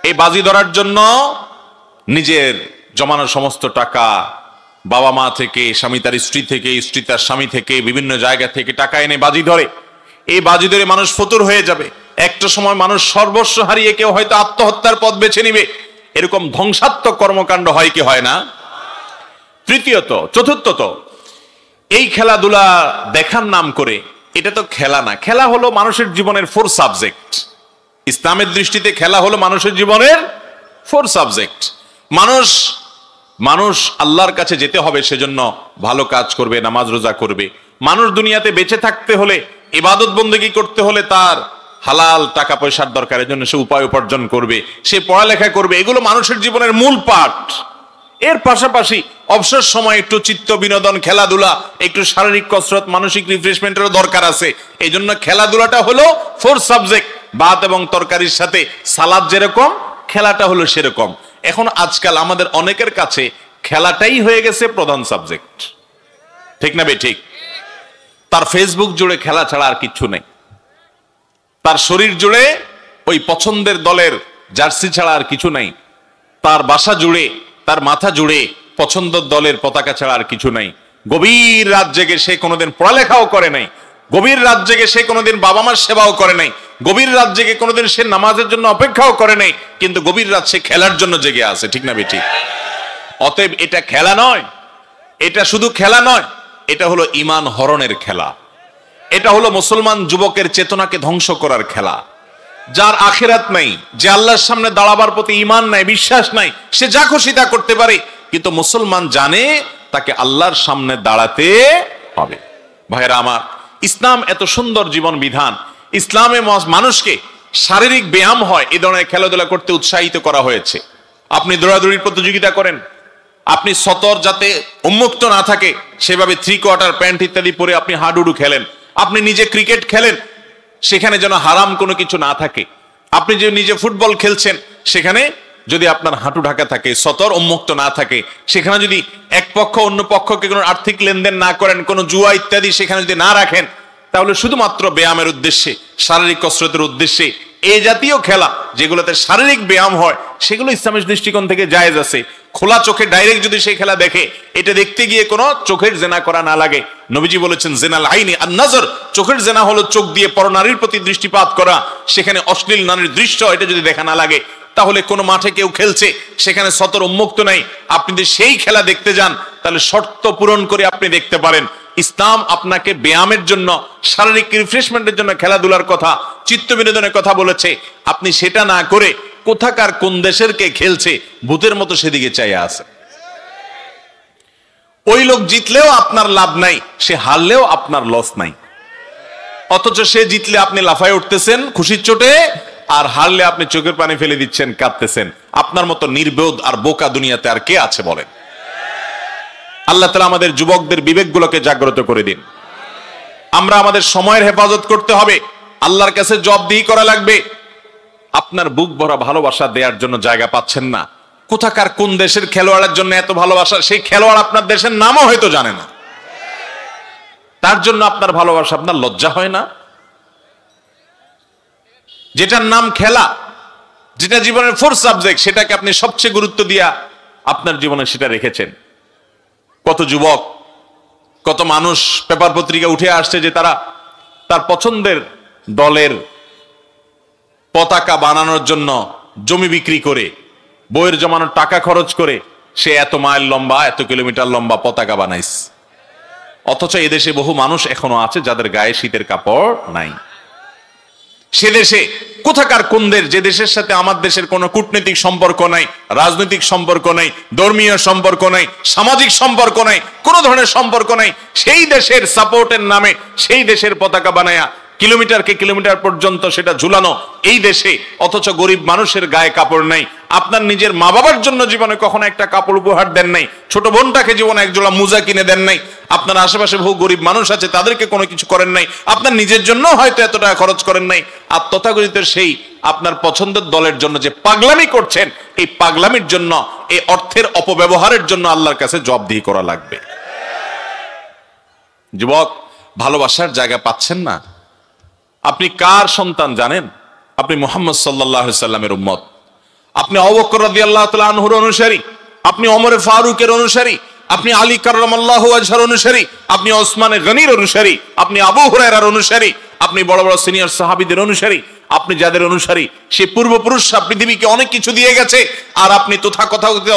এই বাজি ধরার জন্য নিজের জমানো সমস্ত টাকা, বাবা মা থেকে, স্বামী তার স্ত্রী থেকে, স্ত্রী তার স্বামী থেকে, বিভিন্ন জায়গা থেকে টাকা এনে বাজি ধরে। এই বাজি ধরে মানুষ ফতুর হয়ে যাবে। একটা সময় মানুষ সর্বস্ব হারিয়ে কেউ হয়তো আত্মহত্যার পথ বেছে নিবে। এরকম ধ্বংসাত্মক কর্মকাণ্ড হয় কি হয় না? চতুর্থত, এই খেলাধুলা দেখার নাম করে, এটা তো খেলা না, খেলা হলো মানুষের জীবনের 4 সাবজেক্ট। ইসলামের দৃষ্টিতে খেলা হলো মানুষের জীবনের 4 সাবজেক্ট। মানুষ আল্লাহর কাছে যেতে হবে, সেজন্য ভালো কাজ করবে, নামাজ রোজা করবে। মানুষ দুনিয়াতে বেঁচে থাকতে হলে, ইবাদত বন্দেগী করতে হলে তার হালাল টাকা পয়সার দরকারের জন্য সে উপায় উপার্জন করবে, সে পড়ালেখা করবে। এগুলো মানুষের জীবনের মূল পার্ট। এর পাশাপাশি অবসর সময় একটু চিত্ত বিনোদন, খেলাধুলা, একটু শারীরিক কসরত, মানসিক রিফ্রেশমেন্টেরও দরকার আছে। এই জন্য খেলাধুলাটা হলো 4 সাবজেক্ট। ভাত এবং তরকারির সাথে সালাদ যেরকম, খেলাটা হলো সেরকম। এখন আজকাল আমাদের অনেকের কাছে খেলাটাই হয়ে গেছে প্রধান সাবজেক্ট, ঠিক না ঠিক? তার ফেসবুক জুড়ে খেলা ছাড়া আর কিচ্ছু নেই। তার শরীর জুড়ে ওই পছন্দের দলের জার্সি ছাড়া আর কিছু নাই। তার বাসা জুড়ে, তার মাথা জুড়ে পছন্দের দলের পতাকা ছাড়া আর কিছু নাই। গভীর রাত জেগে সে কোনোদিন পড়ালেখাও করে নাই, গভীর রাত জেগে সে কোনোদিন বাবা মার সেবাও করে নাই, গভীর রাত জেগে কোনোদিন সে নামাজের জন্য অপেক্ষাও করে নাই, কিন্তু গভীর রাত সে খেলার জন্য জেগে আছে, ঠিক না বেঠিক? অতএব এটা খেলা নয়, এটা শুধু খেলা নয়, এটা হলো ঈমান হরণের খেলা। এটা হলো মুসলমান যুবকের চেতনাকে ধ্বংস করার খেলা। যার আখিরাত নাই, যে আল্লাহর সামনে দাঁড়াবার প্রতি ঈমান নাই, বিশ্বাস নাই, সে যা খুশি তা করতে পারে, কিন্তু মুসলমান জানে তাকে আল্লাহর সামনে দাঁড়াতে হবে। ভাইরা আমার, ইসলাম এত সুন্দর জীবন বিধান। ইসলামে মানুষকে শারীরিক ব্যায়াম হয়, এই ধরনের খেলাধুলা করতে উৎসাহিত করা হয়েছে। আপনি দৌড়াদৌড়ির প্রতিযোগিতা করেন, আপনি সতর যাতে উন্মুক্ত না থাকে সেভাবে 3/4 প্যান্ট ইত্যাদি পরে আপনি হাডুডু খেলেন। আপনি নিজে ক্রিকেট খেলেন, সেখানে যেন হারাম কোনো কিছু না থাকে। আপনি যে নিজে ফুটবল খেলছেন, সেখানে যদি আপনার হাঁটু ঢাকা থাকে, সতর উন্মুক্ত না থাকে, সেখানে যদি এক পক্ষ অন্য পক্ষকে কোনো আর্থিক লেনদেন না করেন, কোনো জুয়া ইত্যাদি সেখানে যদি না রাখেন, তাহলে শুধুমাত্র ব্যায়ামের উদ্দেশ্যে, শারীরিক কসরতের উদ্দেশ্যে এই জাতীয় খেলা যেগুলোতে শারীরিক ব্যায়াম হয়, সেগুলো ইসলামের দৃষ্টিকোণ থেকে জায়েজ আছে। খোলা চোখে ডাইরেক্ট যদি সেই খেলা দেখে, এটা দেখতে গিয়ে কোনো চোখের জেনা করা না লাগে। নবীজি বলেছেন, জেনাল আইনি আর নজর, চোখের জেনা হলো চোখ দিয়ে পরনারীর প্রতি দৃষ্টিপাত করা, সেখানে অশ্লীল নারীর দৃশ্য এটা যদি দেখা না লাগে। তাহলে কোনো মাঠে কেউ খেলছে, সেখানে সতর উন্মুক্ত নাই, আপনি যদি সেই খেলা দেখতে যান, তাহলে শর্ত পূরণ করে আপনি দেখতে পারেন। ইসলাম আপনাকে ব্যায়ামের জন্য, শারীরিক রিফ্রেশমেন্টের জন্য খেলাধুলার কথা, চিত্ত বিনোদনের কথা বলেছে। আপনি সেটা না করে কোথাকার কোন দেশের কে খেলছে ভূতের মতো সেদিকে চাইয়া আছে। ওই লোক জিতলেও আপনার লাভ নাই, সে হারলেও আপনার লস নাই। অথচ সে জিতলে আপনি লাফায় উঠতেছেন খুশির চোটে, আর হারলে আপনি চোখের পানি ফেলে দিচ্ছেন, কাঁদতেছেন। আপনার মতো নির্বোধ আর বোকা দুনিয়াতে আর কে আছে বলেন? আল্লাহ তাআলা আমাদের যুবকদের বিবেকগুলোকে জাগ্রত করে দিন। আমরা আমাদের সময়ের হেফাজত করতে হবে, আল্লাহর কাছে জবাবদিহি করা লাগবে। আপনার বুক ভরা ভালোবাসা দেওয়ার জন্য জায়গা পাচ্ছেন না। কোথাকার কোন দেশের খেলোয়াড়ের জন্য এত ভালোবাসা, সেই খেলোয়াড় আপনার দেশের নামও হয়তো জানে না, তার জন্য আপনার ভালোবাসা, আপনার লজ্জা হয় না? যেটার নাম খেলা, যেটা জীবনের 4 সাবজেক্ট, সেটাকে আপনি সবচেয়ে গুরুত্ব দিয়া আপনার জীবনে সেটা রেখেছেন। কত যুবক, কত মানুষ পেপার পত্রিকা উঠে আসছে যে তারা তার পছন্দের দলের পতাকা বানানোর জন্য জমি বিক্রি করে, বইয়ের জমানোর টাকা খরচ করে সে এত মাইল লম্বা, এত কিলোমিটার লম্বা পতাকা বানাইছে। অথচ এদেশে বহু মানুষ এখনো আছে যাদের গায়ে শীতের কাপড় নাই। সে দেশে কোথাকার কোন দেশ, যে দেশের সাথে আমার দেশের কোনো কূটনৈতিক সম্পর্ক নাই, রাজনৈতিক সম্পর্ক নাই, ধর্মীয় সম্পর্ক নাই, সামাজিক সম্পর্ক নাই, কোন ধরনের সম্পর্ক নাই, সেই দেশের সাপোর্টের নামে সেই দেশের পতাকা বানায়া কিলোমিটারকে কিলোমিটার পর্যন্ত সেটা ঝুলানো এই দেশে, অথচ গরিব মানুষের গায়ে কাপড় নাই। আপনার নিজের মা বাবার জন্য জীবনে কখনো একটা কাপড় উপহার দেন নাই, ছোট বোনটাকে জীবনে একজোড়া মোজা কিনে দেন নাই, আপনার আশেপাশে বহু গরিব মানুষ আছে তাদেরকে কোনো কিছু করেন নাই, আপনার নিজের জন্য হয়তো এত টাকা খরচ করেন নাই। আর তথাকথিত সেই আপনার পছন্দের দলের জন্য যে পাগলামি করছেন, এই পাগলামির জন্য, এই অর্থের অপব্যবহারের জন্য আল্লাহর কাছে জবাবদিহি করা লাগবে। যুবক, ভালোবাসার জায়গা পাচ্ছেন না। আপনি কার সন্তান জানেন? আপনি মুহাম্মদ সাল্লাল্লাহু আলাইহি সাল্লামের উম্মত। আপনি আবু বকর রাদিয়াল্লাহু তাআলা আনহুর অনুসারী, আপনি ওমর ফারুকের অনুসারী, আপনি আলী কাররামাল্লাহু ওয়াজহার অনুসারী, আপনি ওসমান গনির অনুসারী, আপনি আবু হুরায়রার অনুসারী, আপনি বড় বড় সিনিয়র সাহাবীদের অনুসারী। আপনি যাদের অনুসারী, সে পূর্বপুরুষরা পৃথিবীকে অনেক কিছু দিয়ে গেছে, আর আপনি তথাকথিত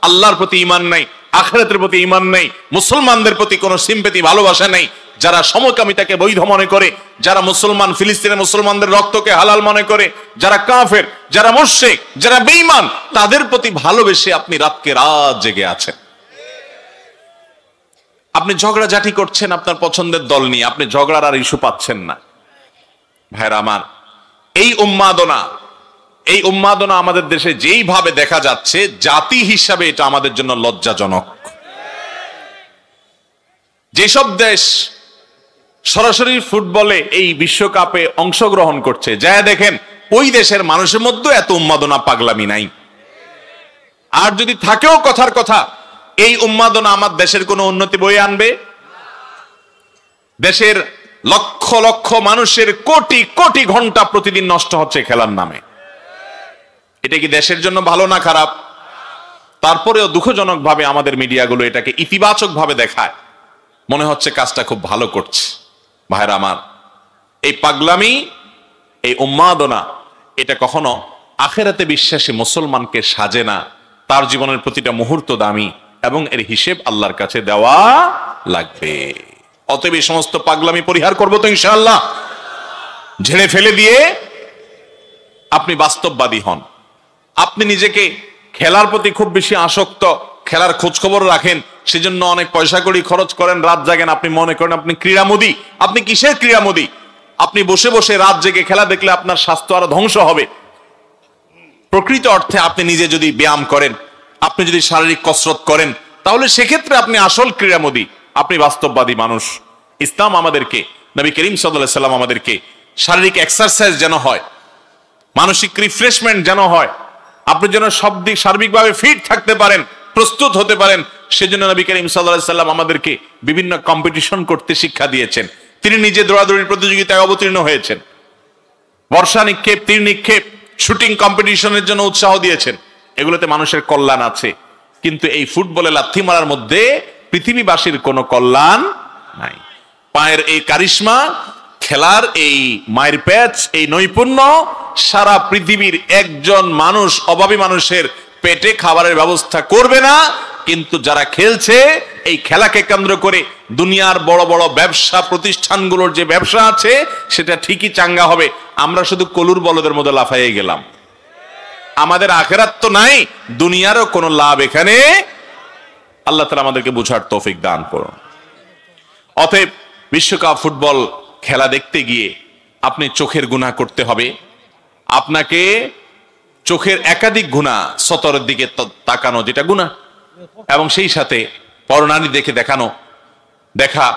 আল্লাহর প্রতি ঈমান নাই, আখিরাতের প্রতি ঈমান নাই, মুসলমানদের প্রতি কোনো সিম্পেথি, ভালোবাসা নাই। যারা সমকামিতাকে বৈধ মনে করে, যারা মুসলমান, ফিলিস্তিনের মুসলমানদের রক্তকে হালাল মনে করে, যারা কাফের, যারা মুশরিক, যারা বেঈমান, তাদের প্রতি ভালোবেসে আপনি রাতকে রাত জেগে আছেন। আপনি ঝগড়াঝাটি করছেন আপনার পছন্দের দল নিয়ে, আপনি ঝগড়ার আর ইস্যু পাচ্ছেন না। ভাইরা আমার, এই উন্মাদনা আমাদের দেশে যেইভাবে দেখা যাচ্ছে, জাতি হিসাবে এটা আমাদের জন্য লজ্জাজনক। যেসব দেশ সরাসরি ফুটবলে এই বিশ্বকাপে অংশগ্রহণ করছে, যা দেখেন ওই দেশের মানুষের মধ্যে এত উন্মাদনা, পাগলামি নাই। আর যদি থাকেও কথার কথা, এই উন্মাদনা আমার দেশের কোনো উন্নতি বয়ে আনবে? দেশের লক্ষ লক্ষ মানুষের কোটি কোটি ঘন্টা প্রতিদিন নষ্ট হচ্ছে খেলার নামে। এটা কি দেশের জন্য ভালো না খারাপ? তারপরেও দুঃখজনক ভাবে আমাদের মিডিয়াগুলো এটাকে ইতিবাচক ভাবে দেখায়, মনে হচ্ছে কাজটা খুব ভালো করছে। ভাইরা আমার, এই পাগলামি, এই উন্মাদনা, এটা কখনো আখিরাতে বিশ্বাসী মুসলমানকে সাজে না। তার জীবনের প্রতিটা মুহূর্ত দামি এবং এর হিসেব আল্লাহর কাছে দেওয়া লাগবে। অতএব এই সমস্ত পাগলামি পরিহার করবো তো ইনশাআল্লাহ। ঝেড়ে ফেলে দিয়ে আপনি বাস্তববাদী হন। আপনি নিজেকে খেলার প্রতি খুব বেশি আসক্ত, খেলার খোঁজ খবর রাখেন, সেজন্য অনেক পয়সা কড়ি খরচ করেন, রাত জাগেন, আপনি মনে করেন আপনি ক্রীড়ামোদী। আপনি কিসের ক্রীড়ামোদী? আপনি বসে বসে রাত জেগে খেলা দেখলে আপনার স্বাস্থ্য আরো ধ্বংস হবে। প্রকৃত অর্থে আপনি নিজে যদি ব্যায়াম করেন, আপনি যদি শারীরিক কসরত করেন, তাহলে সেক্ষেত্রে আপনি আসল ক্রীড়ামোদী, আপনি বাস্তববাদী মানুষ। ইসলাম আমাদেরকে, নবী করিম সাল্লাল্লাহু আলাইহি সাল্লাম আমাদেরকে শারীরিক এক্সারসাইজ যেন হয়, মানসিক রিফ্রেশমেন্ট যেন হয়, আপনি যেন সব দিক সার্বিকভাবে ফিট থাকতে পারেন, প্রস্তুত হতে পারেন, সেজন্য নবী করিম সাল্লাল্লাহু আলাইহি সাল্লাম আমাদেরকে বিভিন্ন কম্পিটিশন করতে শিক্ষা দিয়েছেন। তিনি নিজে দৌড়াদৌড়ির প্রতিযোগিতায় অবতীর্ণ হয়েছেন, বর্ষা নিক্ষেপ, তীর নিক্ষেপ, শুটিং কম্পিটিশনের জন্য উৎসাহ দিয়েছেন। এগুলোতে মানুষের কল্যাণ আছে, কিন্তু এই ফুটবলে লাথি মারার মধ্যে পৃথিবীবাসীর কোনো কল্যাণ নাই। পায়ের এই কারিশমা, খেলার এই মায়ের প্যাচ, এই নৈপুণ্য সারা পৃথিবীর একজন মানুষ, অভাবী মানুষের পেটে খাবারের ব্যবস্থা করবে না। কিন্তু যারা খেলছে, এই খেলাকে কেন্দ্র করে দুনিয়ার বড় বড় ব্যবসা প্রতিষ্ঠানগুলোর যে ব্যবসা আছে, সেটা ঠিকই চাঙ্গা হবে। আমরা শুধু কলুর বলদের মধ্যে লাফাইয়ে গেলাম। আমাদের আখিরাত তো নাই, দুনিয়ারও কোনো লাভ এখানে। আল্লাহ তাআলা আমাদেরকে বুঝার তৌফিক দান করুন। অতএব বিশ্বকাপ ফুটবল খেলা দেখতে গিয়ে আপনি চোখের গুনাহ করতে হবে। আপনাকে চোখের একাধিক গুনাহ, সতরের দিকে তাকানো যেটা গুনাহ, এবং সেই সাথে পরনারী দেখা,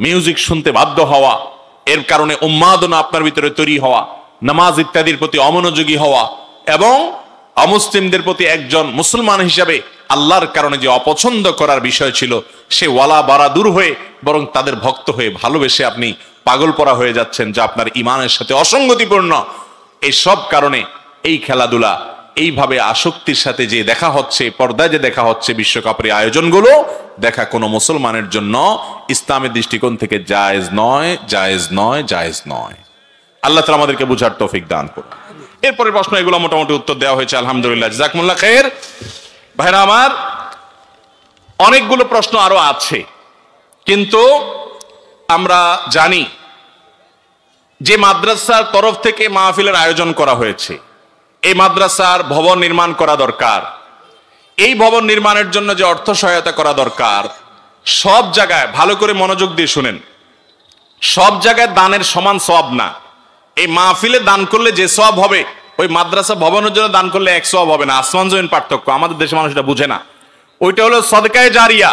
মিউজিক শুনতে বাধ্য হওয়া, এর কারণে উন্মাদনা আপনার ভিতরে তৈরি হওয়া, নামাজ ইত্যাদির প্রতি অমনোযোগী হওয়া, এবং অমুসলিমদের প্রতি একজন মুসলমান হিসাবে আল্লাহর কারণে যে অপছন্দ করার বিষয় ছিল, সে ওয়ালা বারা দূর হয়ে বরং তাদের ভক্ত হয়ে ভালোবেসে আপনি পাগল পরা হয়ে যাচ্ছেন, যা আপনার ইমানের সাথে অসঙ্গতিপূর্ণ। এই সব কারণে এই খেলাধুলা, এইভাবে আসক্তির সাথে যে দেখা হচ্ছে, পর্দায় যে দেখা হচ্ছে, বিশ্বকাপের আয়োজনগুলো দেখা কোনো মুসলমানের জন্য ইসলামের দৃষ্টিকোণ থেকে জায়েজ নয়, জায়েজ নয়, জায়েজ নয়। আল্লাহ তাআলা আমাদেরকে বুঝার তৌফিক দান করুন। এরপরে প্রশ্ন এগুলো মোটামুটি উত্তর দেওয়া হয়েছে, আলহামদুলিল্লাহ, জাযাকুমুল্লাহ খায়ের। ভাইরা আমার, অনেকগুলো প্রশ্ন আরো আছে, কিন্তু আমরা জানি যে মাদ্রাসার তরফ থেকে মাহফিলের আয়োজন করা হয়েছে, এই মাদ্রাসার ভবন নির্মাণ করা দরকার। এই ভবন নির্মাণের জন্য যে অর্থ সহায়তা করা দরকার, সব জায়গায় ভালো করে মনোযোগ দিয়ে শুনেন, সব জায়গায় দানের সমান সওয়াব না। এই মাহফিলে দান করলে যে সওয়াব হবে, ওই মাদ্রাসা ভবনের জন্য দান করলে এক সওয়াব হবে না। আসমান জমিন পার্থক্য। আমাদের দেশের মানুষ এটা বুঝে না। ওইটা হলো সদকায়ে জারিয়া।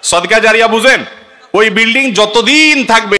সদকায়ে জারিয়া বুঝেন? ওই বিল্ডিং যতদিন থাকবে